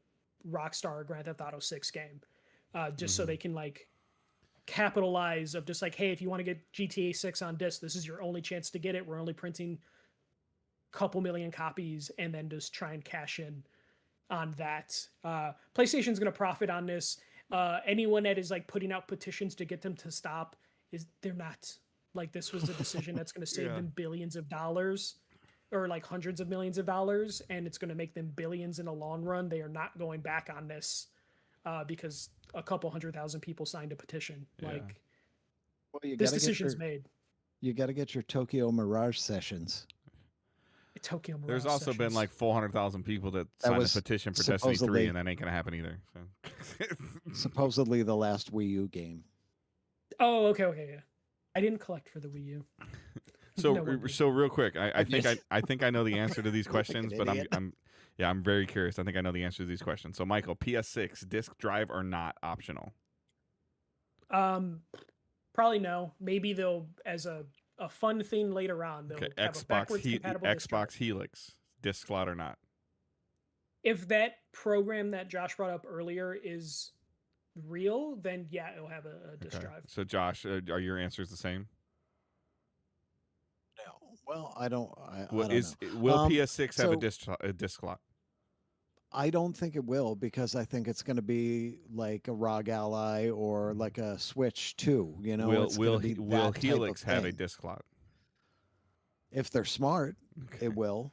Rockstar Grand Theft Auto 6 game, just so they can like capitalize of just like, hey, if you want to get GTA 6 on disc, this is your only chance to get it. We're only printing a couple million copies, and then just try and cash in on that. PlayStation's going to profit on this. Anyone that is like putting out petitions to get them to stop, they're not. Like, this was a decision that's going to save them billions of dollars, or like hundreds of millions of dollars, and it's going to make them billions in the long run. They are not going back on this because a couple 100,000 people signed a petition. Like, well, this decision's made. You got to get your Tokyo Mirage sessions. Tokyo Mirage There's also been like 400,000 people that signed a petition for Destiny 3, and that ain't gonna happen either. So. Supposedly the last Wii U game. Oh, okay, yeah. I didn't collect for the Wii U. So real quick, I think I know the answer to these questions, but I'm very curious. I think I know the answer to these questions. So Michael, PS6 disc drive or not optional? Probably no. Maybe they'll, as a fun thing later on, they'll have a backwards compatible Xbox Helix disc slot or not? If that program that Josh brought up earlier is real, then yeah, it'll have a disc drive. So Josh, are your answers the same? No. Well, I don't. Will PS6 have a disc slot? I don't think it will, because I think it's going to be like a ROG Ally or like a Switch 2. You know, will Helix have a disc slot? If they're smart, it will,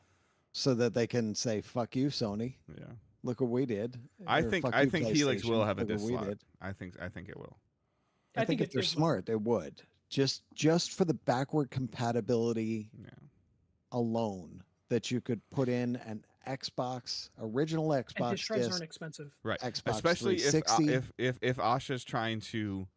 so that they can say "fuck you, Sony." Yeah, look what we did. I think Helix will have a disc slot. I think it will. I think if they're smart, they would. Just for the backward compatibility alone, that you could put in an original Xbox and disc drives disc, aren't expensive, right? Xbox Especially 360. if Asha's trying to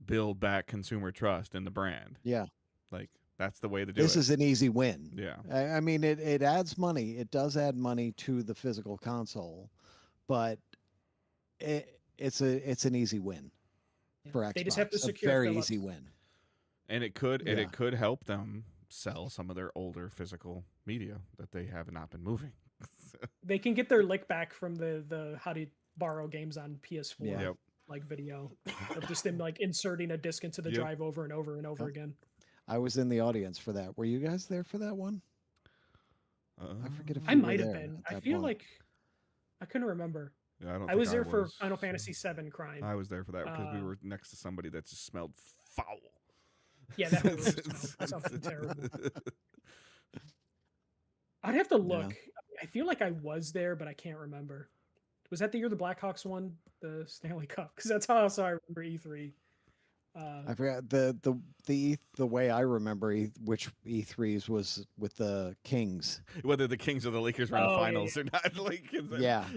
build back consumer trust in the brand. Yeah, like that's the way to do it. This is an easy win. Yeah, I mean it adds money. It does add money to the physical console, but it's an easy win for Xbox. They just have to secure a very easy win. And it could help them sell some of their older physical media that they have not been moving. They can get their lick back from the how to borrow games on PS4 like video of just them like inserting a disc into the drive over and over and over again. I was in the audience for that. Were you guys there for that one? I forget if I might have been. I feel like I couldn't remember. Yeah, I was there for Final Fantasy VII Crime. I was there for that because we were next to somebody that just smelled foul. Yeah, that really smelled something terrible. I'd have to look. Yeah. I feel like I was there, but I can't remember. Was that the year the Blackhawks won the Stanley Cup? Because that's how I remember E3. I forgot the way I remember which E3s was with the Kings. Whether the Kings or the Lakers were in the finals or not, like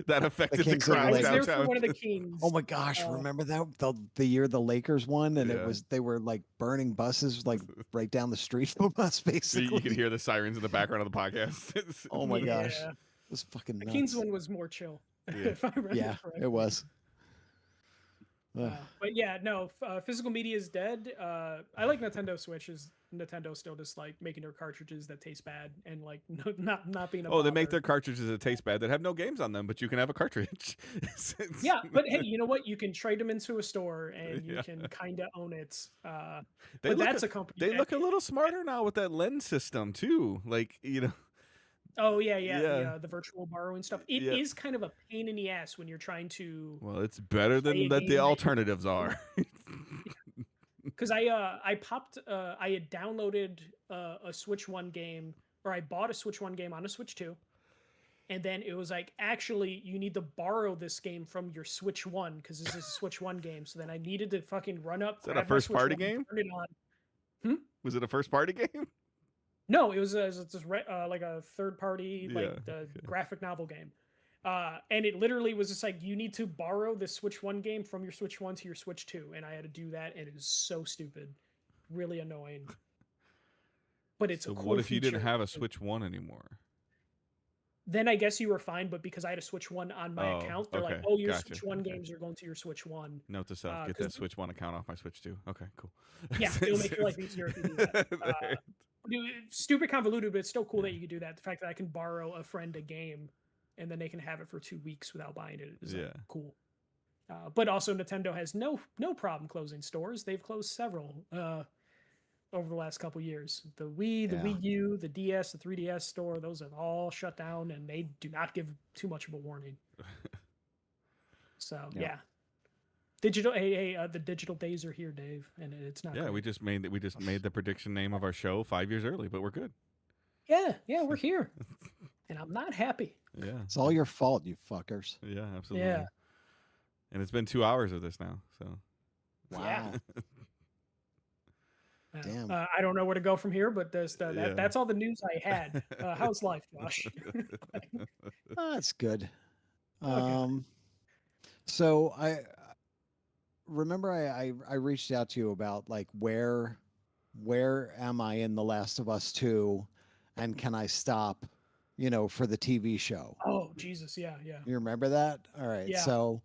that affected the crowd. I was there for one of the Kings. Oh my gosh, remember that the year the Lakers won, and they were like burning buses like right down the street from us, basically. So you could hear the sirens in the background of the podcast. Oh my gosh, it was fucking nuts. The Kings one was more chill. If I remember correctly. It was. But yeah, no, physical media is dead. I like Nintendo Switches. Nintendo still just like making their cartridges that taste bad and like not being. They make their cartridges that taste bad that have no games on them, but you can have a cartridge. Yeah, but hey, you know what? You can trade them into a store and you can kind of own it. But that's a company. They look a little smarter now with that lens system too. Like Oh yeah, the virtual borrowing stuff. It is kind of a pain in the ass when you're trying to. Well, it's better than that the alternatives are. Because I had downloaded a Switch 1 game, or I bought a Switch 1 game on a Switch 2, and then it was like, actually, you need to borrow this game from your Switch 1 because this is a Switch 1 game. So then I needed to fucking run up. Is that a first party game? Turn it on. Was it a first party game? No, it was like a third party graphic novel game. And it literally was just like, you need to borrow the Switch 1 game from your Switch 1 to your Switch 2. And I had to do that, and it is so stupid. Really annoying. But it's a cool what if you feature. didn't have a Switch 1 anymore? Then I guess you were fine, but because I had a Switch 1 on my account, they're like, your Switch 1 games are going to your Switch 1. Note to self, get that Switch 1 account off my Switch 2. Okay, cool. Yeah, it'll make your life easier if you do that. Stupid convoluted, but it's still cool that you could do that. The fact that I can borrow a friend a game and then they can have it for 2 weeks without buying it. It's like, Yeah. cool. But also Nintendo has no problem closing stores. They've closed several over the last couple years. The Wii, the Yeah. Wii U, the DS, the 3DS store, those have all shut down, and they do not give too much of a warning. So Yep. yeah, digital. Hey, the digital days are here, Dave, and it's not. Yeah, great. we just made the prediction name of our show 5 years early, but we're good. Yeah, we're here, and I'm not happy. Yeah. It's all your fault, you fuckers. Yeah, absolutely. Yeah. And it's been 2 hours of this now, so. Yeah. Damn. I don't know where to go from here, but Yeah. that's all the news I had. How's life, Josh? That's good. Okay. So I remember I reached out to you about like where am I in The Last of Us 2 and can I stop, for the TV show? Oh, Jesus. Yeah. You remember that? All right. Yeah. So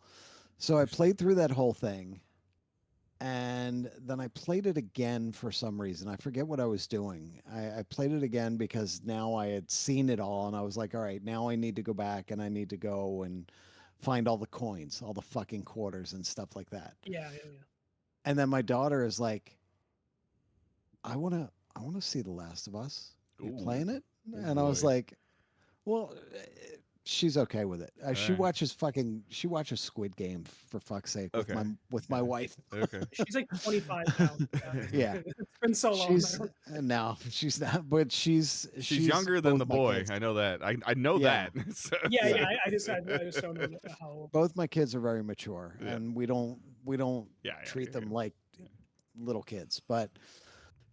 I played through that whole thing and then I played it again for some reason. I forget what I was doing. I played it again because now I had seen it all and I was like, all right, now I need to go back and I need to go and find all the coins, all the fucking quarters and stuff like that. Yeah. And then my daughter is like, I want to see The Last of Us. You Ooh. playing it? Oh, And I was boy. like, well, she's okay with it. She Alright. she watches Squid Game for fuck's sake Okay. with my wife. Okay. She's like 25 now. Yeah. It's been so long. No, she's not, but she's younger than both the my boy. kids. I know that. I know Yeah. that. So- Yeah. I just don't know how old. Both my kids are very mature Yeah. and we don't Yeah, treat yeah, them yeah. like little kids, but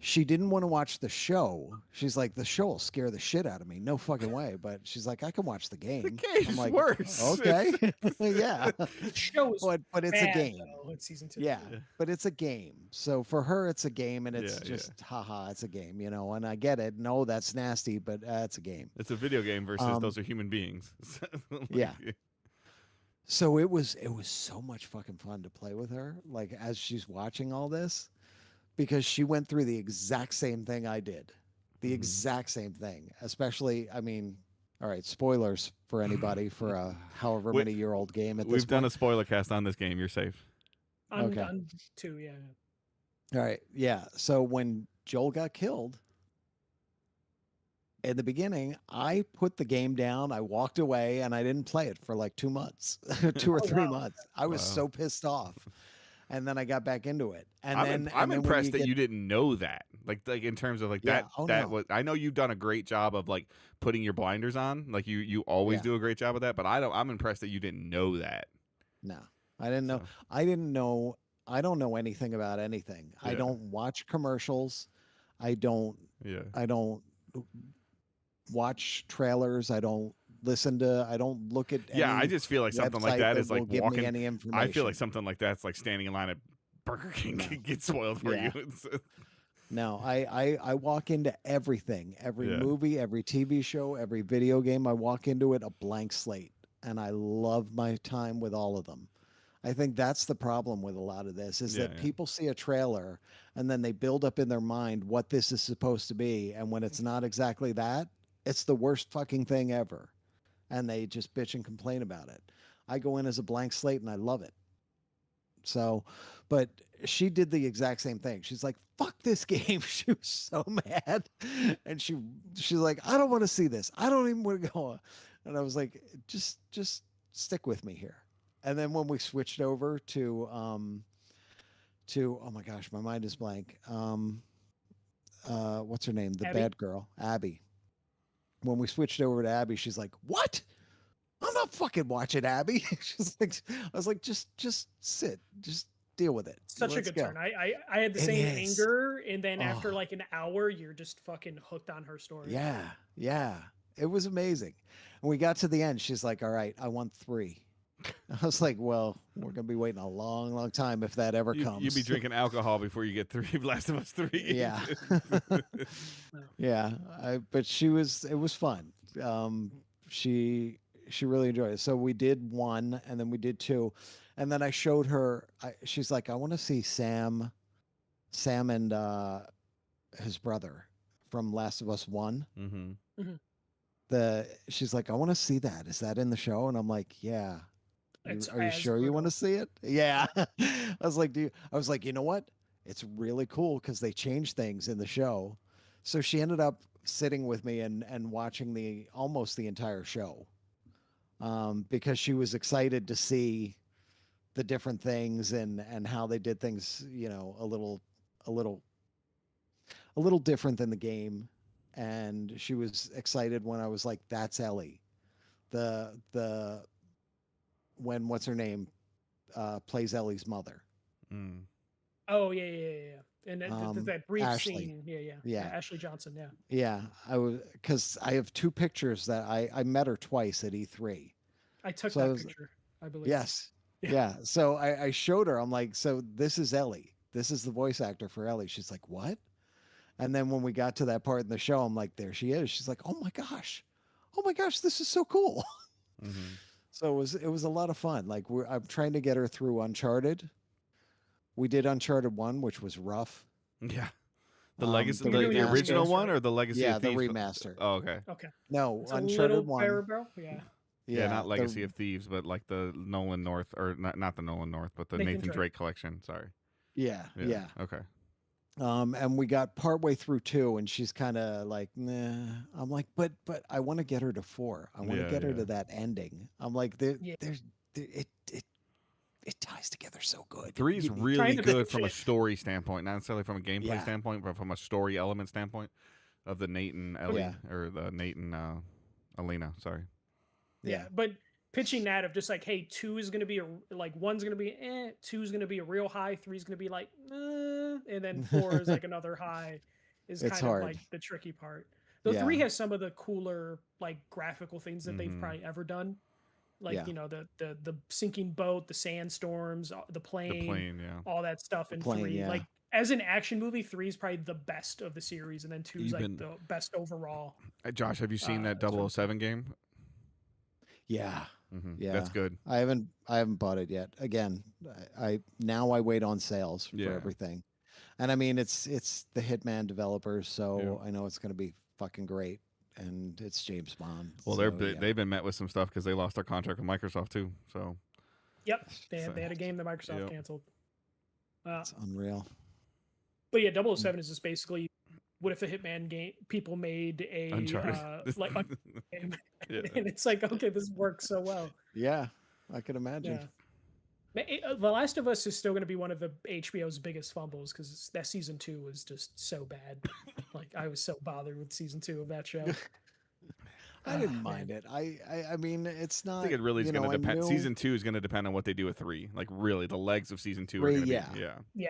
she didn't want to watch the show. She's like, the show will scare the shit out of me. No fucking way. But she's like, I can watch the game. The game's I'm like, worse. okay. Yeah. The show is But it's a bad, game. though. It's season 2. Yeah. But it's a game. So for her, it's a game and it's Yeah, just, haha, it's a game, and I get it. No, that's nasty, but it's a game. It's a video game versus those are human beings. Like, Yeah. So it was so much fucking fun to play with her, like as she's watching all this, because she went through the exact same thing I did, the exact same thing. Especially, I mean, all right, spoilers for anybody for a however many year old game. At this We've done a point. spoiler cast on this game. You're safe. Okay. On 2, yeah. All right, yeah. So when Joel got killed in the beginning, I put the game down, I walked away, and I didn't play it for like 2 months, 2 or 3 wow. months. I was Wow. so pissed off. And then I got back into it. And I'm then impressed that you didn't know that. Like in terms of like Yeah, that oh, that no. was I know you've done a great job of like putting your blinders on. Like you always Yeah. do a great job of that, but I'm impressed that you didn't know that. No, I didn't know. So. I didn't know. I don't know anything about anything. I Yeah. don't watch commercials. I don't Yeah. watch trailers. I don't look at Yeah, I any just feel like something like website that is will like give walking me any I information. feel like something like that's like standing in line at Burger King No. gets spoiled for Yeah. you. It's- No, I walk into everything, every Yeah. movie, every TV show, every video game. I walk into it a blank slate, and I love my time with all of them. I think that's the problem with a lot of this is Yeah, that yeah. people see a trailer and then they build up in their mind what this is supposed to be, and when it's not exactly that, it's the worst fucking thing ever, and they just bitch and complain about it. I go in as a blank slate and I love it. So, but she did the exact same thing. She's like, "Fuck this game." She was so mad, and she's like, "I don't want to see this. I don't even want to go." And I was like, "Just stick with me here." And then when we switched over to oh my gosh, my mind is blank. What's her name? The Abby? bad girl, Abby. When we switched over to Abby, she's like, "What? I'm not fucking watching Abby." She's like, I was like, just sit, just deal with it. Such a Let's good go." turn. I had the It same is. anger, and then after Oh. like an hour, you're just fucking hooked on her story. Yeah. It was amazing. And we got to the end. She's like, "All right, I want 3." I was like, "Well, we're gonna be waiting a long, long time if that ever comes." You'd be drinking alcohol before you get 3 Last of Us 3. Yeah. Yeah. But it was fun. She really enjoyed it. So we did 1 and then we did 2. And then I showed her, she's like, "I want to see Sam and his brother from Last of Us 1. Mm-hmm. she's like, I want to see that. Is that in the show? And I'm like, yeah. It's Are you as sure you want brutal. to see it? Yeah. I was like, you know what? It's really cool because they changed things in the show. So she ended up sitting with me and watching almost the entire show, because she was excited to see the different things and how they did things, a little a little different than the game. And she was excited when I was like, that's Ellie. The when what's her name plays Ellie's mother. Mm. Oh yeah. And that brief Ashley. scene, yeah. Yeah. Ashley Johnson, yeah. Yeah. I was, because I have two pictures that I met her twice at E3. I took So I that was, picture, I believe. yes. Yeah. Yeah. So I showed her, I'm like, so this is Ellie. This is the voice actor for Ellie. She's like, what? And then when we got to that part in the show, I'm like, there she is. She's like, oh my gosh. Oh my gosh, this is so cool. Mm-hmm. So it was a lot of fun. Like I'm trying to get her through Uncharted. We did Uncharted 1, which was rough. Yeah. The Um, legacy, the the remaster. original one, right? or the Legacy Yeah, of the Thieves? remaster. Oh, okay. Okay. No, It's a Uncharted little 1. bearable, yeah. Yeah, not the- Legacy of Thieves, but like the Nolan North, or not the Nolan North, but the Nathan Nathan Drake. Drake collection. Sorry. Yeah, yeah. Okay. And we got partway through 2, and she's kind of like, nah. I'm like, but I want to get her to 4. I want to Yeah, get her yeah. to that ending. I'm like, Yeah. it ties together so good. 3 is You need- really Trying to good finish from a it. story standpoint, not necessarily from a gameplay Yeah. standpoint, but from a story element standpoint of the Nate and Ellie, Yeah. or the Nate and Elena. Sorry. Yeah. But pitching that of just like, hey, 2 is going to be like 1's going to be 2 is going to be a real high, 3 is going to be like and then 4 is like another high is It's kind hard. of like the tricky part. Though Yeah. 3 has some of the cooler like graphical things that they've Mhm. probably ever done. Like, Yeah. the sinking boat, the sandstorms, the plane, The plane, yeah. all that stuff in plane, 3. yeah. Like as an action movie, 3 is probably the best of the series, and then 2 is like Even- the best overall. Josh, have you seen that it's really 007 game? Yeah. Mm-hmm. Yeah. That's good. I haven't bought it yet. Again, I now I wait on sales for Yeah. everything. And I mean, it's the Hitman developers, so I know it's going to be fucking great. And it's James Bond. Well, so, they've been met with some stuff because they lost their contract with Microsoft too. So Yep, they So- had a game that Microsoft Yep. canceled. it's unreal. But yeah, 007 is just basically, what if the Hitman game people made a Uncharted. like game, Yeah. and it's like, okay, this works so well. Yeah, I can imagine. Yeah. The Last of Us is still going to be one of the HBO's biggest fumbles because that season 2 was just so bad. Like I was so bothered with season 2 of that show. I didn't man. mind it. I mean, it's not. I think it really is you going know, to I depend. knew- Season 2 is going to depend on what they do with 3. Like really, the legs of season 2 are 3, going to yeah. be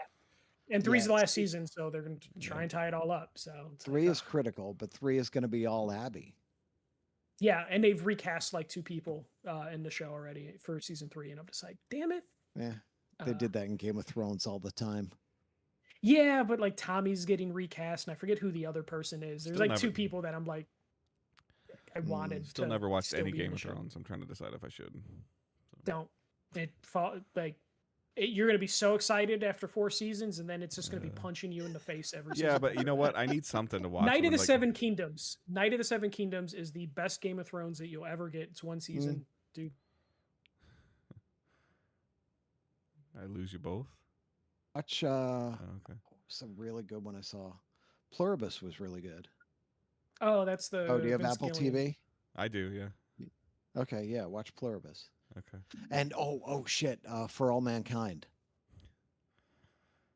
And 3's the Yeah, last season, so they're going to try and tie it all up. So it's 3 like, is critical, but 3 is going to be all Abby. yeah, and they've recast like 2 people in the show already for season 3, and I'm just like, damn it. Yeah, they Uh, did that in Game of Thrones all the time. Yeah, but like Tommy's getting recast, and I forget who the other person is. There's Still like 2 never- people that I'm like, I wanted. Still to never watched still any be in Game the of show. Thrones. I'm trying to decide if I should. Don't. You're gonna be so excited after 4 seasons, and then it's just gonna be punching you in the face every season. Yeah, but you know what? I need something to watch. Night of when, the like- Seven Kingdoms. Night of the Seven Kingdoms is the best Game of Thrones that you'll ever get. It's 1 season, dude. I lose you both. Watch Oh, okay. some really good one I saw. Pluribus was really good. Oh, that's the. Oh, do you have Vince Apple Gilligan. TV? I do. Yeah. Okay, yeah, watch Pluribus. Okay. And oh shit, For All Mankind.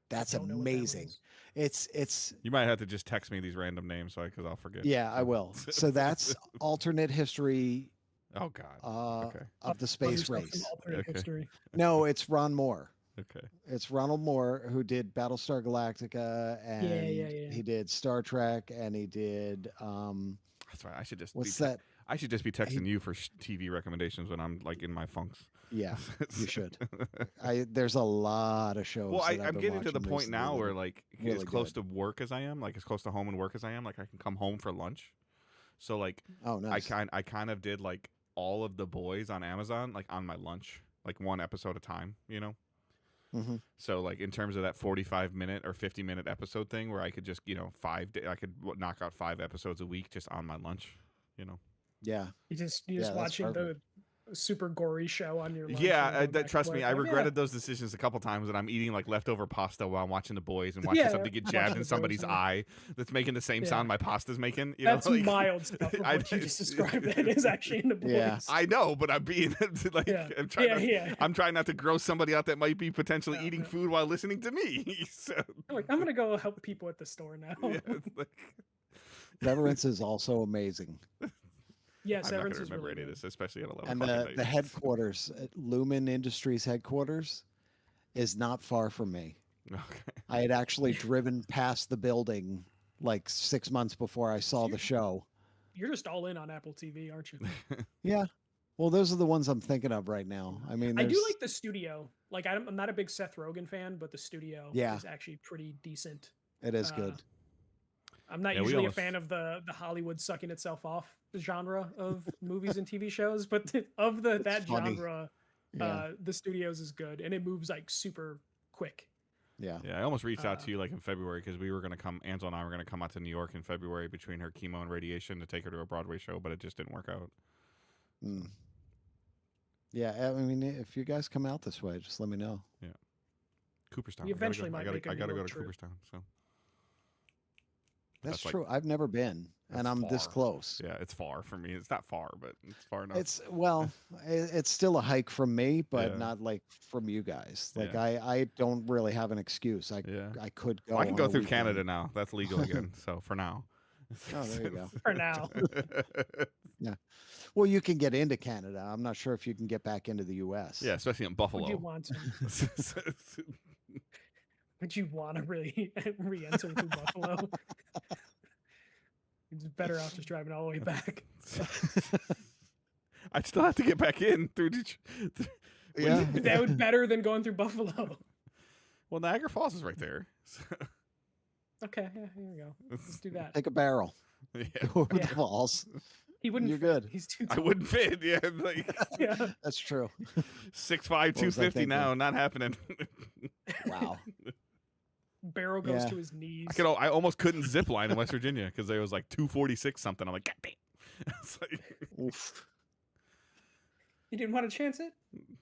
That's Don't know what that one amazing. is. It's You might have to just text me these random names, because I'll forget. yeah, I will. So that's alternate history Oh God. Okay. of the Other space stuff from race. alternate Okay. history. No, it's Ron Moore. Okay. It's Ronald Moore who did Battlestar Galactica, and yeah. he did Star Trek, and he did That's right. I should just. what's be that? I should just be texting you for TV recommendations when I'm like in my funks. Yeah, you should. There's a lot of shows. Well, that I've I'm been getting to the watching point now recently where that- like really as close good. to work as I am, like as close to home and work as I am, like I can come home for lunch. So like oh nice. I kind of did like all of the boys on Amazon like on my lunch, like 1 episode at a time, you know. hmm So like in terms of that 45-minute or 50-minute episode thing, where I could just I could knock out 5 episodes a week just on my lunch, you know. Yeah. You just Yeah, that's watching perfect. the super gory show on your lunch. Yeah, and then going back to trust me, work, I like, regretted those decisions a couple times, and I'm eating like leftover pasta while I'm watching The Boys and watching Yeah, something get watching jabbed The in Boys, somebody's yeah. eye that's making the same Yeah. sound my pasta's making. You That's know, like, mild stuff of what you just described. That is actually in The Boys. Yeah. I know, but I'm being like, Yeah. I'm trying. Yeah. I'm trying not to gross somebody out that might be potentially Yeah, eating yeah. food while listening to me. So, Like, I'm gonna go help people at the store now. yeah, it's like, Severance is also amazing. Yeah, I'm not Severance gonna is remember really any of good. this, especially at 11 And o'clock at night. the headquarters, Lumen Industries headquarters, is not far from me. Okay. I had actually driven past the building like 6 months before I saw the show. You're just all in on Apple TV, aren't you? Yeah. Well, those are the ones I'm thinking of right now. I mean, I there's, do like the studio. Like, I'm not a big Seth Rogen fan, but the studio Yeah. is actually pretty decent. it is good. I'm not Yeah, we usually almost- a fan of the Hollywood sucking itself off genre of movies and TV shows, but of that funny. genre, Yeah. the studios is good, and it moves like super quick. Yeah. Yeah, I almost reached out to you like in February because we were gonna come. Ansel and I were gonna come out to New York in February between her chemo and radiation to take her to a Broadway show, but it just didn't work out. Mm. Yeah. I mean, if you guys come out this way, just let me know. Cooperstown. We eventually might make a I gotta New go York to trip. Cooperstown. So That's That's like- true. I've never been, and That's I'm this far. close. yeah, it's far for me. It's not far, but it's far enough. It's well, it's still a hike from me, but Yeah. not like from you guys. Like Yeah. I don't really have an excuse. I could go. I can on go a through weekend. Canada now. That's legal again. So for now. Oh, there you go. For now. Well, you can get into Canada. I'm not sure if you can get back into the U.S. yeah, especially in Would Buffalo. you want to? Would you want to really re-enter through Buffalo? It's better off just driving all the way back. I still have to get back in through Detroit. Yeah. That would better than going through Buffalo. Well, Niagara Falls is right there. So, Okay, yeah, here we go. Let's do that. Take a barrel. yeah, Go over Yeah. the falls. He wouldn't. You're fit. good. He's too I tall. wouldn't fit. Yeah, like Yeah. That's true. 6'5", What was I 250 now, thinking? not happening. Wow. Barrel goes Yeah. to his knees. I almost couldn't zip line in West Virginia because it was like 246 something. I'm like, God damn. It's like, Oof. You didn't want to chance it?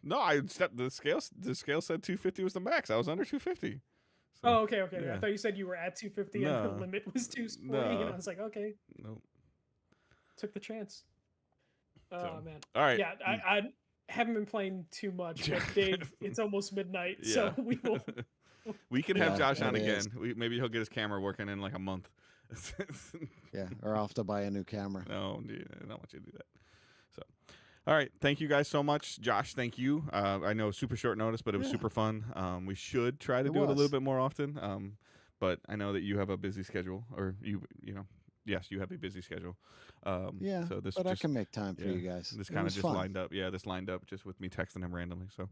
no, I stepped the scale. The scale said 250 was the max. I was under 250. So, Oh, okay. yeah. I thought you said you were at 250 and No. the limit was 240, and No. I was like, okay, no. took the chance. Oh So, man. All right. Yeah, I haven't been playing too much, but Dave, it's almost midnight, so we will. We can have Yeah, Josh on it again. is. Maybe he'll get his camera working in like a month. Yeah. Or I'll have to buy a new camera. No, dude, I don't want you to do that. So, all right. Thank you guys so much. Josh, thank you. I know super short notice, but it was Yeah. super fun. We should try to It do it a little was. bit more often. But I know that you have a busy schedule, or yes, you have a busy schedule. Yeah. So this But I just, can make time for yeah, you guys. this It kind of was just fun. lined up. Yeah, this lined up just with me texting him randomly. So,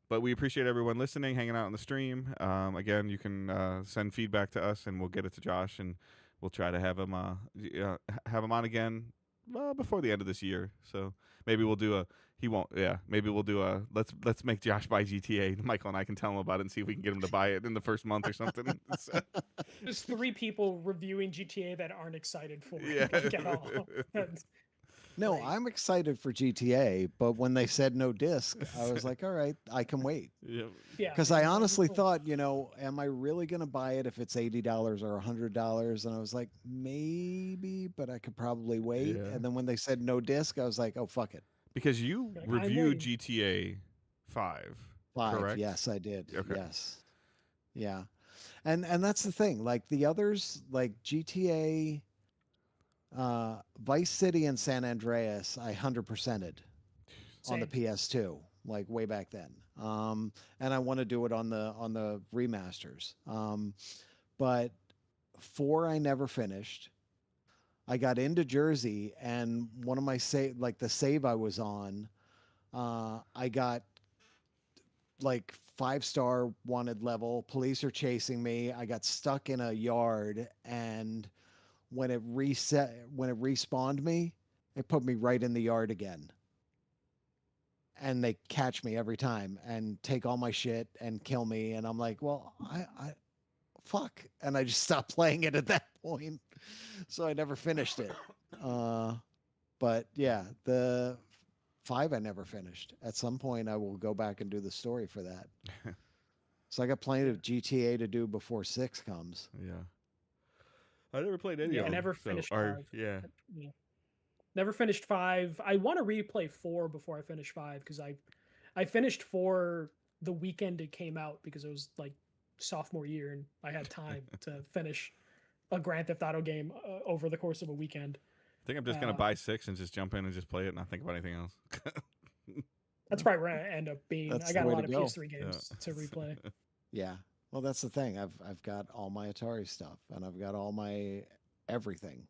but we appreciate everyone listening, hanging out on the stream. Again, you can send feedback to us, and we'll get it to Josh, and we'll try to have him on again before the end of this year. So maybe we'll do a. He won't. Yeah, maybe we'll do a. Let's make Josh buy GTA. Michael and I can tell him about it and see if we can get him to buy it in the first month or something. So, There's 3 people reviewing GTA that aren't excited for yeah. it at all. And No, Right. I'm excited for GTA, but when they said no disc, I was like, all right, I can wait. yeah. yeah, Because I yeah, honestly cool. thought, am I really going to buy it if it's $80 or $100? And I was like, maybe, but I could probably wait. Yeah. And then when they said no disc, I was like, oh, fuck it. Because you Like, I'm reviewed waiting. GTA 5. 5. Correct? Yes, I did. Okay. Yes. Yeah. And that's the thing. Like the others, like GTA, Vice City and San Andreas, I 100%ed on the Same. PS2, like way back then. And I want to do it on the remasters. But 4 I never finished. I got into Jersey, and one of my the save I was on, I got like 5-star wanted level. Police are chasing me. I got stuck in a yard, and when it respawned me, it put me right in the yard again. And they catch me every time and take all my shit and kill me. And I'm like, well, I fuck. And I just stopped playing it at that point. So I never finished it. But yeah, the 5 I never finished. At some point, I will go back and do the story for that. So I got plenty of GTA to do before 6 comes. Yeah. I never played any Yeah, of I them. never so- finished or- 5. Yeah. Yeah. Never finished 5. I want to replay 4 before I finish 5 because I finished 4 the weekend it came out because it was like sophomore year and I had time to finish a Grand Theft Auto game over the course of a weekend. I think I'm just gonna buy 6 and just jump in and just play it and not think about anything else. That's probably where I end up being. That's I got the a way lot to of go. PS3 games to replay. Yeah. Well, that's the thing. I've got all my Atari stuff and I've got all my everything.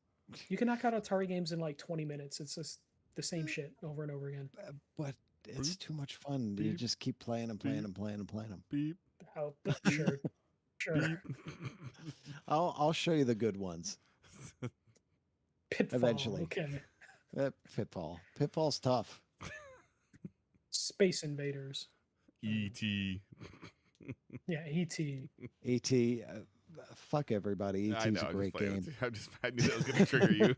You can knock out Atari games in like 20 minutes. It's just the same shit over and over again. But it's Boop. too much fun. You Beep. just keep playing and playing Beep. and playing and playing them. Beep. Oh, sure. Sure. Beep. I'll show you the good ones. Pitfall. Eventually. Okay. Pitfall. Pitfall's tough. Space Invaders. E.T. Yeah, E.T. E.T. Fuck everybody. I E.T.'s know. a I'm great just playing. game. I knew that was gonna trigger you.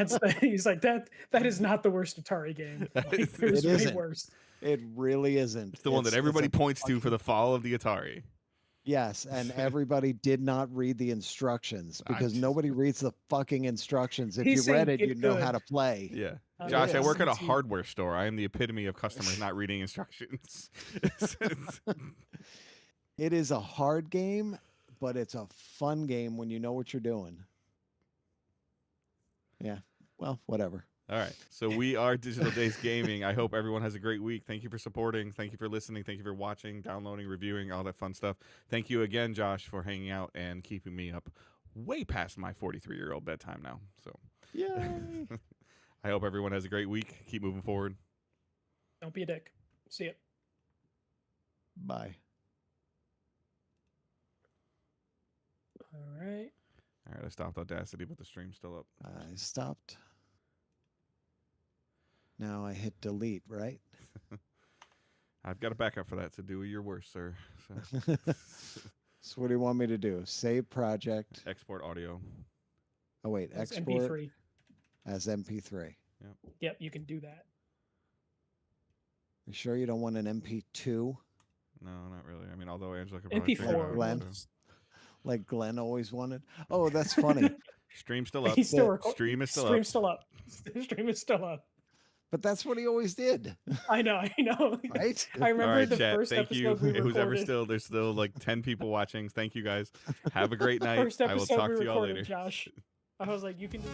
so. He's like that. That is not the worst Atari game. Like, there's It way isn't. worse. It really isn't. It's the one that It's everybody a points to fucking- for the fall of the Atari. Yes, and everybody did not read the instructions because just- nobody reads the fucking instructions. If He's you read saying it, get you'd know how good. to play. Yeah. Oh, Josh, I yes. work at a E.T. hardware store. I am the epitome of customers not reading instructions. It is a hard game, but it's a fun game when you know what you're doing. Yeah. Well, whatever. All right. So we are Digital Days Gaming. I hope everyone has a great week. Thank you for supporting. Thank you for listening. Thank you for watching, downloading, reviewing, all that fun stuff. Thank you again, Josh, for hanging out and keeping me up way past my 43-year-old bedtime now. So Yay. I hope everyone has a great week. Keep moving forward. Don't be a dick. See it. Bye. All right. All right. I stopped Audacity, but the stream's still up. I stopped. Now I hit delete, right? I've got a backup for that, so do your worst, sir. So So what do you want me to do? Save project. export audio. Oh wait, That's export MP3. as MP3. Yep, you can do that. You sure you don't want an MP2 No, not really. I mean, although Angela could probably figure it MP4. out, Glenn. so. like Glenn always wanted? Oh, that's funny. Stream's still up. He's still Yeah. recording. Stream is still Stream's up. still up. Stream is still up. But that's what he always did, I know. right? I remember All right, the chat. first Thank you. episode we Who's ever recorded. still there's still like 10 people watching. Thank you guys. Have a great night. First I will episode talk we to you all recorded, later. Josh. I was like, you can do